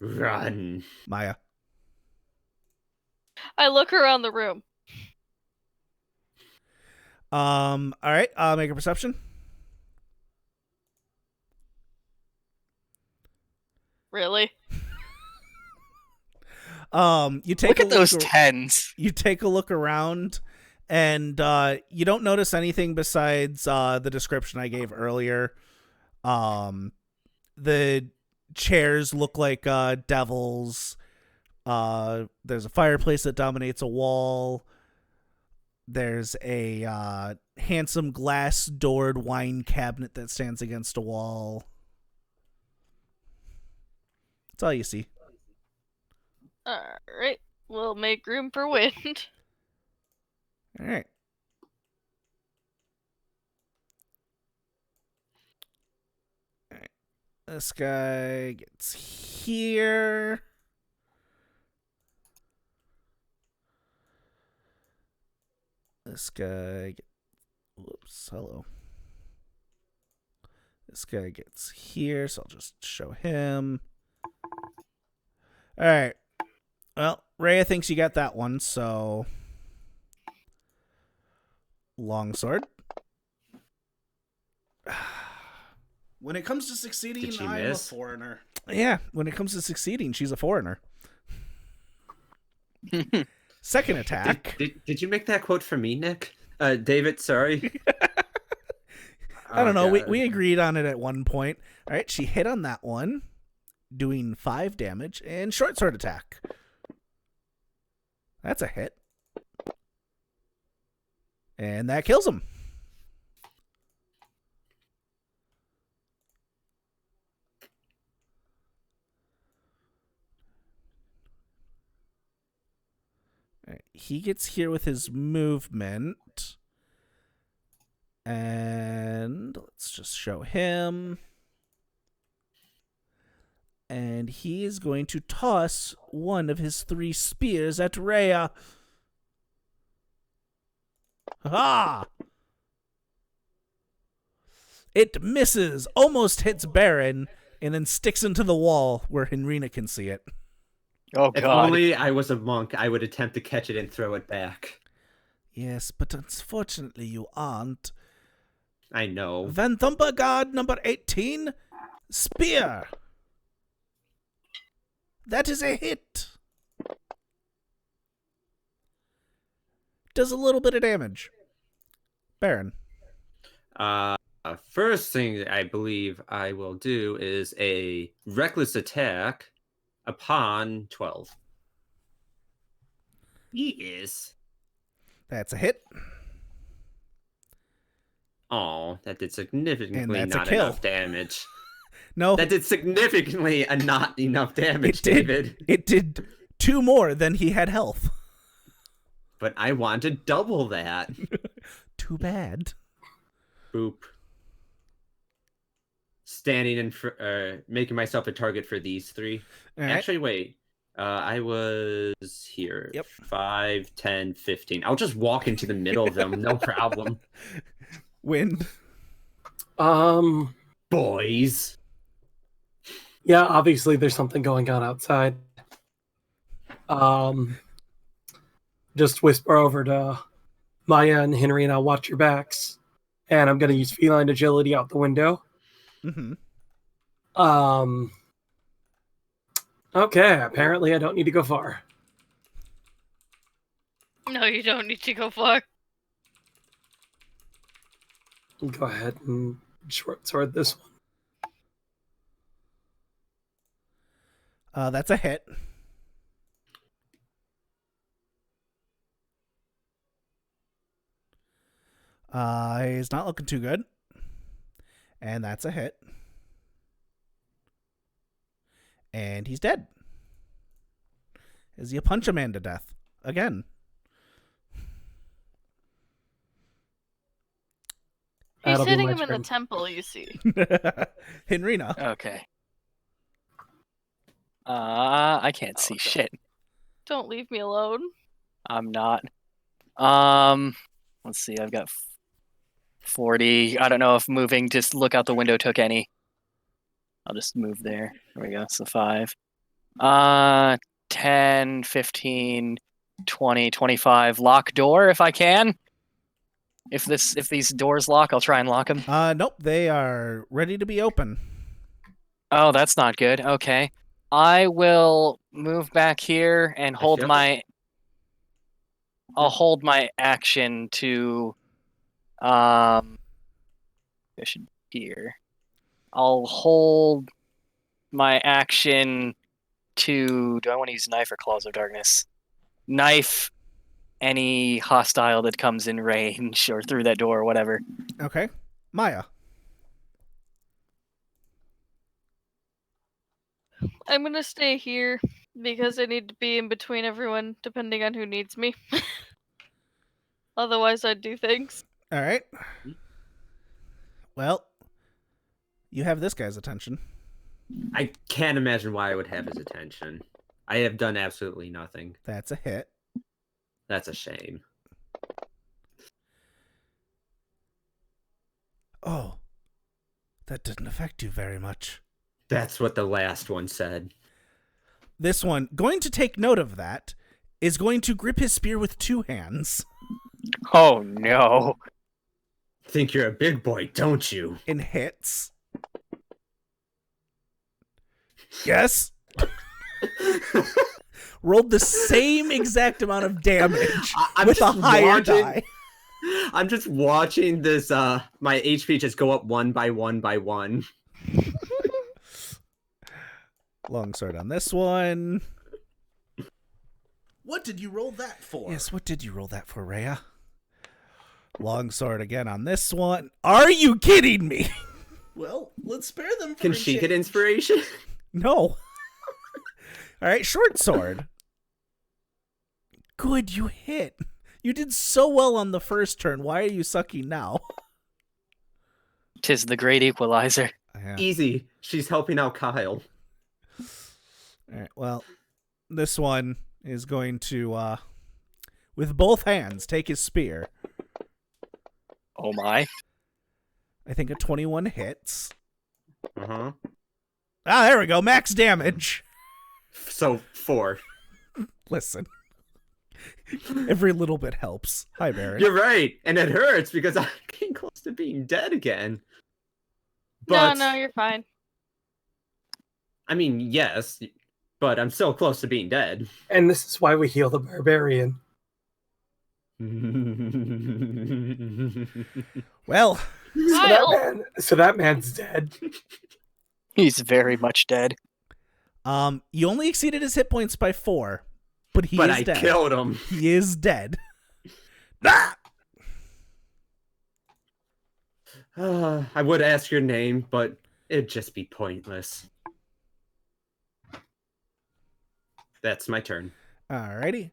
Run. Maya. I look around the room. All right. Make a perception. Really? You take Look at those ar- 10s. You take a look around, and you don't notice anything besides the description I gave earlier. The chairs look like devils. There's a fireplace that dominates a wall. There's a handsome glass-doored wine cabinet that stands against a wall. That's all you see. Alright. We'll make room for Wind. All right. This guy gets here. This guy whoops, hello. This guy gets here, so I'll just show him. Alright. Well, Rhea thinks you got that one, so longsword. When it comes to succeeding, Did she I'm miss? a foreigner. Yeah, when it comes to succeeding, she's a foreigner. Second attack. Did you make that quote for me, Nick? David, sorry. I don't know. Oh, God. We agreed on it at one point. All right, she hit on that one, doing 5 damage, and short sword attack. That's a hit. And that kills him. All right, he gets here with his movement. And let's just show him. And he is going to toss one of his 3 spears at Rhea. Ha! It misses, almost hits Baron, and then sticks into the wall where Henrina can see it. Oh, If God. only I was a monk, I would attempt to catch it and throw it back. Yes, but unfortunately you aren't. I know. Van Thumper guard number 18, spear. That is a hit. Does a little bit of damage. Baron. First thing I believe I will do is a reckless attack upon 12. Yes. That's a hit. Oh, that did And significantly that's a not kill. enough damage. No, That did significantly not enough damage, it did. David. It did 2 more than he had health. But I want to double that. Too bad. Boop. Standing in making myself a target for these 3. All right. Actually, wait. I was here. Yep. 5, 10, 15. I'll just walk into the middle of them. No problem. Wind. Boys. Yeah, obviously there's something going on outside. Just whisper over to Maya and Henry, and I'll watch your backs. And I'm gonna use feline agility out the window. Mm-hmm. Okay, apparently I don't need to go far. No, you don't need to go far. Go ahead and short sword this one. That's a hit. He's not looking too good. And that's a hit. And he's dead. As you punch a man to death. Again. He's That'll be hitting my him in the turn. temple, you see. Henrina. Okay. I can't see Okay. shit. Don't leave me alone. I'm not. Let's see. I've got 40. I don't know if moving just look out the window took any. I'll just move there. There we go. So 5. 10, 15, 20, 25. Lock door if I can. If these doors lock, I'll try and lock them. Nope, they are ready to be open. Oh, that's not good. Okay. I will move back here and hold feel- my I'll hold my action to I should here. I'll hold my action to do I want to use knife or claws of darkness? Knife any hostile that comes in range or through that door or whatever. Okay. Maya. I'm gonna stay here because I need to be in between everyone, depending on who needs me. Otherwise, I'd do things. All right. Well, you have this guy's attention. I can't imagine why I would have his attention. I have done absolutely nothing. That's a hit. That's a shame. Oh, that didn't affect you very much. That's what the last one said. This one, going to take note of that, is going to grip his spear with 2 hands Oh no. Think you're a big boy, don't you? and hits. Yes. Rolled the same exact amount of damage I'm with a just higher watching- die. I'm just watching this my HP just go up 1 by 1 by 1. Longsword on this one. What did you roll that for? Yes, what did you roll that for, Rhea? Longsword again on this one. Are you kidding me? Well, let's spare them for Can a she get change. inspiration? No. All right, short sword. Good, you hit. You did so well on the first turn. Why are you sucking now? 'Tis the great equalizer. Yeah. Easy. She's helping out Kyle. All right, well, this one is going to, with both hands, take his spear. Oh my. I think a 21 hits. Uh-huh. Ah, there we go. Max damage. So 4. Listen. Every little bit helps. Hi, Barry. You're right, and it hurts because I'm getting close to being dead again. But No, you're fine. I mean, yes, but I'm still close to being dead. And this is why we heal the barbarian. Well, Kyle! So that man's dead. He's very much dead. You only exceeded his hit points by 4, but he But is I dead. killed him. He is dead. Ah! I would ask your name, but it'd just be pointless. That's my turn. Alrighty.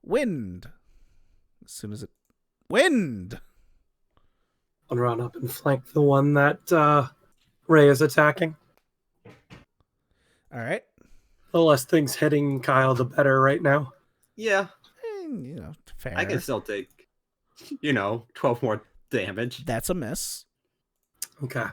Wind. As soon as it... Wind! I'll run up and flank the one that Ray is attacking. Alright. The less things hitting Kyle, the better right now. Yeah, Fair. I can still take, 12 more damage. That's a miss. Okay.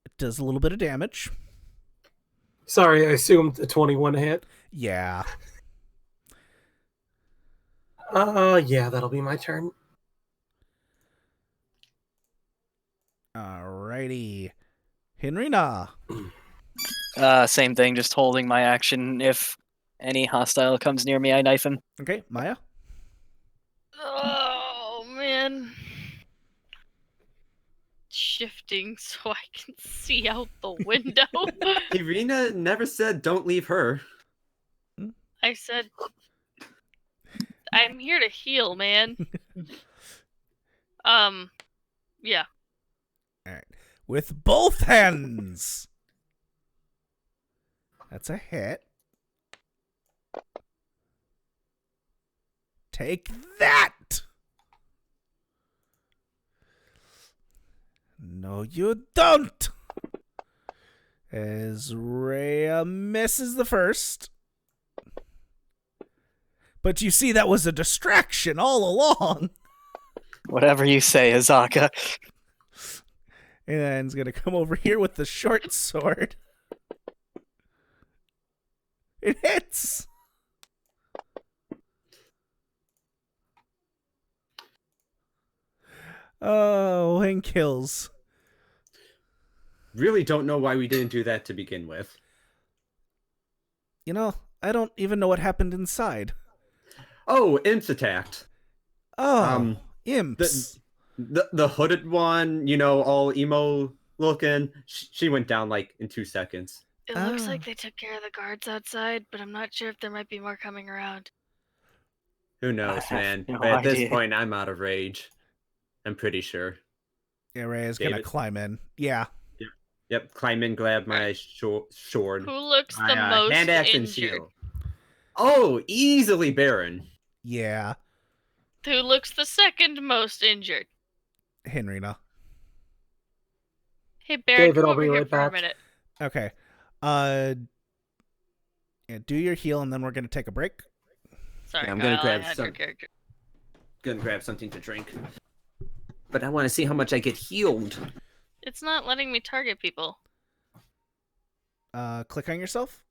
It does a little bit of damage. Sorry, I assumed the 21 hit. Yeah. Yeah, that'll be my turn. Alrighty. Henrina. Same thing, just holding my action. If any hostile comes near me, I knife him. Okay, Maya. Oh, man. Shifting so I can see out the window. Irina never said don't leave her. I said, I'm here to heal, man. Yeah. Alright. With both hands. That's a hit. Take that! No, you don't! As Rhea misses the first. But you see, that was a distraction all along. Whatever you say, Azaka. And he's going to come over here with the short sword. It hits! Oh, and kills. Really don't know why we didn't do that to begin with. I don't even know what happened inside. Oh, imps attacked. Oh, imps. The hooded one, all emo looking, she went down like in 2 seconds. It looks Ah. like they took care of the guards outside, but I'm not sure if there might be more coming around. Who knows, I have man? no But at this idea. point, I'm out of rage. I'm pretty sure. Yeah, Rhea's going to David? climb in. Yeah. Yep, climb in, grab my sword. Who looks My, the most hand axe and injured? shield. Oh, easily Baron. Yeah. Who looks the second most injured? Henrina. Hey, Baron, David, come I'll over be here right for a back. minute. Okay. Yeah, do your heal, and then we're going to take a break. Sorry, Yeah, I'm Kyle, gonna grab I had some- your character. Gonna grab something to drink. But I want to see how much I get healed. It's not letting me target people. Click on yourself.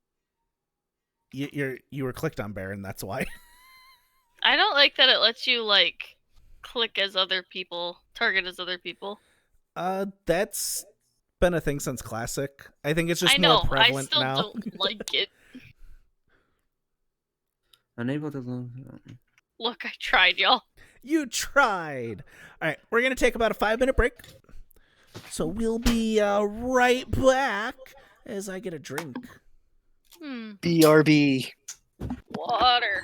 You were clicked on, Baron. That's why. I don't like that it lets you, click as other people, target as other people. That's been a thing since Classic. I think it's just I know, more prevalent I still now. don't like it. Unable to... Look, I tried, y'all. You tried. All right, we're gonna take about a 5-minute break. So we'll be right back as I get a drink. BRB. Water.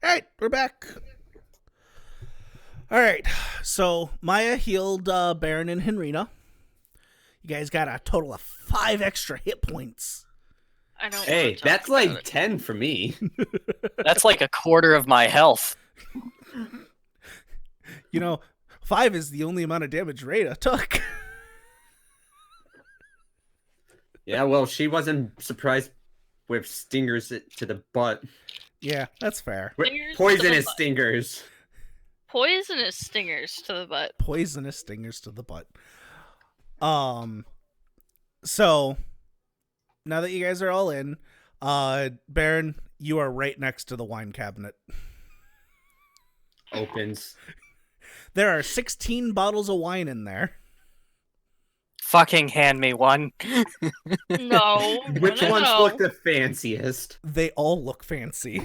All right, we're back. All right, so Maya healed Baron and Henrina. You guys got a total of 5 extra hit points. I don't. Hey, wanna talk that's about like it. 10 for me. That's like a quarter of my health. 5 is the only amount of damage Rhea took. Yeah, well, she wasn't surprised with stingers to the butt. Yeah, that's fair. With Stingers to the poisonous butt. stingers. Poisonous stingers to the butt. Poisonous stingers to the butt. So now that you guys are all in, Baron, you are right next to the wine cabinet. Opens. There are 16 bottles of wine in there. fucking hand me one. No. Which no, ones no. look the fanciest? They all look fancy.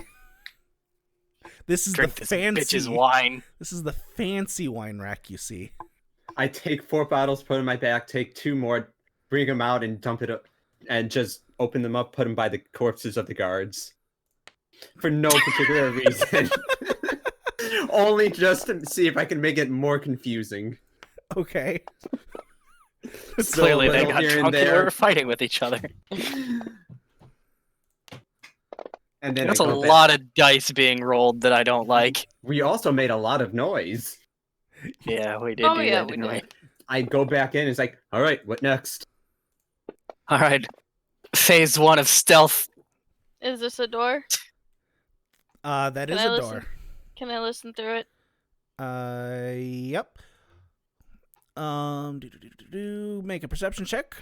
This is Drink the this fancy bitch's wine. This is the fancy wine rack you see. I take 4 bottles, put them in my bag, take 2 more, bring them out, and dump it up, and just open them up, put them by the corpses of the guards. For no particular reason. Only just to see if I can make it more confusing. Okay. So Clearly, a they little got here and drunk and there. were fighting with each other. And then That's I a go back. lot of dice being rolled that I don't like. We also made a lot of noise. Yeah, we did Oh do yeah, that, we didn't we? did. I go back in, it's like, all right, what next? All right. Phase 1 of stealth. Is this a door? That Can is I a listen? door. Can I listen through it? Yep. Make a perception check.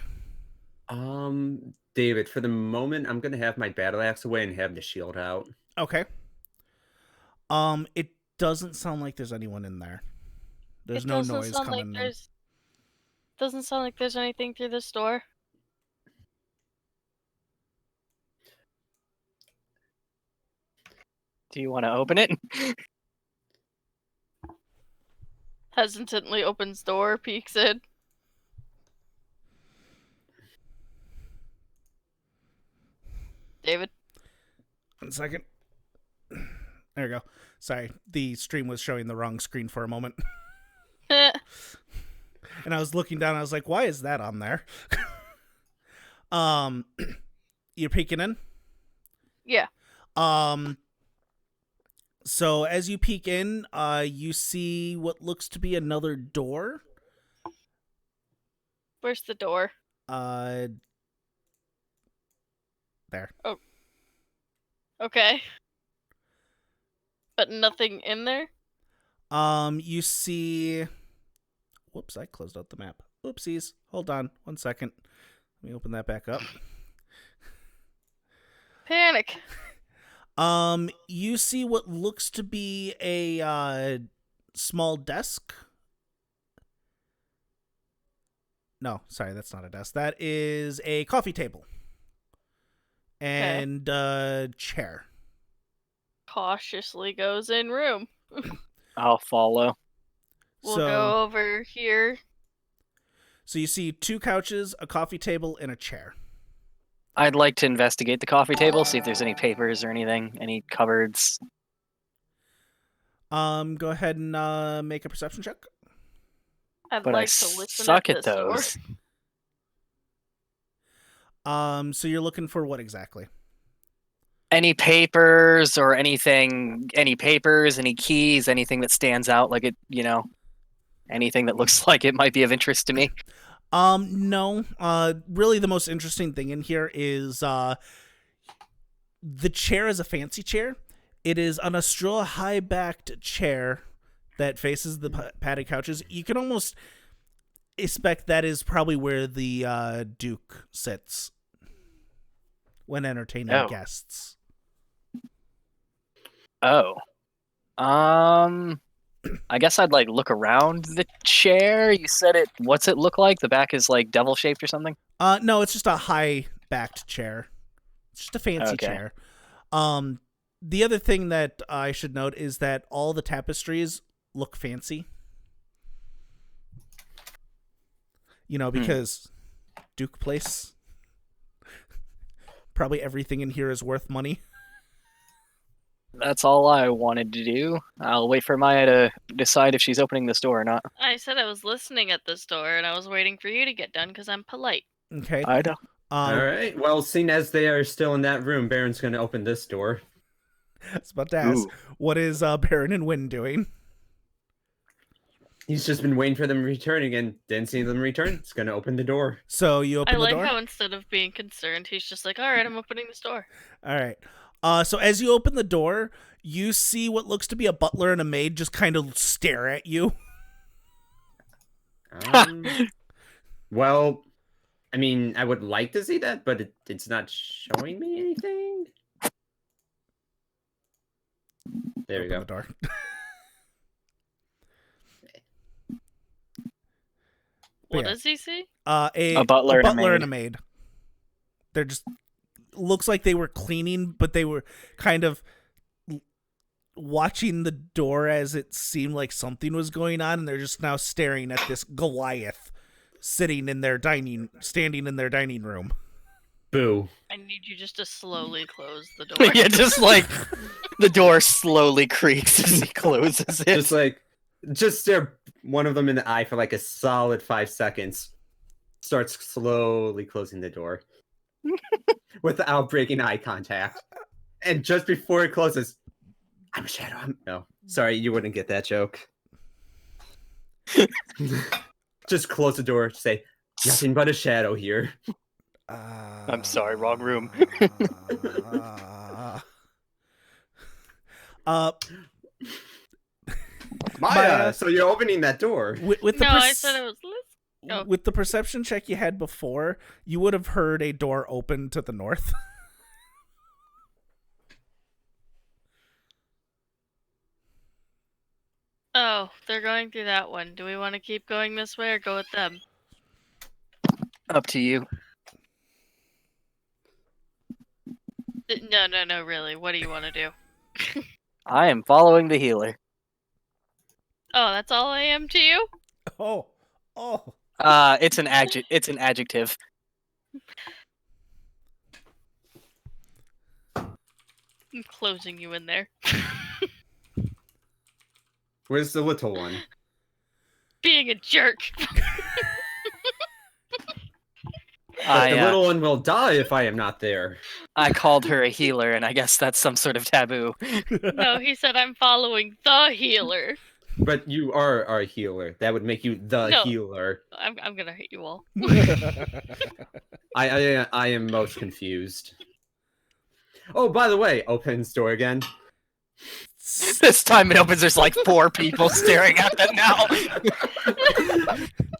David, for the moment, I'm gonna have my battle axe away and have the shield out. Okay. It doesn't sound like there's anyone in there. There's It no doesn't noise sound coming like in. there's. Doesn't sound like there's anything through this door. Do you want to open it? Hesitantly opens door, peeks in. David. 1 second. There we go. Sorry, the stream was showing the wrong screen for a moment. And I was looking down, I was like, why is that on there? You're peeking in? Yeah. So as you peek in, you see what looks to be another door. Where's the door? There. Okay. But nothing in there? You see... Whoops, I closed out the map. Oopsies. Hold on 1 second. Let me open that back up. Panic. You see what looks to be a small desk. No, sorry, that's not a desk. That is a coffee table. And a chair. Cautiously goes in room. I'll follow. We'll So- go over here. So you see 2 couches, a coffee table, and a chair. I'd like to investigate the coffee table, see if there's any papers or anything, any cupboards. Go ahead and make a perception check. I'd But I like to listen suck at at this door. those. So you're looking for what exactly? Any papers or anything, any papers, any keys, anything that stands out like it, anything that looks like it might be of interest to me. No. Really the most interesting thing in here is the chair is a fancy chair. It is on a straw high-backed chair that faces the padded couches. You can almost expect that is probably where the Duke sits when entertaining Oh. guests. Oh. I guess I'd look around the chair. You said it. What's it look like? The back is devil shaped or something? No, it's just a high-backed chair. It's just a fancy Okay. chair. The other thing that I should note is that all the tapestries look fancy. Because Duke Place. Probably everything in here is worth money. That's all I wanted to do. I'll wait for Maya to decide if she's opening this door or not. I said I was listening at this door, and I was waiting for you to get done because I'm polite. Okay. I know. All right. Well, seeing as they are still in that room, Baron's gonna open this door. I was about to ask, Ooh. what is Baron and Wynn doing? He's just been waiting for them returning and didn't see them return. It's gonna open the door. So you open I the like door? how instead of being concerned, he's just like, all right, I'm opening this door. All right. So as you open the door, you see what looks to be a butler and a maid just kind of stare at you. Well, I mean, I would like to see that, but it's not showing me anything. There we Open go. the door. What yeah. does he see? A butler and a butler maid. and a maid. They're just looks like they were cleaning, but they were kind of watching the door as it seemed like something was going on, and they're just now staring at this Goliath standing in their dining room. Boo. I need you just to slowly close the door. Yeah, just like the door slowly creaks as he closes it. Just stare one of them in the eye for like a solid 5 seconds. Starts slowly closing the door without breaking eye contact. And just before it closes, I'm a shadow. No, sorry, you wouldn't get that joke. Just close the door. Say nothing but a shadow here. I'm sorry, wrong room. Maya, so you're opening that door. With the No, I said it was Liz. Oh. With the perception check you had before, you would have heard a door open to the north. Oh, they're going through that one. Do we want to keep going this way or go with them? Up to you. No, really. What do you want to do? I am following the healer. Oh, that's all I am to you? Oh. It's an adjective. I'm closing you in there. Where's the little one? Being a jerk. But the little one will die if I am not there. I called her a healer, and I guess that's some sort of taboo. No, he said I'm following the healer. But you are our healer. That would make you the No. healer. I'm gonna hit you all. I am most confused. Oh, by the way, opens door again. This time it opens, there's like 4 people staring at it now.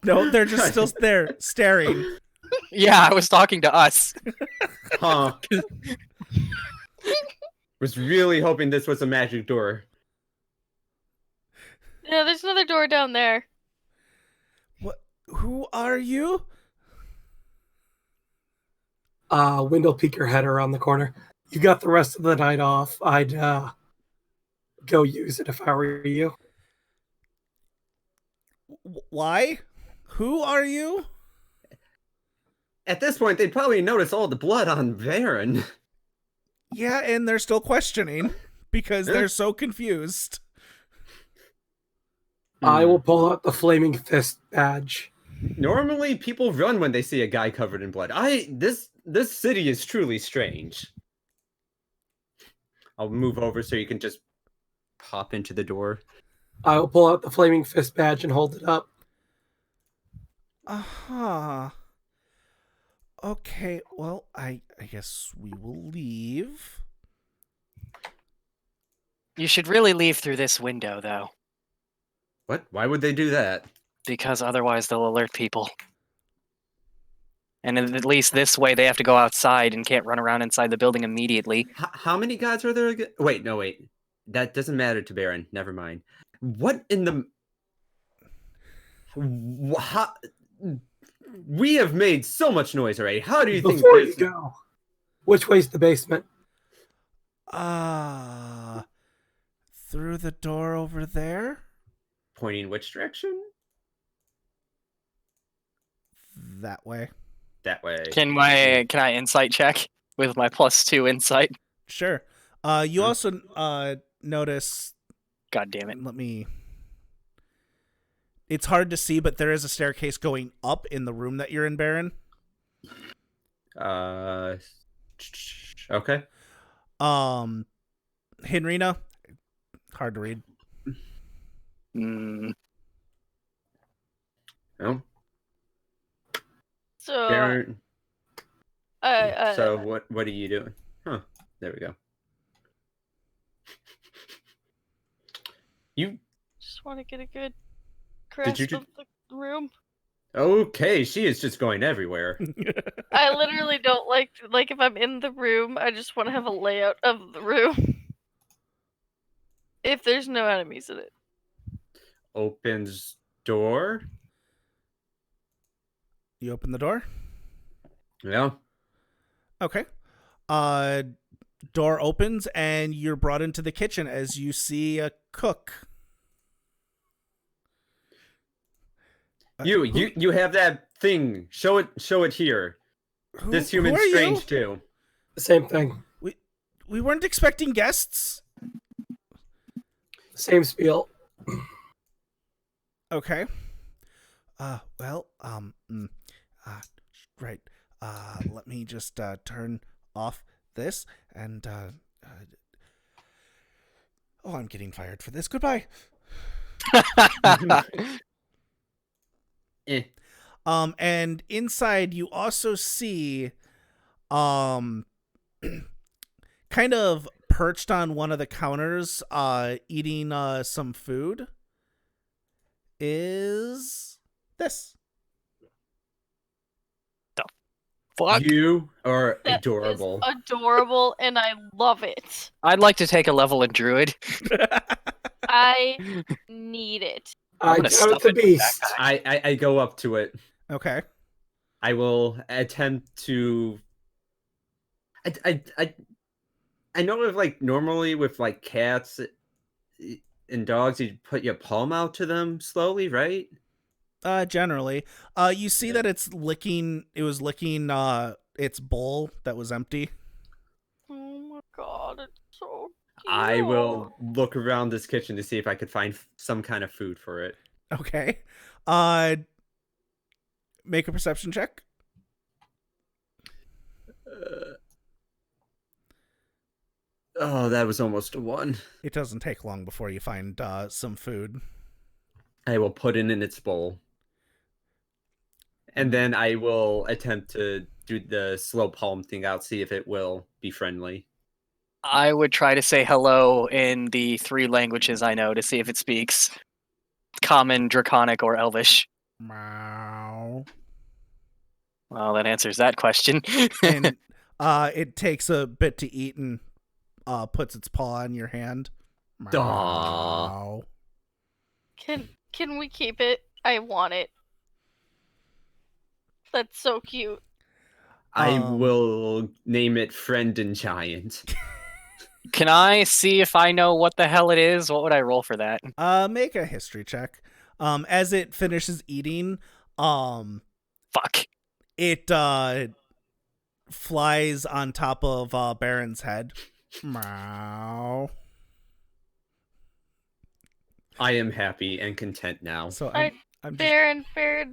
No, they're just still there, staring. Yeah, I was talking to us. Huh. Was really hoping this was a magic door. Yeah, there's another door down there. What? Who are you? Wind'll peek her head around the corner. You got the rest of the night off. I'd go use it if I were you. Why? Who are you? At this point, they'd probably notice all the blood on Varen. Yeah, and they're still questioning because they're so confused. I will pull out the flaming fist badge. Normally, people run when they see a guy covered in blood. This city is truly strange. I'll move over so you can just pop into the door. I will pull out the flaming fist badge and hold it up. Uh-huh. Okay, well, I guess we will leave. You should really leave through this window, though, What? Why would they do that? because otherwise they'll alert people. And at least this way they have to go outside and can't run around inside the building immediately. How many gods are there again? Wait. That doesn't matter to Baron. Never mind. What in the... How... We have made so much noise already. How do you think Before you this... go, which way's the basement? Through the door over there? Pointing which direction? That way. That way. Can I insight check with my +2 insight? Sure. You also notice... God damn it. Let me... It's hard to see, but there is a staircase going up in the room that you're in, Baron. Okay. Henrina, hard to read. Mm, No. So, Baron. I So what are you doing? Huh. There we go. You just want to get a good grasp you of the room. okay? She is just going everywhere. I literally don't like if I'm in the room, I just want to have a layout of the room. If there's no enemies in it. Opens door. You open the door? Yeah. Okay. Door opens and you're brought into the kitchen as you see a cook. You have that thing. Show it here. This Who human's are strange you? too. Same thing. We weren't expecting guests. Same spiel. Okay. Right. Let me just turn off this and oh, I'm getting fired for this. Goodbye. Eh. And inside you also see kind of perched on one of the counters eating some food is this. Fuck. You are That is adorable. adorable, and I love it. I'd like to take a level in Druid. I need it. I'm I gonna doubt stuff the it in my beast. backpack. I go up to it. Okay. I will attempt to. I know if like normally with like cats and dogs, you put your palm out to them slowly, right? Generally. You see that it was licking its bowl that was empty. Oh my god, it's so cute. I will look around this kitchen to see if I could find some kind of food for it. Okay. Make a perception check. Oh, that was almost a 1. It doesn't take long before you find some food. I will put it in its bowl. And then I will attempt to do the slow palm thing out, see if it will be friendly. I would try to say hello in the 3 languages I know to see if it speaks. Common, Draconic, or Elvish. Meow. Well, that answers that question. And it takes a bit to eat and puts its paw on your hand. Aw. Meow. Can we keep it? I want it. That's so cute. I will name it Friend and Giant. Can I see if I know what the hell it is? What would I roll for that? Make a history check. As it finishes eating, Fuck. it flies on top of Baron's head. Meow. I am happy and content now. So I'm just Baron,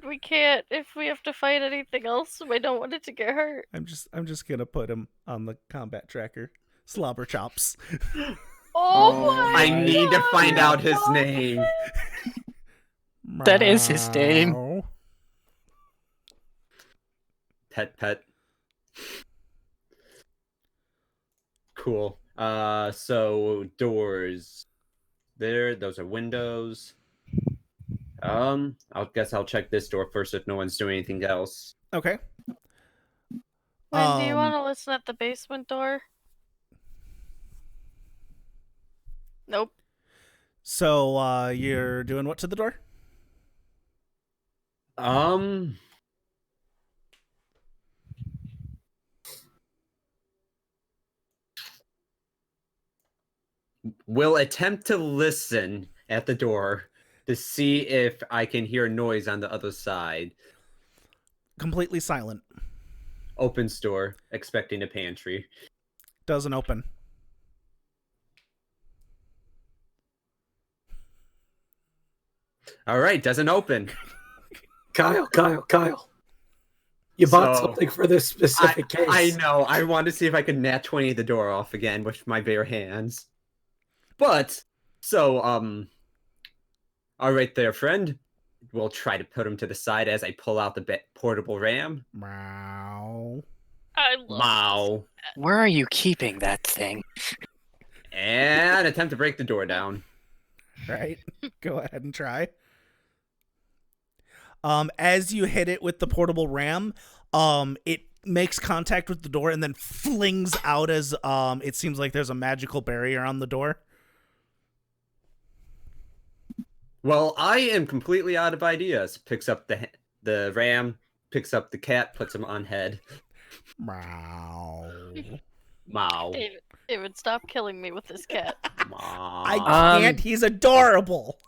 we can't. If we have to fight anything else, I don't want it to get hurt. I'm just gonna put him on the combat tracker. Slobber chops. Oh my I need to find out his God. name. That is his name. Meow. Pet. Cool. So doors. There, those are windows. I guess I'll check this door first if no one's doing anything else. Okay. When do you want to listen at the basement door? Nope. So you're doing what to the door? We'll attempt to listen at the door to see if I can hear noise on the other side. Completely silent. Opens door, expecting a pantry. Doesn't open. All right, doesn't open. Kyle. You bought So, something for this specific case. I know. I want to see if I could nat 20 the door off again with my bare hands. But, so, all right there, friend. We'll try to put him to the side as I pull out the portable ram. Meow. I love Wow. Where are you keeping that thing? And attempt to break the door down. Right? Go ahead and try. As you hit it with the portable ram, it makes contact with the door and then flings out as it seems like there's a magical barrier on the door. Well, I am completely out of ideas. Picks up the ram, picks up the cat, puts him on head. Meow. Mow. David, stop killing me with this cat. I Mow. can't. He's adorable.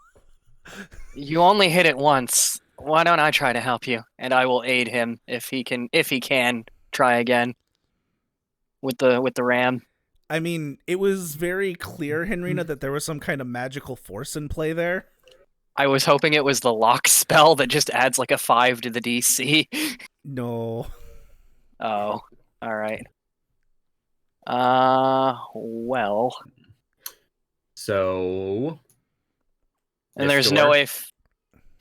You only hit it once. Why don't I try to help you, and I will aid him if he can try again with the ram. I mean, it was very clear, Henrina, that there was some kind of magical force in play there. I was hoping it was the lock spell that just adds like a 5 to the DC. No. Oh, all right. Well, So. and this there's door, no way.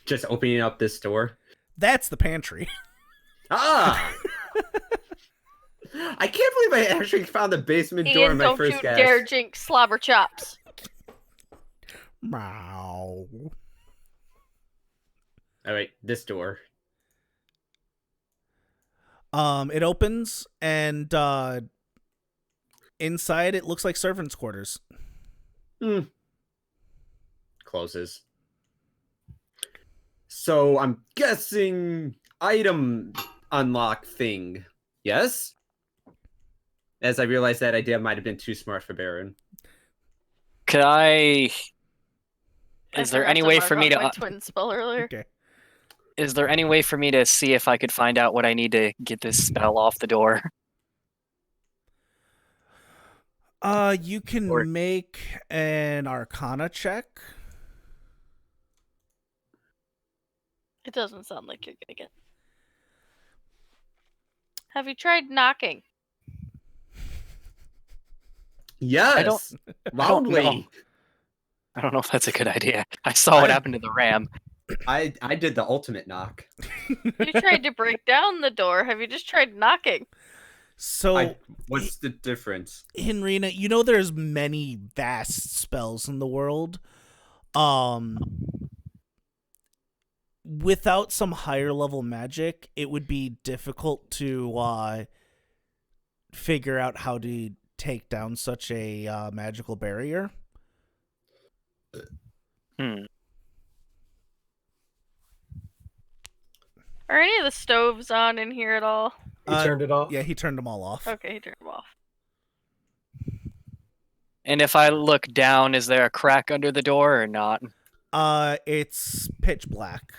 Just opening up this door. That's the pantry. Ah! I can't believe I actually found the basement door in Ian, my don't first you guess. dare jinx slobber chops. Meow. All right, this door. It opens, and inside it looks like servants' quarters. Closes. So I'm guessing item unlock thing. Yes? As I realized that idea might have been too smart for Baron. Could I? I Is there forgot any to way mark for me off to? my twin spell earlier? Okay. Is there any way for me to see if I could find out what I need to get this spell off the door? You can Or- make an Arcana check. It doesn't sound like you're gonna get. Have you tried knocking? Yes! Loudly! know. I don't know if that's a good idea. I saw what I- happened to the ram. I did the ultimate knock. You tried to break down the door. Have you just tried knocking? So, What's the difference? Henrina, you know there's many vast spells in the world. Without some higher level magic, it would be difficult to figure out how to take down such a magical barrier. Are any of the stoves on in here at all? He turned it off. Yeah, he turned them all off. Okay, he turned them off. And if I look down, is there a crack under the door or not? It's pitch black.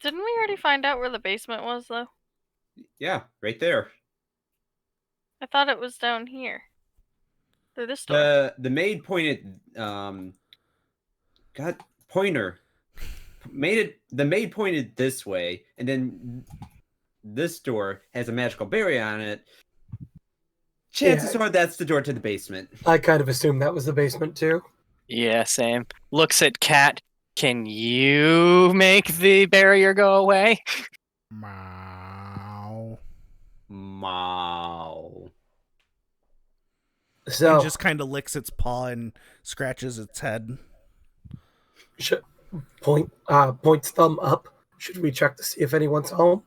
Didn't we already find out where the basement was, though? Yeah, right there. I thought it was down here. Through this door. The maid pointed pointer. The maid pointed this way, and then this door has a magical barrier on it. Chances are that's the door to the basement. I kind of assumed that was the basement too. Yeah, same. Looks at Cat. Can you make the barrier go away? Meow. Wow. So And just kind of licks its paw and scratches its head. points thumb up. Should we check to see if anyone's home?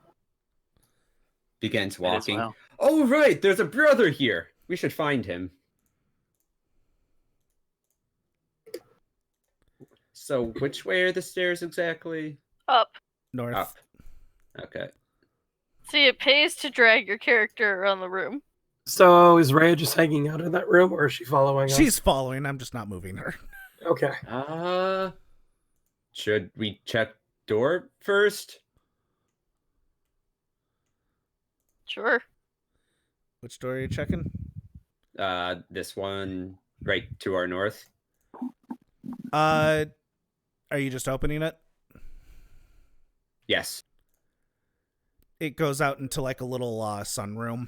Begins Might as walking. well. Oh, right, there's a brother here. We should find him. So, which way are the stairs exactly? Up. North. Up. Okay. See, it pays to drag your character around the room. So is Rhea just hanging out in that room, or is she following us? She's following. I'm just not moving her. Okay. Should we check door first? Sure. Which door are you checking? This one right to our north. Are you just opening it? Yes. It goes out into like a little sunroom.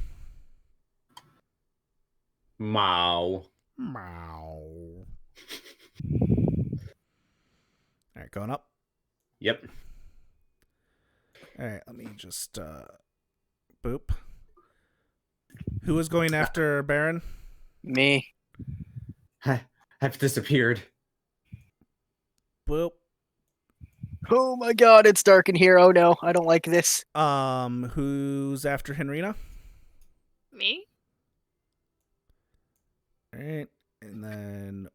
Mow. Meow. All right, going up. Yep. All right, let me just boop. Who is going after Baron? Me. Have disappeared. Boop. Oh my god, it's dark in here. Oh no, I don't like this. Who's after Henrina? Me? All right, and then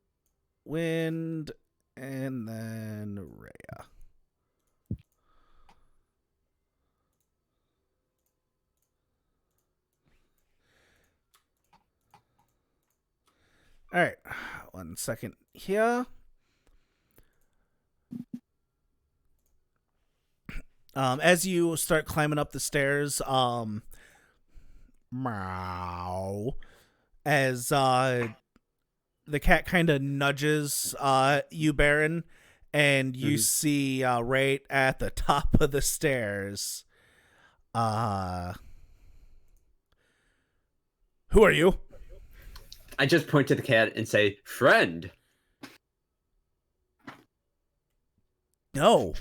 Wind, and then Rhea. All right, 1 second here. As you start climbing up the stairs, meow, as the cat kind of nudges you, Baron, and you see right at the top of the stairs, who are you? I just point to the cat and say, "Friend." No.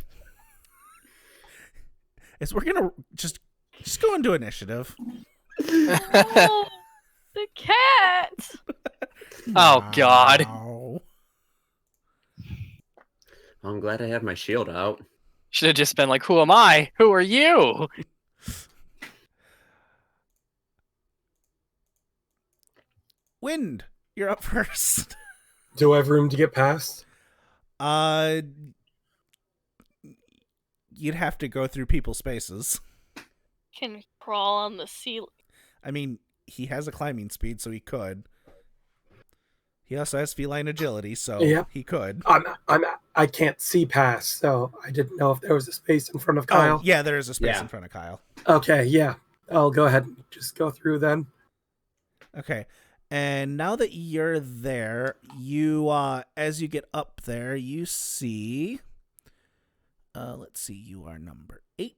We're gonna just go into initiative. Oh, the cat. Oh, God. Meow. I'm glad I have my shield out. Should have just been like, who am I? Who are you? Wind, you're up first. Do I have room to get past? You'd have to go through people's spaces. Can crawl on the ceiling. I mean, he has a climbing speed, so he could. He also has feline agility, so Yeah. he could. I can't see past, so I didn't know if there was a space in front of Kyle. Oh, yeah, there is a space Yeah. in front of Kyle. Okay, yeah. I'll go ahead and just go through then. Okay. And now that you're there, you as you get up there, you see let's see, you are number 8,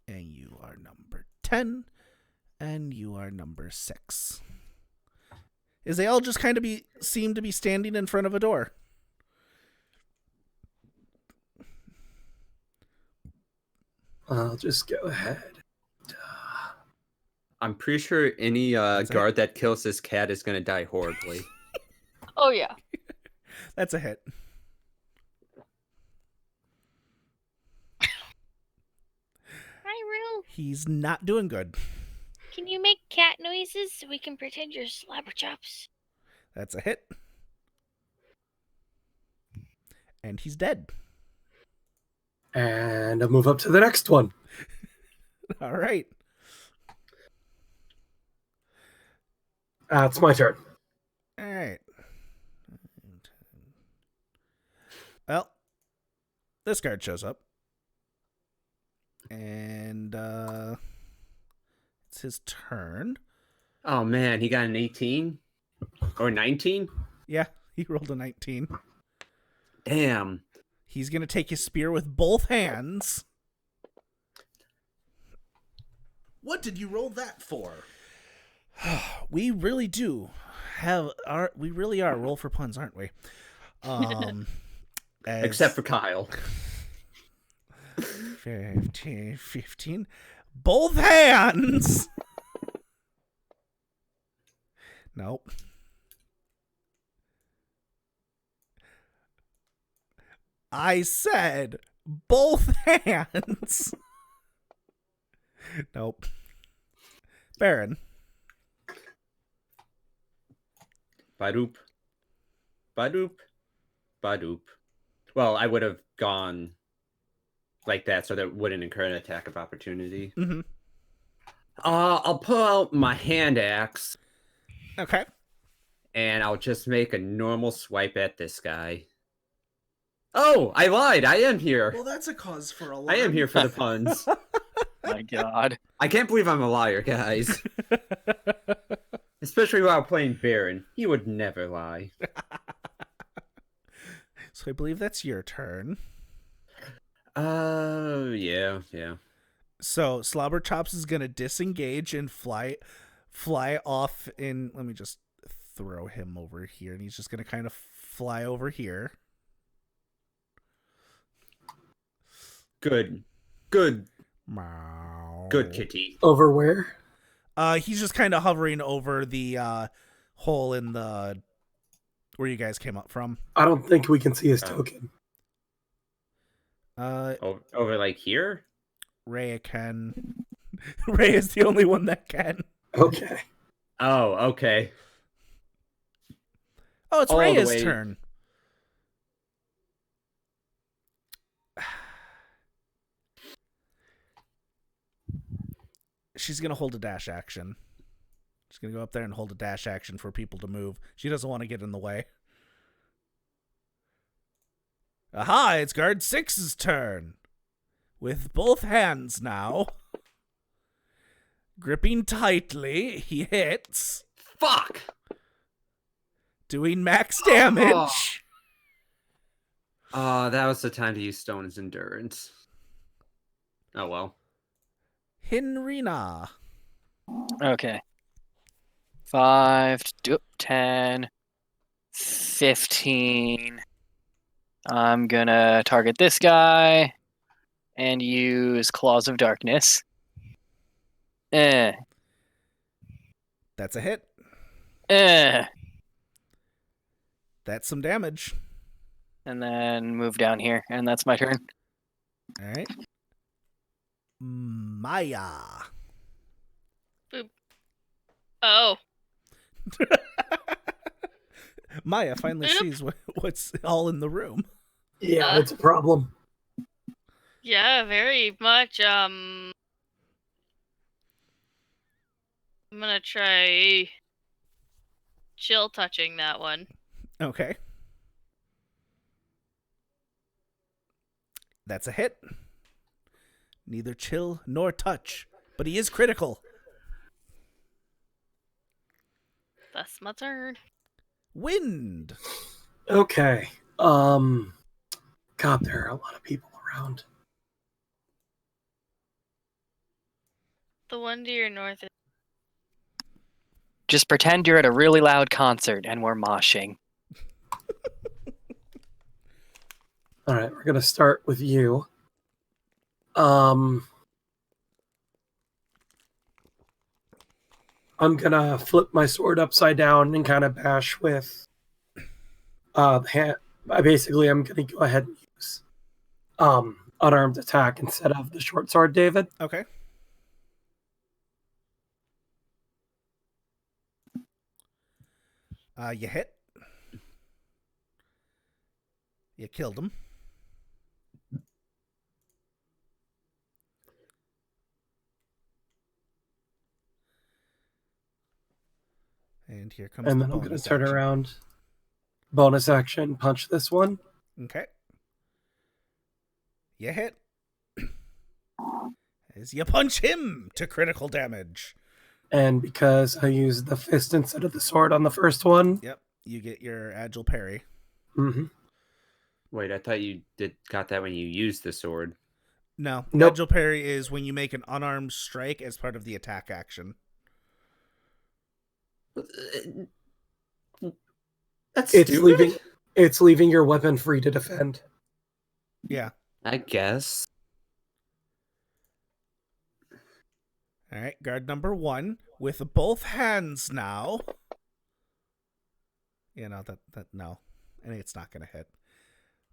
and you are number 10, and you are number 6. Is they all just kind of seem to be standing in front of a door. I'll just go ahead. I'm pretty sure any That's guard that kills this cat is gonna die horribly. Oh yeah. That's a hit. Hi, Rue. He's not doing good. Can you make cat noises so we can pretend you're Slobberchops? That's a hit. And he's dead. And I'll move up to the next one. All right. It's my turn. All right. Well, this guard shows up. And it's his turn. Oh man, he got an 18 or 19. Yeah, he rolled a 19. Damn. He's going to take his spear with both hands. What did you roll that for? We really do we really are roll for puns, aren't we? Except for Kyle. 15. Both hands. Nope. I said both hands. Nope. Baron. Badoop. Badoop. Badoop. Well, I would have gone like that so that wouldn't incur an attack of opportunity. Mm-hmm. I'll pull out my hand axe Okay. and I'll just make a normal swipe at this guy. Oh, I lied. I am here. Well, that's a cause for alarm. I am here for the puns. My God. I can't believe I'm a liar, guys. Especially while playing Baron. He would never lie. So I believe that's your turn. Yeah. So Slobberchops is gonna disengage and fly off in. Let me just throw him over here, and he's just gonna kind of fly over here. Good Meow. kitty. Over where? He's just kind of hovering over the hole in the where you guys came up from. I don't think we can see his token. Over like here? Ray can. Ray is the only one that can. Okay. Oh, okay. Oh, it's All the Ray's way. turn. She's gonna hold a dash action. She's going to go up there and hold a dash action for people to move. She doesn't want to get in the way. Aha, it's guard 6's turn. With both hands now. Gripping tightly, he hits. Fuck! Doing max damage. Oh, that was the time to use Stone's Endurance. Oh well. Hinrina. Okay. 5, 10, 15. I'm gonna target this guy and use Claws of Darkness. That's a hit. And That's some damage. then move down here, and that's my turn. All right. Maya. Oh. Maya finally Boop. sees what's all in the room. Yeah, it's a problem. Yeah, very much. I'm gonna try chill touching that one. Okay. That's a hit. Neither chill nor touch, but he is critical. That's my turn. Wind. Okay. God, there are a lot of people around. The one to your north is Just pretend you're at a really loud concert and we're moshing. All right, we're gonna start with you. I'm gonna flip my sword upside down and kind of bash with the hand. Basically, I'm gonna go ahead and use unarmed attack instead of the short sword, David. Okay. You hit. You killed him. And here comes And the then I'm gonna bonus turn action. around, bonus action, punch this one. Okay. You hit. As you punch him to critical damage. And because I used the fist instead of the sword on the first one, Yep. You get your agile parry. Wait, I thought you got that when you used the sword. No. Nope. Agile parry is when you make an unarmed strike as part of the attack action. That's it's stupid. leaving your weapon free to defend. Yeah. I guess. All right. Guard number 1 with both hands now. You know, that no. I think it's not going to hit.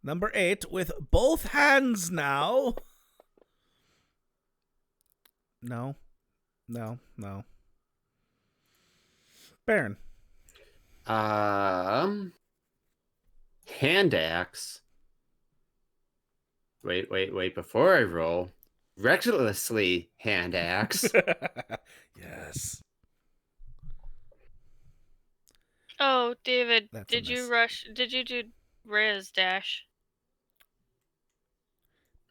Number 8 with both hands now. No. Baron. Hand axe. Wait, before I roll. Recklessly hand axe. Yes. Oh, David, That's a did you miss. Did you do Reyes dash?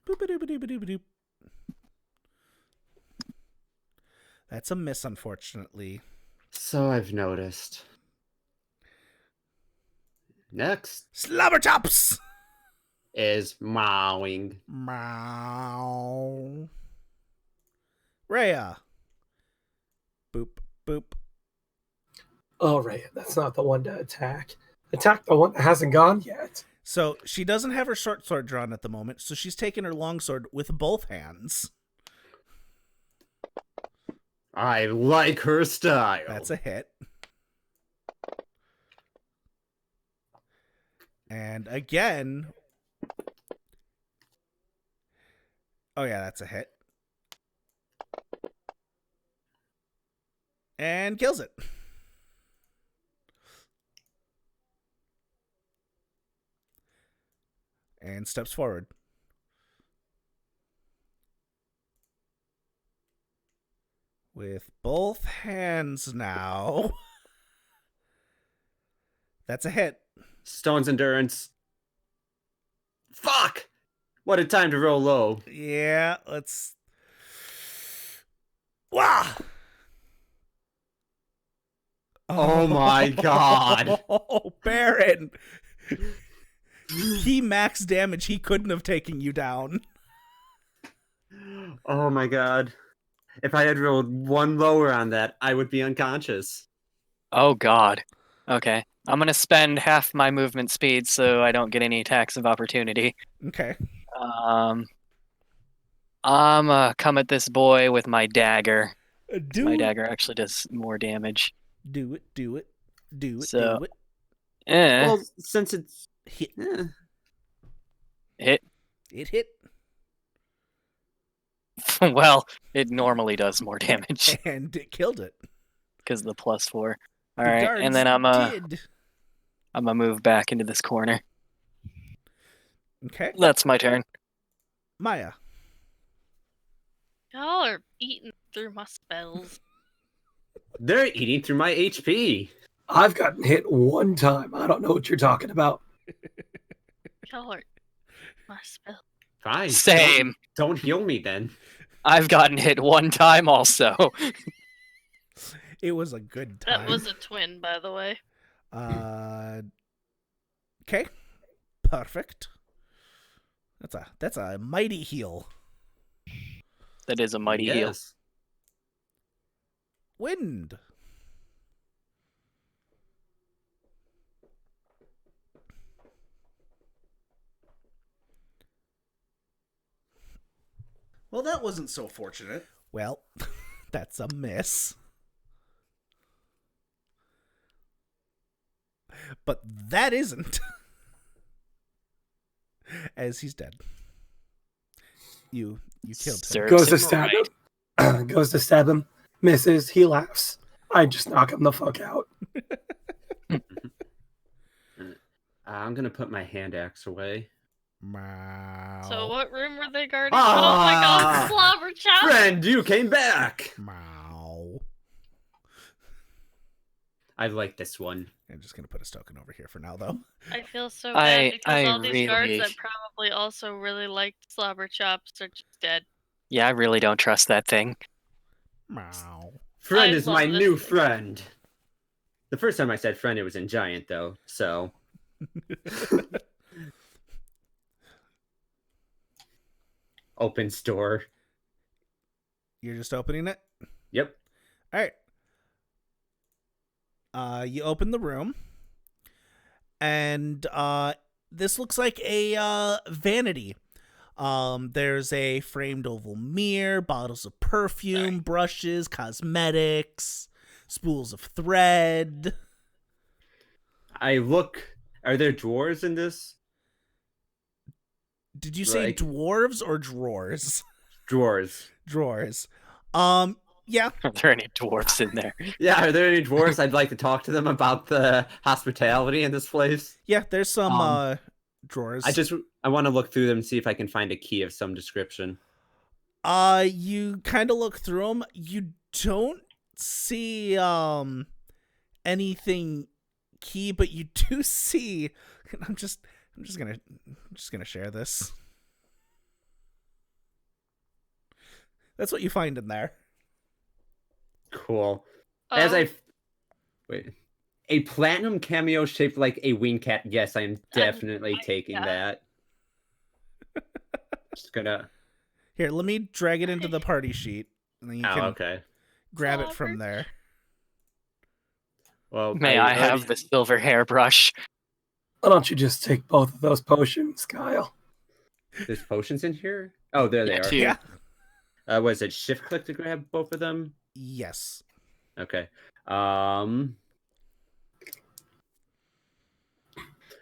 Boop-a-doop-a-doop-a-doop. That's a miss, unfortunately. So I've noticed. Next Slobber chops! is mowing. Meow. Rhea. Boop, boop. Oh, right. That's not the one to attack. Attack the one that hasn't gone yet. So she doesn't have her short sword drawn at the moment, so she's taking her long sword with both hands. I like her style. That's a hit. And again. Oh, yeah, that's a hit. And kills it. And steps forward. With both hands now. That's a hit. Stone's endurance. Fuck! What a time to roll low. Yeah, let's. Wow! Oh my god. Oh, Baron! He max damage. He couldn't have taken you down. Oh my god. If I had rolled one lower on that, I would be unconscious. Oh god. Okay. I'm gonna spend half my movement speed so I don't get any attacks of opportunity. Okay. I'm come at this boy with my dagger. My dagger actually does more damage. Do it. Do it. Do it. So- Do it. Well, since it's... Hit. Hit. It hit. Well, it normally does more damage And it killed it. because of the +4. All The right, guards and then I'm did. gonna move back into this corner. Okay. That's my turn. Maya. Y'all are eating through my spells. They're eating through my HP. I've gotten hit one time. I don't know what you're talking about. Y'all are my spell. Fine. Same. Don't heal me then. I've gotten hit one time also. It was a good time. That was a twin, by the way. Okay. Perfect. That's a mighty heal. That is a mighty heal. Yes. Wind. Well, that wasn't so fortunate. Well, that's a miss. But that isn't. As he's dead. You killed him. Serves Goes to him stab right. him. Goes to stab him. Misses. He laughs. I just knock him the fuck out. I'm gonna put my hand axe away. Meow. So what room were they guarding? Ah! Oh my god, slobber chop! Friend, you came back! Meow. I like this one. I'm just gonna put a token over here for now, though. I feel so I- bad because I all these guards really- that probably also really liked slobber chops are just dead. Yeah, I really don't trust that thing. Meow. Friend I is love my this new thing. friend. The first time I said friend, it was in Giant, though, so... Open store. You're just opening it? Yep. All right. You open the room, and this looks like a vanity. There's a framed oval mirror, bottles of perfume, brushes, cosmetics, spools of thread. I look... Are there drawers in this? Did you say Like- dwarves or drawers? Drawers. Drawers. Yeah. Are there any dwarfs in there? Yeah, are there any dwarves? I'd like to talk to them about the hospitality in this place. Yeah, there's some Um, drawers. I want to look through them and see if I can find a key of some description. You kind of look through them. You don't see anything key, but you do see. I'm just gonna share this. That's what you find in there. Cool. Oh, As I wait, a platinum cameo shaped like a wing cat. Yes, I am definitely taking God. that. Just gonna. Here, let me drag it into the party sheet, and then you Oh, can okay. grab it Slobber. from there. Well, May I have already- the silver hairbrush? Why don't you just take both of those potions, Kyle? There's potions in here. Oh, there they Yeah, are. two. Yeah. Was it shift click to grab both of them? Yes. Okay. And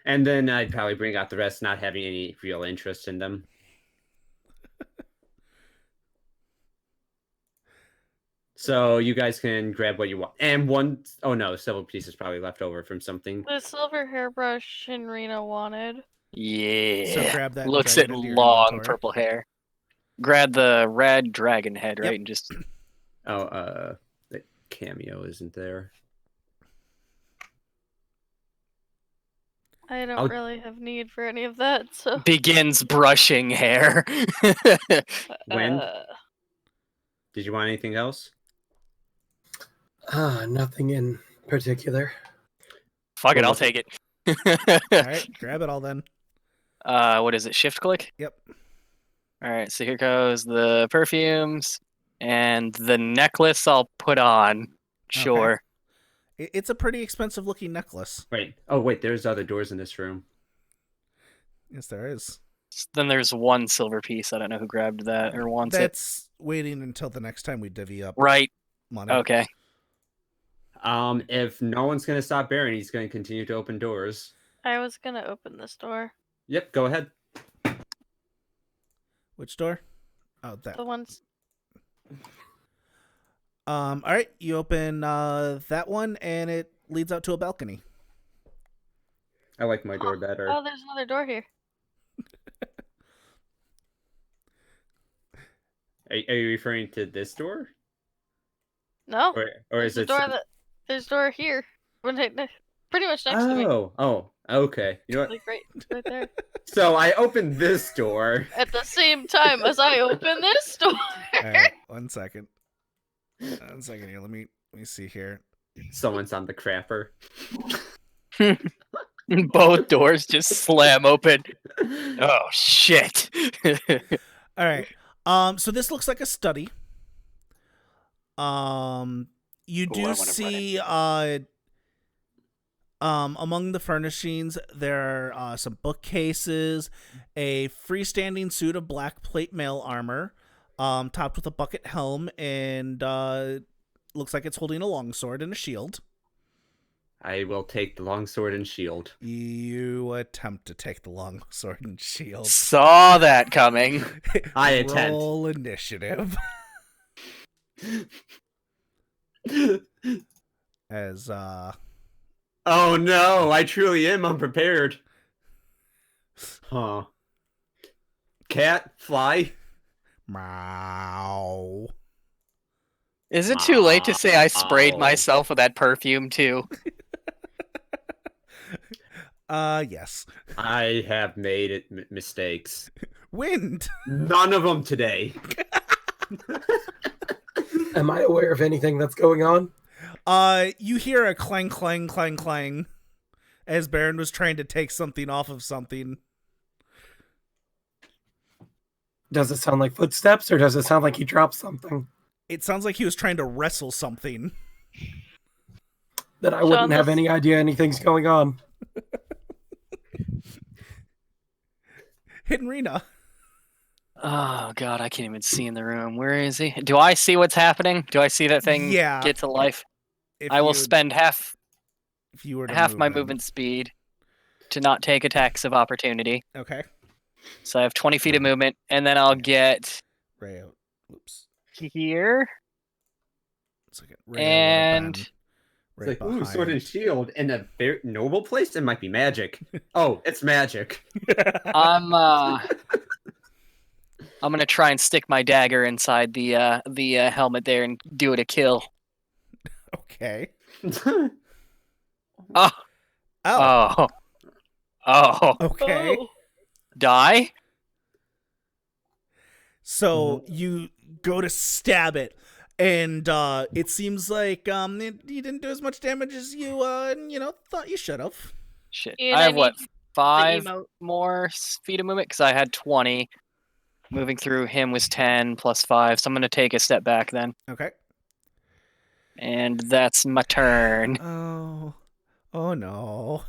then I'd probably bring out the rest, not having any real interest in them. So you guys can grab what you want. And one, oh no, several pieces probably left over from something. the silver hairbrush Shinrina wanted. Yeah. So grab that and Looks drag at it into your long inventory. purple hair. Grab the red dragon head, right? Yep. And just Oh, the cameo isn't there. I don't I'll- really have need for any of that, so. Begins brushing hair. When? Uh, Did you want anything else? Nothing in particular. Fuck it, Cool. I'll take it. All right, grab it all then. What is it? Shift click? Yep. All right, so here goes the perfumes and the necklace I'll put on. Sure. It's a pretty expensive looking necklace. Wait. Oh, wait. There's other doors in this room. Yes, there is. Then there's one silver piece. I don't know who grabbed that or wants it. That's waiting until the next time we divvy up Right. money. Okay. If no one's gonna stop Baron, he's gonna continue to open doors. I was gonna open this door. Yep. Go ahead. Which door? Oh, that. The ones. All right, you open that one, and it leads out to a balcony. I like my door better. Oh, there's another door here. Are you referring to this door, No. or is There's a it? door there's a door here. Pretty much next to me. Oh, okay. You know what? Like right there. So I opened this door. At the same time as I open this door. All right, 1 second. 1 second here. Let me see here. Someone's on the crapper. Both doors just slam open. Oh shit. All right. So this looks like a study. You I do wanna see among the furnishings there are some bookcases, a freestanding suit of black plate mail armor, topped with a bucket helm, and looks like it's holding a longsword and a shield. I will take the longsword and shield. You attempt to take the longsword and shield. Saw that coming. I attempt. Roll initiative. As Oh no! I truly am unprepared. Huh. Cat, fly. meow. Is it too late to say I sprayed Ow. myself with that perfume too? Yes. I have made mistakes. Wind. None of them today. Am I aware of anything that's going on? You hear a clang, clang, clang, clang, as Baron was trying to take something off of something. Does it sound like footsteps, or does it sound like he dropped something? It sounds like he was trying to wrestle something. That I wouldn't Sean, have this- any idea anything's going on. Hidden Rena. Oh god, I can't even see in the room. Where is he? Do I see what's happening? Do I see that thing Yeah. get to life? If I will you- spend half if you were to my move in. movement speed to not take attacks of opportunity. Okay. So I have 20 feet of movement, and then I'll get Ray out. Oops. here 1 second. Ray and It's like, ooh, sword and shield in a very noble place. It might be magic. Oh, it's magic. I'm gonna try and stick my dagger inside the helmet there and do it a kill. Okay. Oh, Oh. oh, Okay. Oh. die. So you go to stab it, and it seems like you didn't do as much damage as you thought you should have. Shit, Ian, I have what need the 5 emote. more feet of movement because I had 20. Moving through him was 10 plus 5, so I'm gonna take a step back then, Okay. and that's my turn. Oh no.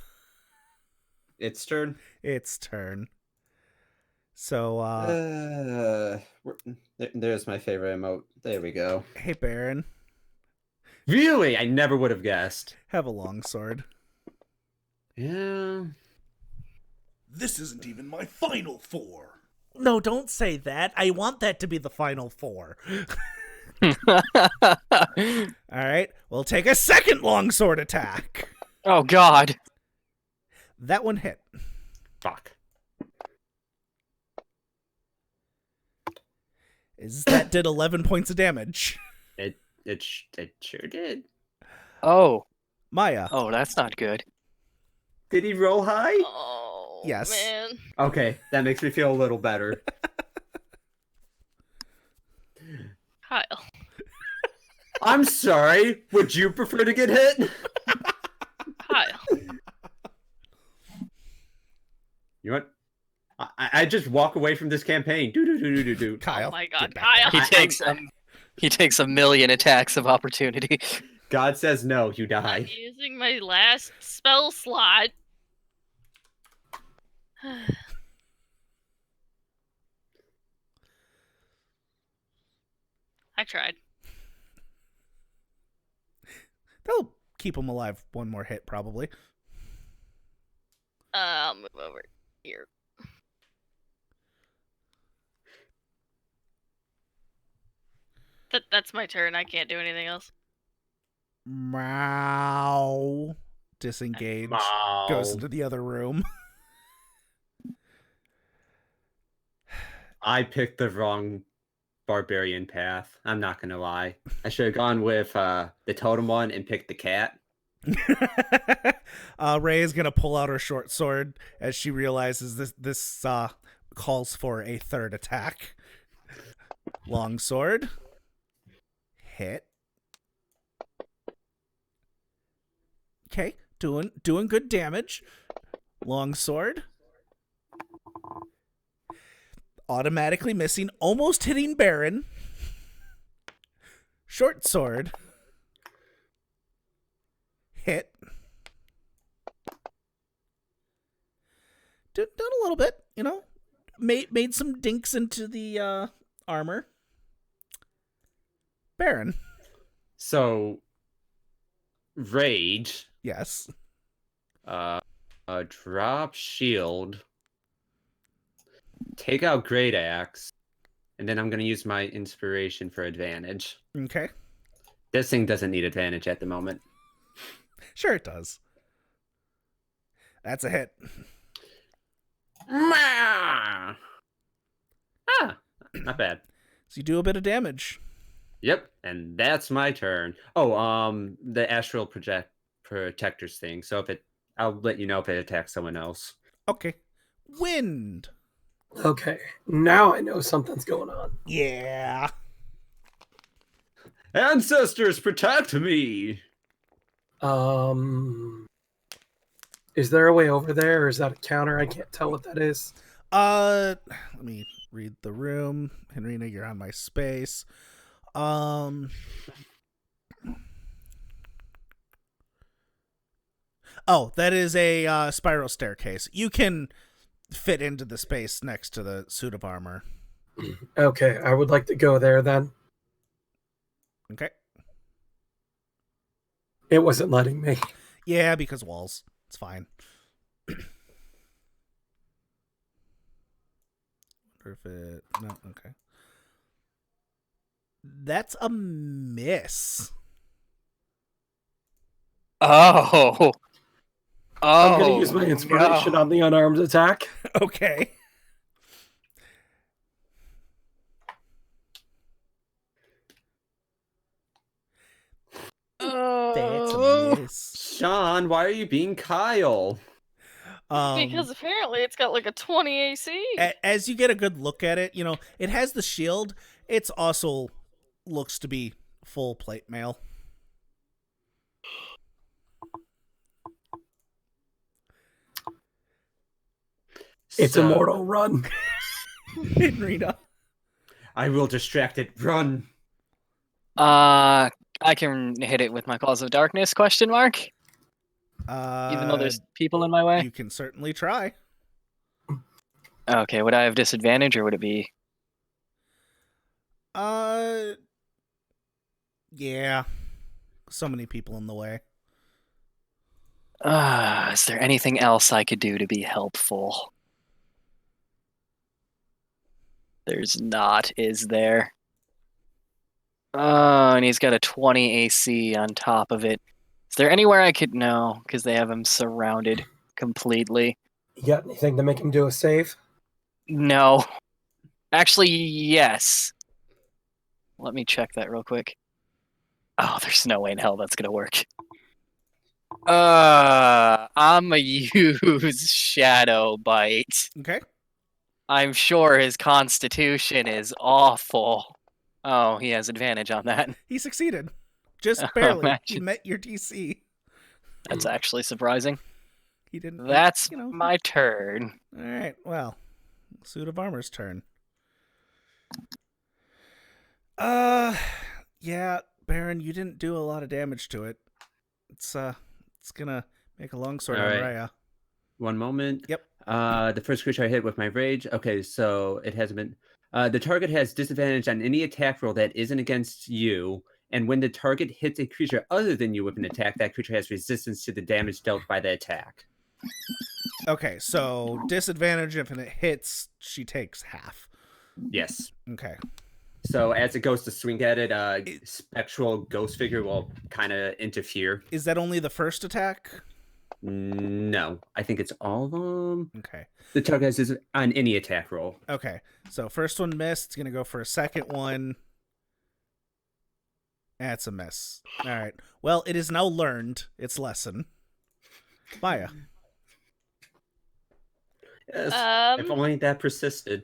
It's turn. It's turn. So There's my favorite emote. There we go. hey Baron, Really? I never would have guessed. have a longsword. Yeah. This isn't even my final four. No, don't say that. I want that to be the final four. All right, we'll take a second longsword attack. Oh god. That one hit. Fuck. That did 11 points of damage. It It sure did. Oh, Maya. that's not good. Did he roll high? Oh, Yes. man. Okay, that makes me feel a little better. Kyle. I'm sorry. Would you prefer to get hit? Kyle. You know what? I just walk away from this campaign. Do. Kyle. Oh my god, get back Kyle. there. He takes a million attacks of opportunity. God says no, you I'm die. using my last spell slot. I tried. That'll keep him alive one more hit, probably. I'll move over here. That's my turn. I can't do anything else. Meow. Disengage. Mow. Goes into the other room. I picked the wrong barbarian path. I'm not gonna lie. I should have gone with the totem one and picked the cat. Ray is gonna pull out her short sword as she realizes this calls for a third attack. Long sword. Hit. Okay, doing good damage. Long sword. Automatically missing, almost hitting Baron. Short sword. Hit. Done a little bit, you know. Made some dinks into the armor. Baron. So, rage. Yes. Drop shield. Take out great axe, and then I'm gonna use my inspiration for advantage. Okay. This thing doesn't need advantage at the moment. Sure it does. That's a hit. Ah, not bad. So you do a bit of damage. Yep, and that's my turn. Oh, the astral protectors thing. So I'll let you know if it attacks someone else. Okay. Wind. Okay, now I know something's going on. Yeah. Ancestors, protect me! Is there a way over there, or is that a counter? I can't tell what that is. Let me read the room. Henrina, you're on my space. Oh, that is a spiral staircase. You can fit into the space next to the suit of armor. Okay, I would like to go there then. Okay. It wasn't letting me. Yeah, because walls. It's fine. Wonder if it... No, okay. That's a miss. Oh. I'm going to use my inspiration on the unarmed attack. Okay. That's a miss. Sean, why are you being Kyle? Because apparently it's got like a 20 AC. As you get a good look at it, you know, it has the shield. It's also looks to be full plate mail. It's immortal. Run. Rita. I will distract it. Run. I can hit it with my Claws of Darkness, question mark? Even though there's people in my way? You can certainly try. Okay, would I have disadvantage, or would it be... Yeah. So many people in the way. Is there anything else I could do to be helpful? There's not, is there? Oh, and he's got a 20 AC on top of it. Is there anywhere I could... No, because they have him surrounded completely. You got anything to make him do a save? No. Actually, yes. Let me check that real quick. Oh, there's no way in hell that's gonna work. I'ma use Shadow Bite. Okay. I'm sure his constitution is awful. Oh, he has advantage on that. He succeeded. Just Oh, barely. He imagine. met your DC. That's actually surprising. He didn't. That's you know. my turn. All right. Well, Suit of Armor's turn. Yeah, Baron, you didn't do a lot of damage to it. It's gonna make a longsword All on right. Raya. One moment. Yep. The first creature I hit with my rage. Okay, so it hasn't been. The target has disadvantage on any attack roll that isn't against you, and when the target hits a creature other than you with an attack, that creature has resistance to the damage dealt by the attack. Okay, so disadvantage if it hits, she takes half. Yes. Okay. So as it goes to swing at it, spectral ghost figure will kind of interfere. Is that only the first attack? No, I think it's all of them. Okay. The target is on any attack roll. Okay. So first one missed. It's gonna go for a second one. That's a miss. All right. Well, it is now learned its lesson. Maya. Yes, if only that persisted.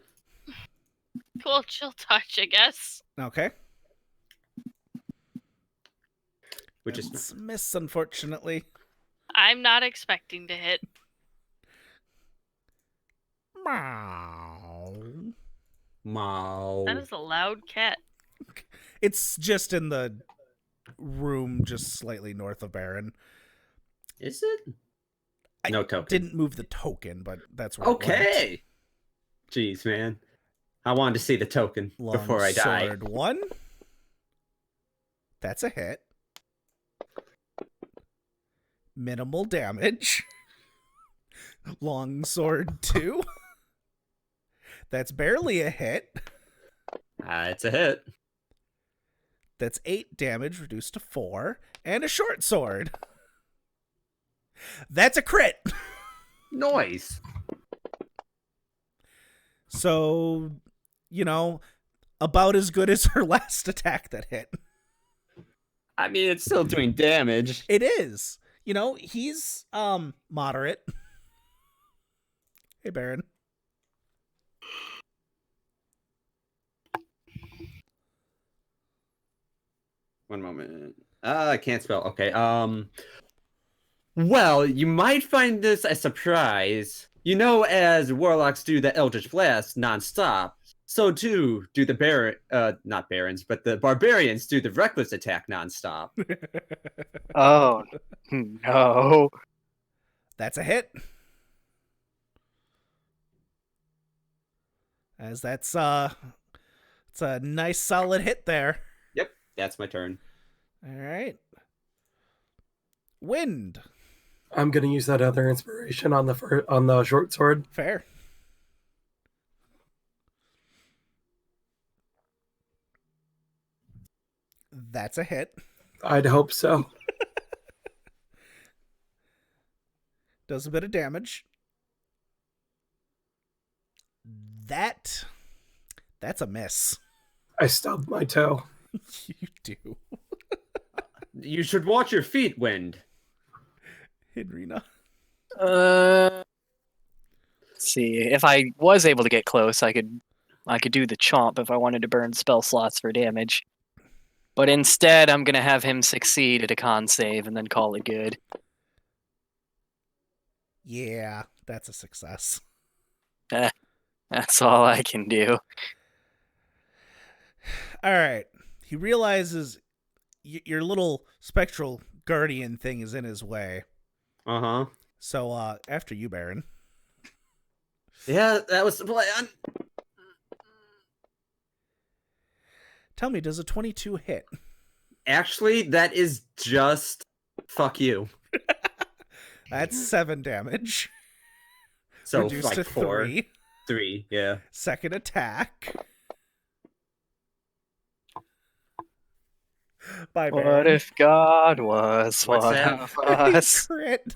Cool, chill touch, I guess. Okay. Which is It's a miss, unfortunately. I'm not expecting to hit. Meow. That is a loud cat. It's just in the room just slightly north of Baron. Is it? I No token. didn't move the token, but that's where it Okay. Jeez, man. I wanted to see the token went. before I die. Longsword 1. That's a hit. Minimal damage. Longsword 2. That's barely a hit. It's a hit. That's 8 damage reduced to 4. And a short sword. That's a crit. Noise. So, you know, about as good as her last attack that hit. I mean, it's still doing damage. It is. You know, he's moderate. Hey, Baron. One moment. I can't spell. Okay. Well, you might find this a surprise. You know, as warlocks do the Eldritch Blast nonstop, so too do the not barons, but the barbarians do the reckless attack nonstop. Oh, no. That's a hit. As it's a nice solid hit there. Yep, that's my turn. All right. Wind. I'm gonna use that other inspiration on the short sword. Fair. That's a hit. I'd hope so. Does a bit of damage. That's a miss. I stubbed my toe. You do. You should watch your feet, Wind. Henrina. Let's see. If I was able to get close, I could do the chomp if I wanted to burn spell slots for damage. But instead, I'm gonna have him succeed at a con save and then call it good. Yeah, that's a success. That's all I can do. All right. He realizes your little spectral guardian thing is in his way. Uh-huh. So, after you, Baron. Yeah, that was the plan. Tell me, does a 22 hit? Actually, that is just fuck you. That's 7 damage. So Reduced like to 4, 3. 3, yeah. Second attack. Bye, Baron. What if God was What's one that? of us? Crit.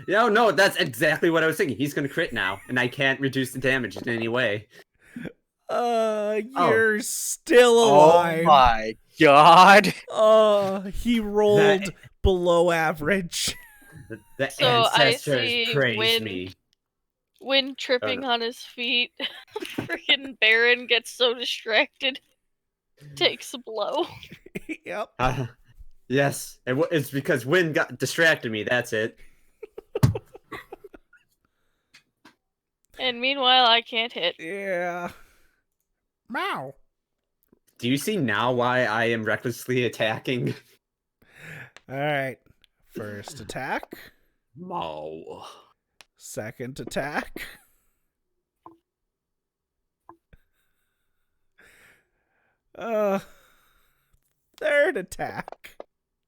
No, that's exactly what I was thinking. He's gonna crit now, and I can't reduce the damage in any way. You're still Oh alive. my God. He rolled below average. The So I ancestors see praise me. Wynn tripping on his feet. Freaking Baron gets so distracted. Takes a blow. Yep. Yes, it's because Wynn got distracted me. That's it. And meanwhile, I can't hit. Yeah. Meow. Do you see now why I am recklessly attacking? All right. First attack. Mo. Second attack. Third attack.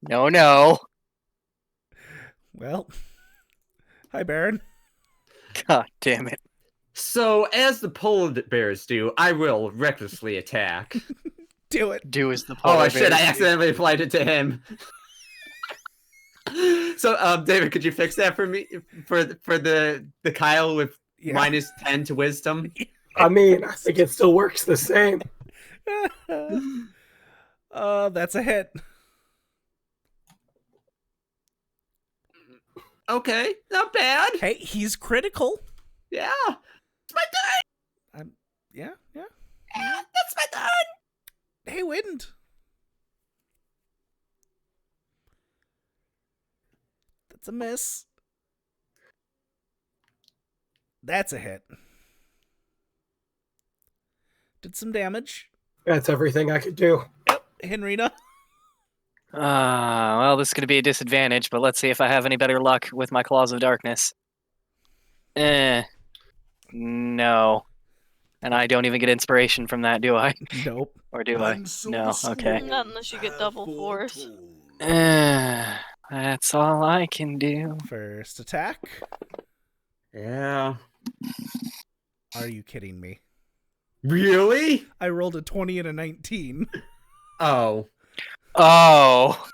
No. Well, hi, Baron. God damn it. So, as the polar bears do, I will recklessly attack. Do it. Do as the Oh polar shit! I bears do. accidentally applied it to him. So, David, could you fix that for me for the Kyle with Yeah. minus 10 to wisdom? I mean, I think it still works the same. That's a hit. Okay, not bad. Hey, he's critical. Yeah, it's my turn. Yeah. That's my turn. Hey, Wind. That's a miss. That's a hit. Did some damage. That's everything I could do. Yep, Henrina. Well, this is going to be a disadvantage, but let's see if I have any better luck with my Claws of Darkness. No. And I don't even get inspiration from that, do I? Nope. Or do I? And so No, the okay. scroll Not unless you get double have force. foretold. That's all I can do. First attack. Yeah. Are you kidding me? Really? I rolled a 20 and a 19. Oh. Oh.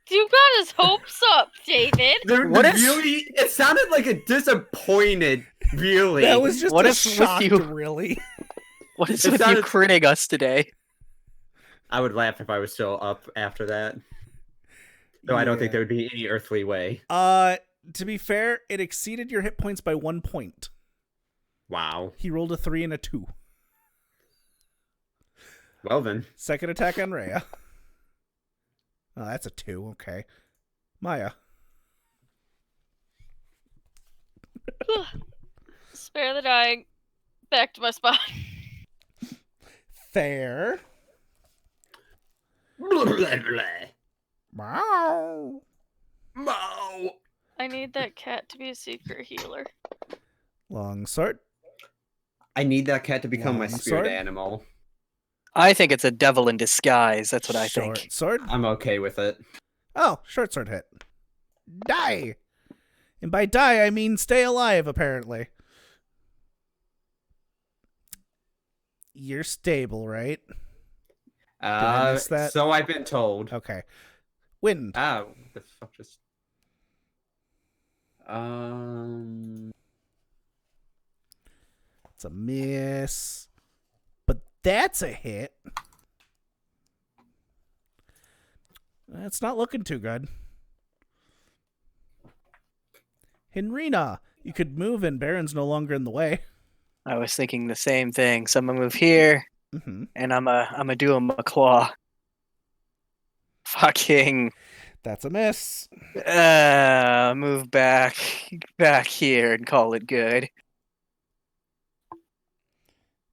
You got his hopes up, David. What if- Really? It sounded like a disappointed. Really? That was just What a if with shock, you- really. What is It with you sounded- critting us today? I would laugh if I was still up after that. Though I don't think Yeah. there would be any earthly way. To be fair, it exceeded your hit points by 1 point. Wow. He rolled a 3 and a 2. Well then. Second attack on Rhea. Oh, that's a 2. Okay. Maya. Spare the dying. Back to my spot. Fair. Blah, blah, blah. Meow. Mo. I need that cat to be a secret healer. Long sword. I need that cat to become my Long spirit sword. animal. I think it's a devil in disguise. That's what I Short think. sword. I'm okay with it. Oh, short sword hit. Die. And by die, I mean stay alive, apparently. You're stable, right? I miss that? So I've been told. Okay. Wind. What the fuck just... It's a miss. But that's a hit. That's not looking too good. Henrina, you could move and Baron's no longer in the way. I was thinking the same thing. So I'm gonna move here, Mm-hmm. and I'm a do a McClaw. Fucking That's a miss. move back here and call it good.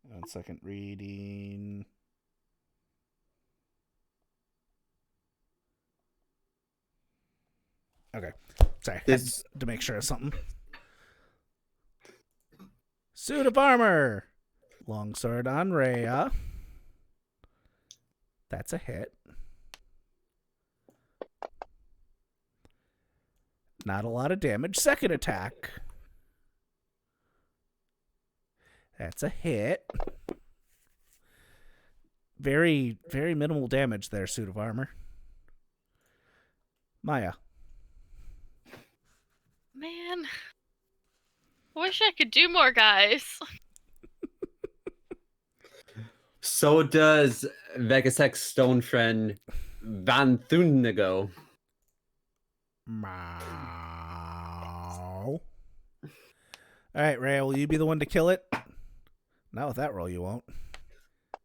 1 second reading. Okay. Sorry. This- Had to make sure of something. Suit of armor. Longsword on Rhea. That's a hit. Not a lot of damage. Second attack. That's a hit. Very, very minimal damage there, suit of armor. Maya. Man. I wish I could do more, guys. So does Vegasek stone friend Van Thunigo. Meow. All right, Ray, will you be the one to kill it? Not with that roll, you won't.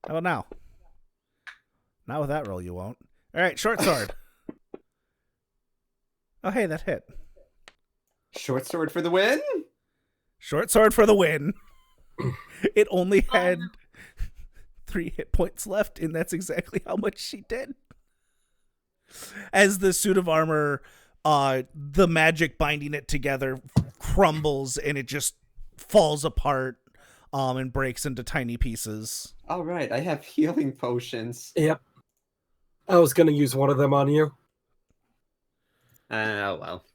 How about now? Not with that roll, you won't. All right, short sword. Oh, hey, that hit. Short sword for the win. Short sword for the win. It only had 3 hit points left, and that's exactly how much she did. As the suit of armor, the magic binding it together crumbles, and it just falls apart and breaks into tiny pieces. All right, I have healing potions. Yep. I was gonna use one of them on you. Oh well.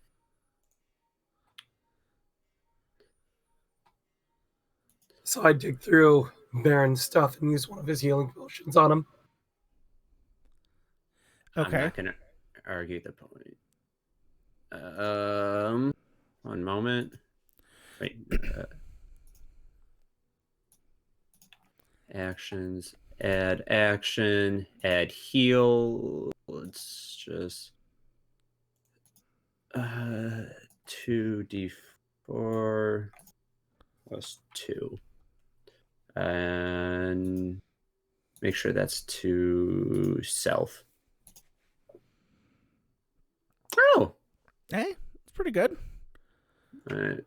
So I dig through Baron's stuff and use one of his healing potions on him. Okay. I'm not gonna argue the point. One moment. Wait. Actions. Add action. Add heal. Let's just 2d4 plus 2. And make sure that's to self. Oh, Hey, it's pretty good. all right.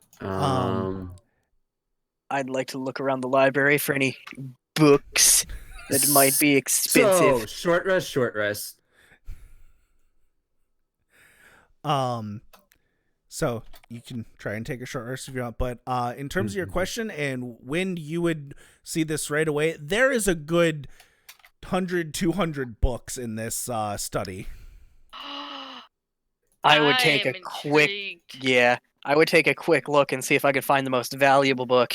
I'd like to look around the library for any books that might be expensive. So short rest. So you can try and take a short rest if you want, but in terms of your question and when you would see this right away, there is a good 100-200 books in this study. I would take am a quick intrigued. I would take a quick look and see if I could find the most valuable book.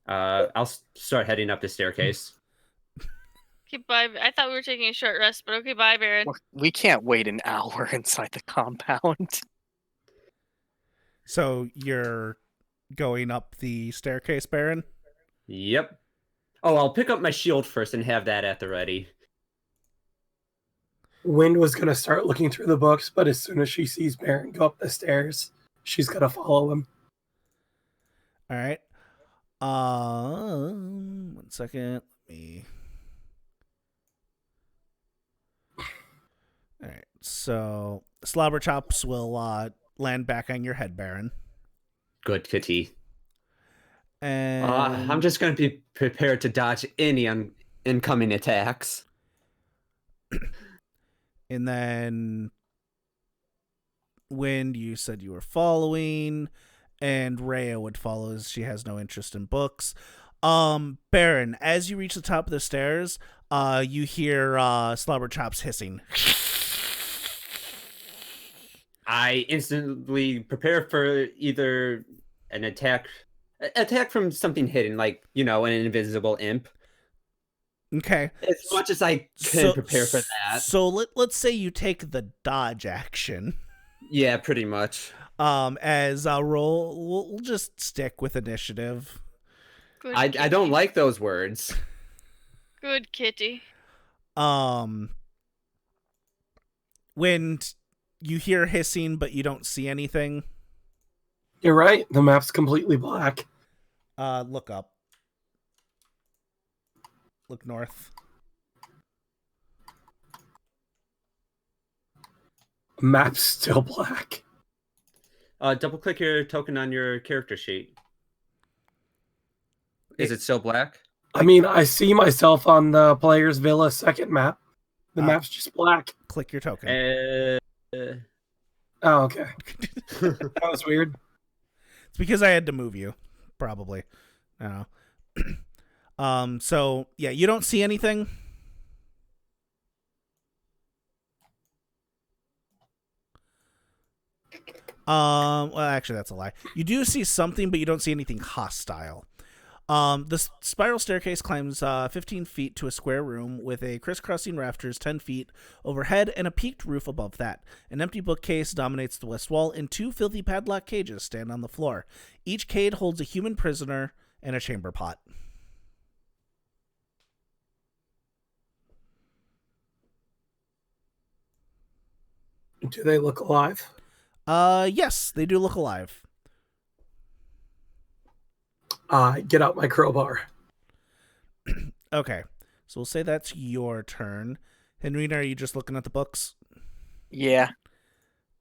I'll start heading up the staircase. Okay, bye. I thought we were taking a short rest, but okay, bye, Baron. We can't wait an hour inside the compound. So you're going up the staircase, Baron? Yep. Oh, I'll pick up my shield first and have that at the ready. Wind was gonna start looking through the books, but as soon as she sees Baron go up the stairs, she's gonna follow him. All right. 1 second. Let me. All right. So slobber chops will land back on your head, Baron. Good kitty. And I'm just going to be prepared to dodge any incoming attacks. And then Wind, you said you were following, and Rhea would follow as she has no interest in books. Baron, as you reach the top of the stairs, you hear Slobber Chops hissing. I instantly prepare for either an attack from something hidden, like, an invisible imp. Okay. As much as I can prepare for that. So let's say you take the dodge action. Yeah, pretty much. As a roll, we'll just stick with initiative. Good I kitty. don't like those words. Good kitty. When you hear hissing, but you don't see anything. You're right. The map's completely black. Look up. Look north. Map's still black. Double click your token on your character sheet. Is it still black? I mean, I see myself on the player's villa second map. The map's just black. Click your token. Oh, okay. That was weird. It's because I had to move you, probably. I don't know. So yeah, you don't see anything. Well, actually, that's a lie. You do see something, but you don't see anything hostile. The spiral staircase climbs 15 feet to a square room with a crisscrossing rafters 10 feet overhead and a peaked roof above that. An empty bookcase dominates the west wall, and 2 filthy padlock cages stand on the floor. Each cage holds a human prisoner and a chamber pot. Do they look alive? Yes, they do look alive. I get out my crowbar. Okay, so we'll say that's your turn. Henrina, are you just looking at the books? Yeah.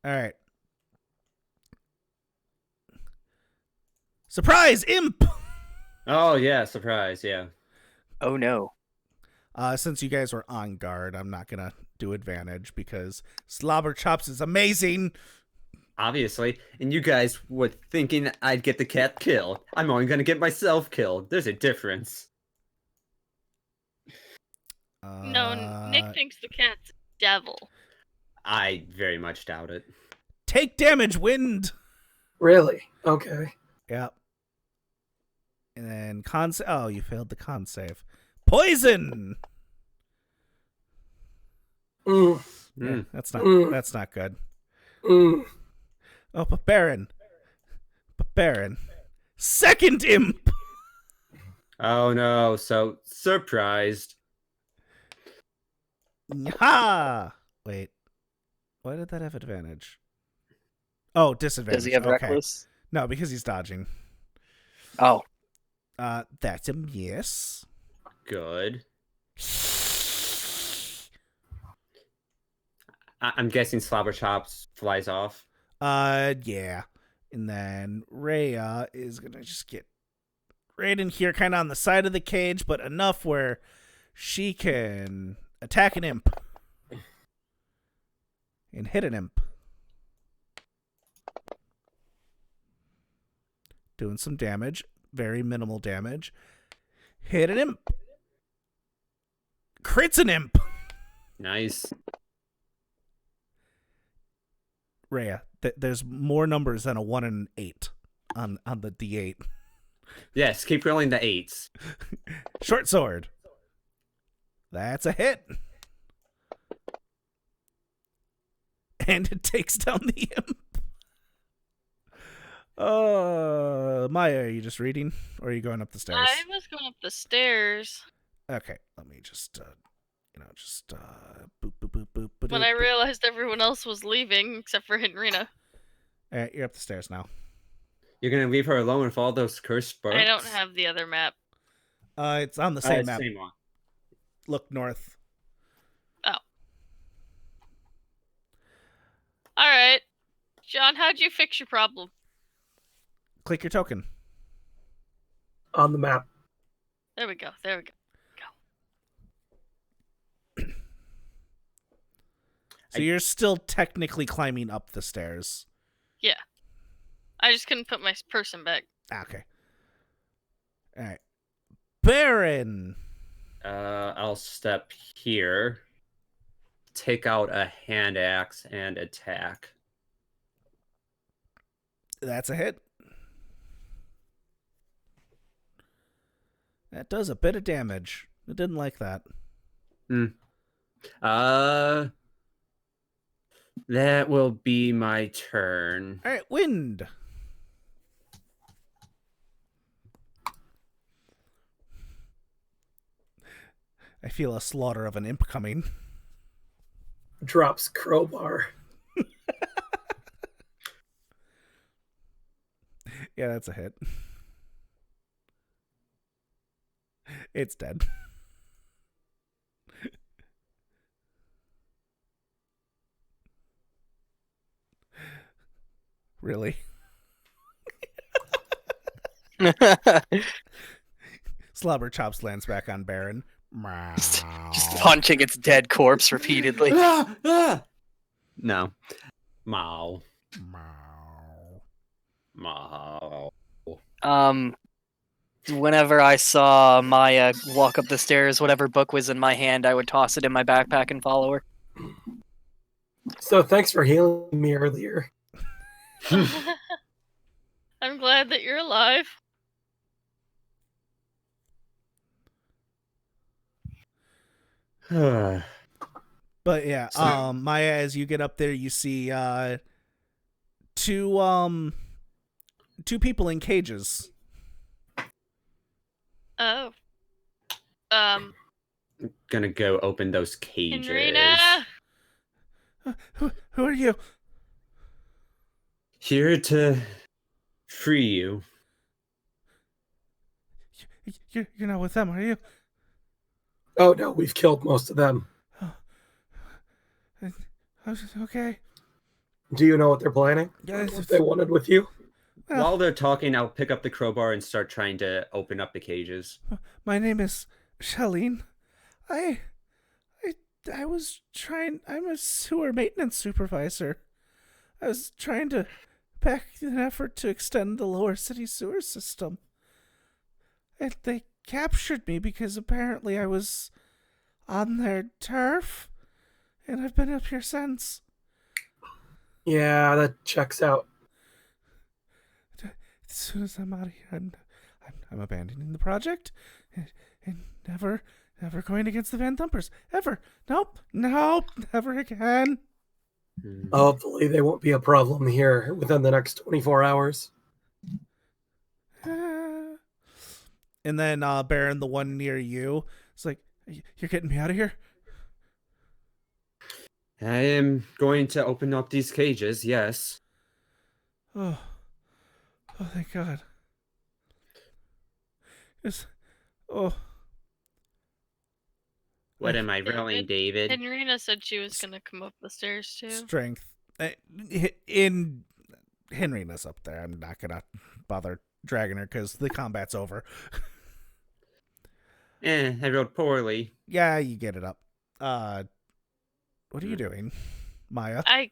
All right. Surprise, imp! Oh yeah, surprise, yeah. Oh no. Since you guys were on guard, I'm not gonna do advantage because Slobber Chops is amazing. Obviously. And you guys were thinking I'd get the cat killed. I'm only gonna get myself killed. There's a difference. No, Nick thinks the cat's a devil. I very much doubt it. Take damage, wind. Really? Okay. Yep. And then oh, you failed the con save. Poison. Mm, Yeah, that's not Mm. that's not good. mm. Oh, but Baron. Second imp. Oh no, so surprised. Ha! Wait. Why did that have advantage? Oh, disadvantage. Does he have okay. reckless? No, because he's dodging. Oh. That's a miss. Good. I'm guessing Slobber Chops flies off. Yeah. And then Rhea is gonna just get right in here, kind of on the side of the cage, but enough where she can attack an imp and hit an imp. Doing some damage, very minimal damage. Hit an imp. Crits an imp. Nice. Rhea, there's more numbers than a 1 and an 8 on the D8. Yes, keep rolling the 8s. Short sword. That's a hit. And it takes down the imp. Maya, are you just reading? Or are you going up the stairs? I was going up the stairs Okay, let me just, boop, boop, boop, boop, boop. when I realized everyone else was leaving except for Henrina. Alright, you're up the stairs now. You're gonna leave her alone with all those cursed books? I don't have the other map. It's on the same map. Same one. Look north. Alright. John, how'd you fix your problem? Click your token. On the map. There we go. So you're still technically climbing up the stairs. Yeah. I just couldn't put my person back. Okay. Alright. Baron! I'll step here. Take out a hand axe and attack. That's a hit. That does a bit of damage. I didn't like that. That will be my turn. Alright, wind. I feel a slaughter of an imp coming. Drops crowbar. Yeah, that's a hit. It's dead. Really? Slobber Chops lands back on Baron. Just punching its dead corpse repeatedly. No. Mow. Whenever I saw Maya walk up the stairs, whatever book was in my hand, I would toss it in my backpack and follow her. So thanks for healing me earlier. I'm glad that you're alive. But yeah, Maya, as you get up there, you see two people in cages. Oh. Gonna go open those cages. Henrina! Who are you? Here to free you. You're not with them, are you? Oh no, we've killed most of them. Okay. Do you know what they're planning? Yeah, What they wanted with you? While they're talking, I'll pick up the crowbar and start trying to open up the cages. My name is Charlene. I was trying. I'm a sewer maintenance supervisor. I was trying to back an effort to extend the lower city sewer system. And they captured me because apparently I was on their turf, and I've been up here since. Yeah, that checks out. As soon as I'm out of here, I'm abandoning the project, and never going against the Van Thumpers ever. Nope, never again. Hopefully, they won't be a problem here within the next 24 hours. And then Baron, the one near you, is like, "You're getting me out of here." I am going to open up these cages, yes. Oh, thank God. Oh. What am I rolling, David? Henrina said she was gonna come up the stairs too. Strength. In Henrina's up there. I'm not gonna bother dragging her because the combat's over. I rolled poorly. Yeah, you get it up. What are you doing, Maya? I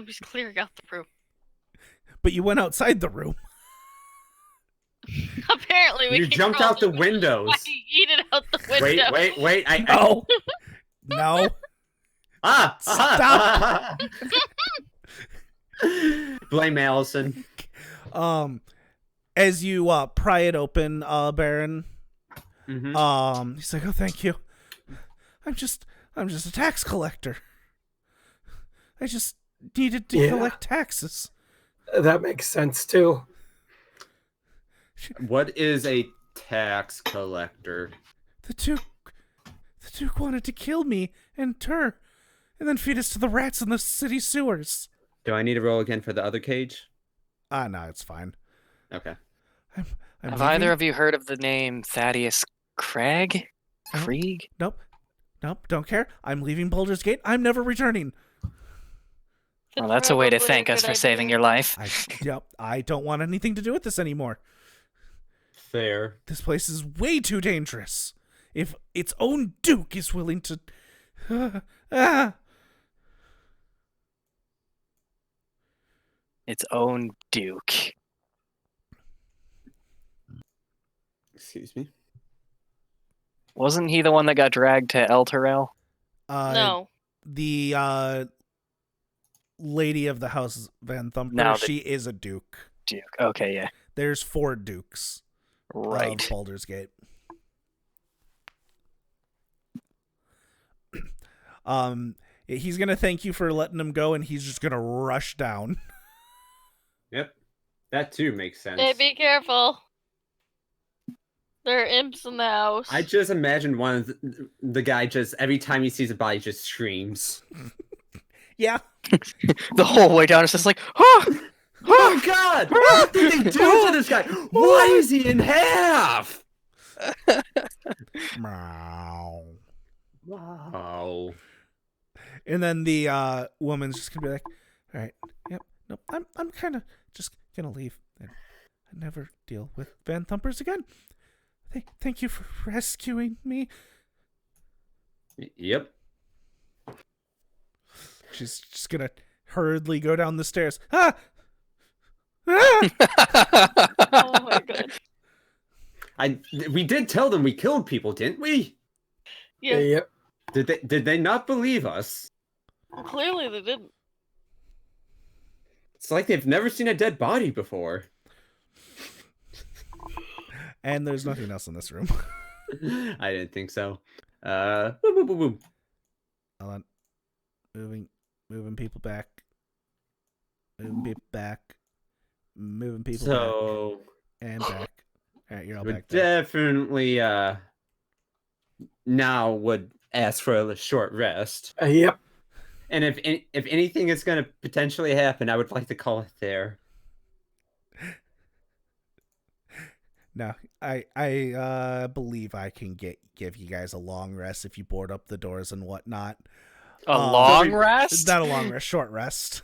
was clearing out the room. But you went outside the room. Apparently, we You jumped controlled out the it. windows. I yeeted out the window. Wait. No. No. Stop! Blame Allison. As you pry it open, Baron, Mm-hmm. he's like, "Oh, thank you. I'm just a tax collector. I just needed to collect taxes." That makes sense too. What is a tax collector? The Duke wanted to kill me and her, and then feed us to the rats in the city sewers. Do I need to roll again for the other cage? No, it's fine. Okay. I'm Have leaving. either of you heard of the name Thaddeus Craig? Krieg? Nope, don't care. I'm leaving Baldur's Gate. I'm never returning. Well, that's a way to Probably thank a us good for saving idea. your life. I don't want anything to do with this anymore. Fair. This place is way too dangerous. If its own Duke is willing to... Its own Duke. Excuse me. Wasn't he the one that got dragged to El Terrell? No. The lady of the House Van Thumper, Now she is a Duke. Duke. Okay, yeah. There's 4 Dukes Right. of Baldur's Gate. He's gonna thank you for letting him go, and he's just gonna rush down. Yep. That too makes sense. Hey, be careful. There are imps in the house. I just imagine one of the guy just every time he sees a body just screams. Yeah. The whole way down, it's just like, oh! Oh God! What did they do to this guy? Why is he in half? Meow. Wow. And then the woman's just gonna be like, "All right, yep, nope, I'm kind of just gonna leave and never deal with Van Thumpers again. Thank you for rescuing me." Yep. She's just gonna hurriedly go down the stairs. Ah! Ah! Oh my god. We did tell them we killed people, didn't we? Yeah, Yep. Did they not believe us? clearly they didn't. It's like they've never seen a dead body before. And there's nothing else in this room. I didn't think so. Boom, boom, boom, boom. Hold on. Moving people back. Moving people back. Moving people So back. And back. All right, you're all would back there. definitely now would ask for a short rest. Yep. And if anything is going to potentially happen, I would like to call it there. No, I believe I can give you guys a long rest if you board up the doors and whatnot. A long so rest? Not a long rest, short rest.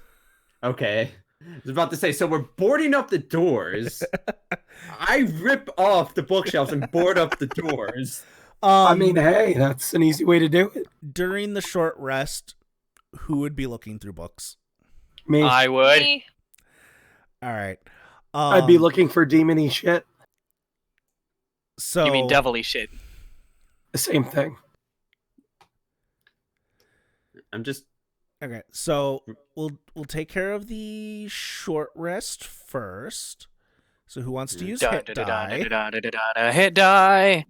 Okay. I was about to say, so we're boarding up the doors. I rip off the bookshelves and board up the doors. I mean, hey, that's an easy way to do it. During the short rest, who would be looking through books? Me, I would. Me. All right. I'd be looking for demony shit. So You mean devilly shit? The same thing. I'm just Okay, so we'll take care of the short rest first. So who wants to use hit die? Hit die. Hit die.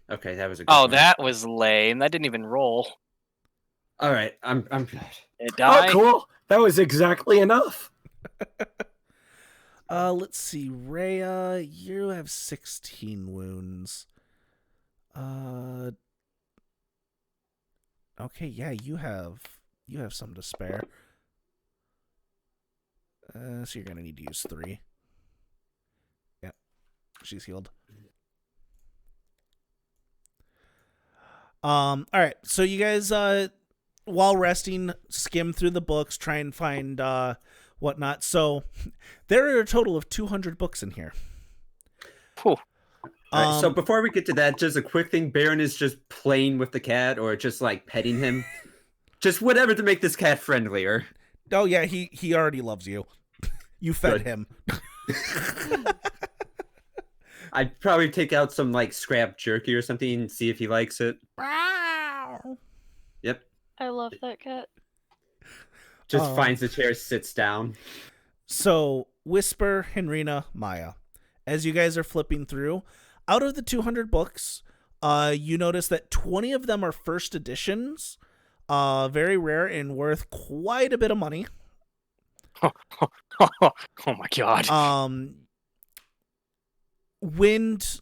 okay. That was a good Oh, one. that was lame. That didn't even roll. All right. I'm good. Hit die. Oh, cool. That was exactly enough. Let's see, Rhea, you have 16 wounds. Okay, yeah, you have some to spare. So you're gonna need to use 3. Yep, she's healed. All right, so you guys, while resting, skim through the books, try and find whatnot. So there are a total of 200 books in here. Whew. All right, so before we get to that, just a quick thing. Baron is just playing with the cat or just like petting him. Just whatever to make this cat friendlier. Oh yeah, he already loves you. You fed Good. him. I'd probably take out some like scrap jerky or something and see if he likes it. Yep. I love that cat. Just finds the chair, sits down. So Whisper, Henrina, Maya, as you guys are flipping through, out of the 200 books, you notice that 20 of them are first editions, very rare and worth quite a bit of money. Oh my god. Wind,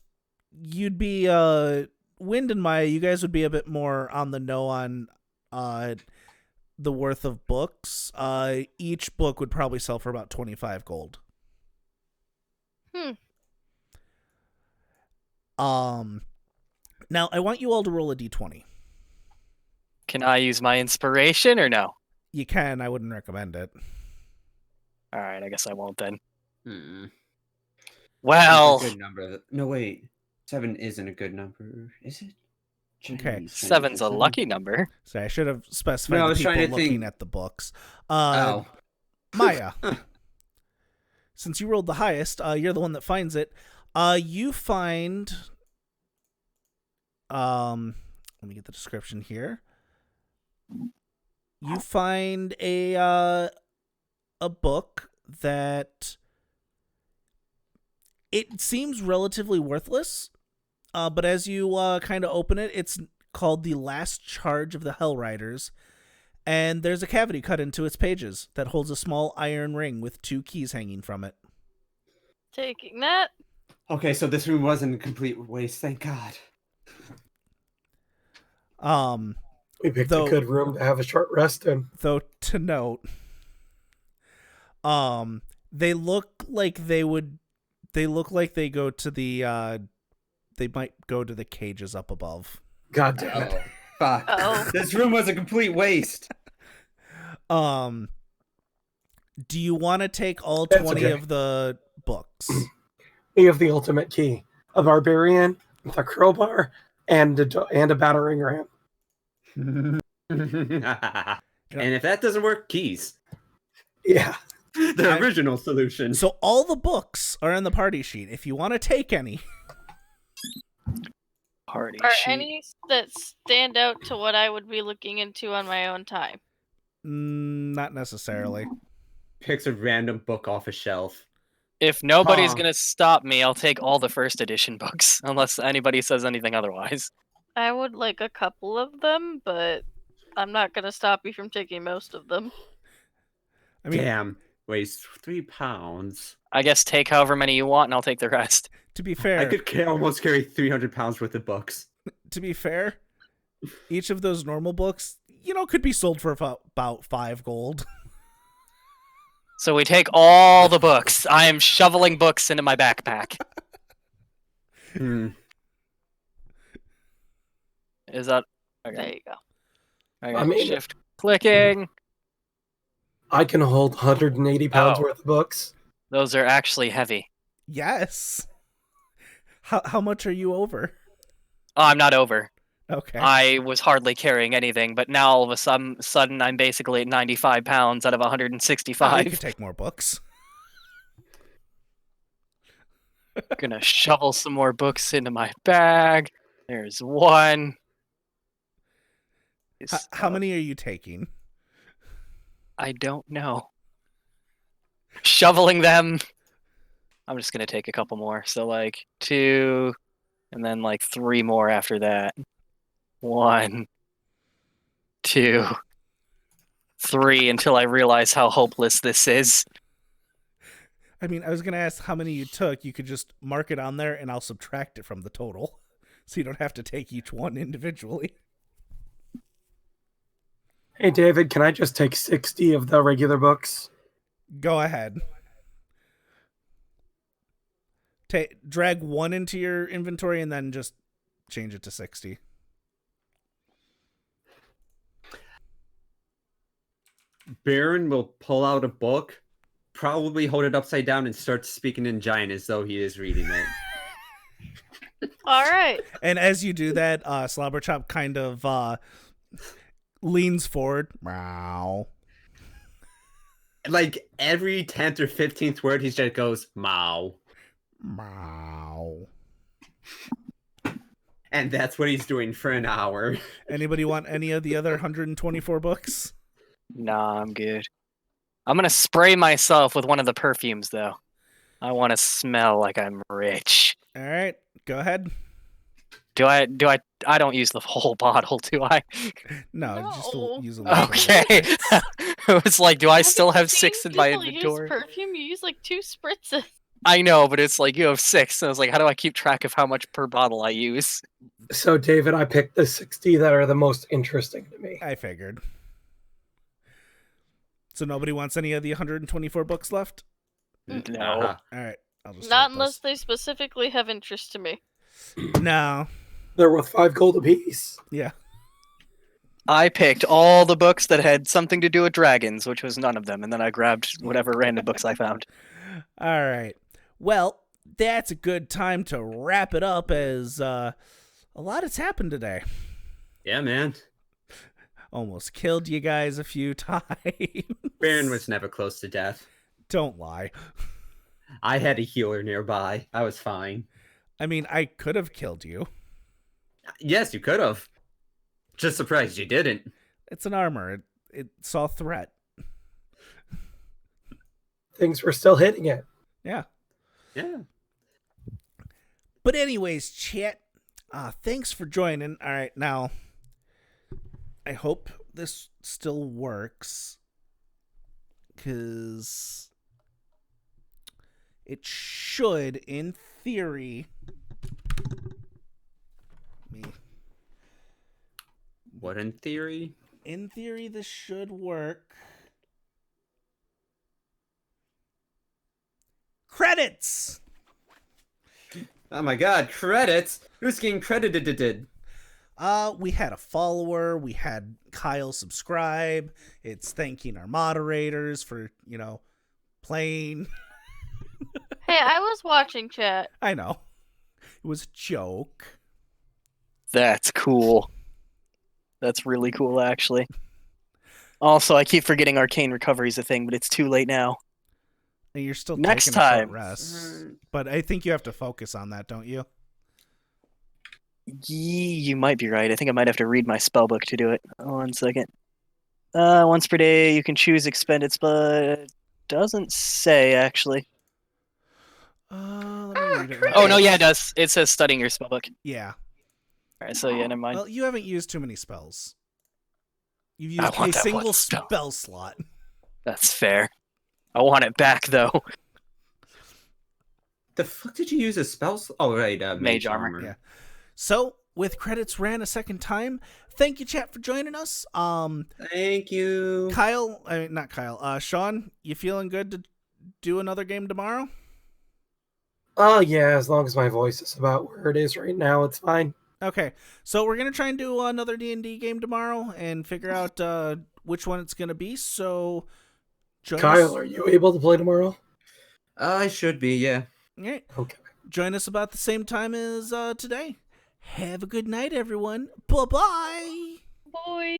you'd be Wind and Maya, you guys would be a bit more on the know on the worth of books. Each book would probably sell for about 25 gold. Now I want you all to roll a d20. Can I use my inspiration or no? You can, I wouldn't recommend it. Alright, I guess I won't then. Hmm. Well, That's a good number. No, wait. 7 isn't a good number, is it? Okay. 7's a lucky number. So I should have specified No, I the was people trying to looking think- at the books. Oh. Maya, since you rolled the highest, you're the one that finds it. You find, let me get the description here. You find a book that it seems relatively worthless, but as you kind of open it, it's called The Last Charge of the Hell Riders. And there's a cavity cut into its pages that holds a small iron ring with 2 keys hanging from it. Taking that. Okay, so this room wasn't a complete waste, thank God. We picked Though- a good room to have a short rest in. Though to note, they look like they go to the they might go to the cages up above. God damn it. Oh, fuck. Uh-oh. This room was a complete waste. Do you want to take all That's 20 okay. of the books? We have the ultimate key. A barbarian with a crowbar and a battering ram. And if that doesn't work, keys. Yeah. The original solution. So all the books are in the party sheet. If you want to take any. Party Are sheet. any that stand out to what I would be looking into on my own time? Not necessarily. Picks a random book off a shelf. If nobody's Huh. gonna stop me, I'll take all the first edition books, unless anybody says anything otherwise. I would like a couple of them, but I'm not gonna stop you from taking most of them. I mean, Damn. Weighs 3 pounds. I guess take however many you want, and I'll take the rest. to be fair, I could almost carry 300 pounds worth of books. to be fair, Each of those normal books, could be sold for about 5 gold. So we take all the books. I am shoveling books into my backpack. Is that okay? There you go. Okay, I mean- shift clicking. I can hold 180 pounds Oh. worth of books. Those are actually heavy. Yes. How much are you over? Oh, I'm not over. Okay. I was hardly carrying anything, but now all of a sudden I'm basically at 95 pounds out of Oh, you 165. could take more books. Gonna shovel some more books into my bag. There's one. How many are you taking? I don't know. Shoveling them. I'm just gonna take a couple more. So like 2, and then like 3 more after that. 1, 2, 3 until I realize how hopeless this is. I mean, I was going to ask how many you took. You could just mark it on there and I'll subtract it from the total. So you don't have to take each one individually. Hey, David, can I just take 60 of the regular books? Go ahead. Drag 1 into your inventory and then just change it to 60. Baron will pull out a book, probably hold it upside down, and start speaking in giant as though he is reading it. All right. And as you do that, Slobberchop kind of leans forward. Meow. Like every 10th or 15th word, he just goes, "Mow." Meow. And that's what he's doing for an hour. Anybody want any of the other 124 books? Nah, I'm good. I'm gonna spray myself with one of the perfumes though. I want to smell like I'm rich. All right, go ahead. I don't use the whole bottle, do I? No, just No. use a little bit. Okay. It was like, do I still have seen 6 in my people inventory? Use perfume. You use like 2 spritzes. I know, but it's like you have 6. And I was like, how do I keep track of how much per bottle I use? So, David, I picked the 60 that are the most interesting to me. I figured. So nobody wants any of the 124 books left? No. Uh-huh. All right, I'll just Not start unless they specifically have interest to me. this. No. They're worth 5 gold apiece. Yeah. I picked all the books that had something to do with dragons, which was none of them, and then I grabbed whatever random books I found. All right. Well, that's a good time to wrap it up as a lot has happened today. Yeah, man. Almost killed you guys a few times. Baron was never close to death. Don't lie. I had a healer nearby. I was fine. I mean, I could have killed you. Yes, you could have. Just surprised you didn't. It's an armor. It saw threat. Things were still hitting it. Yeah. Yeah. But anyways, chat, thanks for joining. All right, now, I hope this still works, because it should, in theory. What in theory? In theory, this should work. Credits! Oh my god, credits? Who's getting credited? We had a follower. We had Kyle subscribe. It's thanking our moderators for, playing. Hey, I was watching chat. I know. It was a joke. That's cool. That's really cool, actually. Also, I keep forgetting Arcane Recovery is a thing, but it's too late now. And you're still Next taking a short time. rest. But I think you have to focus on that, don't you? You might be right. I think I might have to read my spellbook to do it. 1 second. Once per day, you can choose expended spell. It doesn't say, actually. Let me read it. Oh, no, yeah, it does. It says studying your spellbook. Yeah. Alright, so yeah, never mind. Well, you haven't used too many spells. You've I used want a that single one spell. spell slot. That's fair. I want it back, though. The fuck did you use a spell? Oh, right, Mage armor. Yeah. So, with credits ran a second time. Thank you, chat, for joining us. Thank you. Not Kyle. Sean, you feeling good to do another game tomorrow? Oh, yeah, as long as my voice is about where it is right now, it's fine. Okay, so we're gonna try and do another D&D game tomorrow and figure out which one it's gonna be. So, join Kyle, us. are you able to play tomorrow? I should be, yeah. All right. Okay. Join us about the same time as today. Have a good night, everyone. Bye-bye. Boy.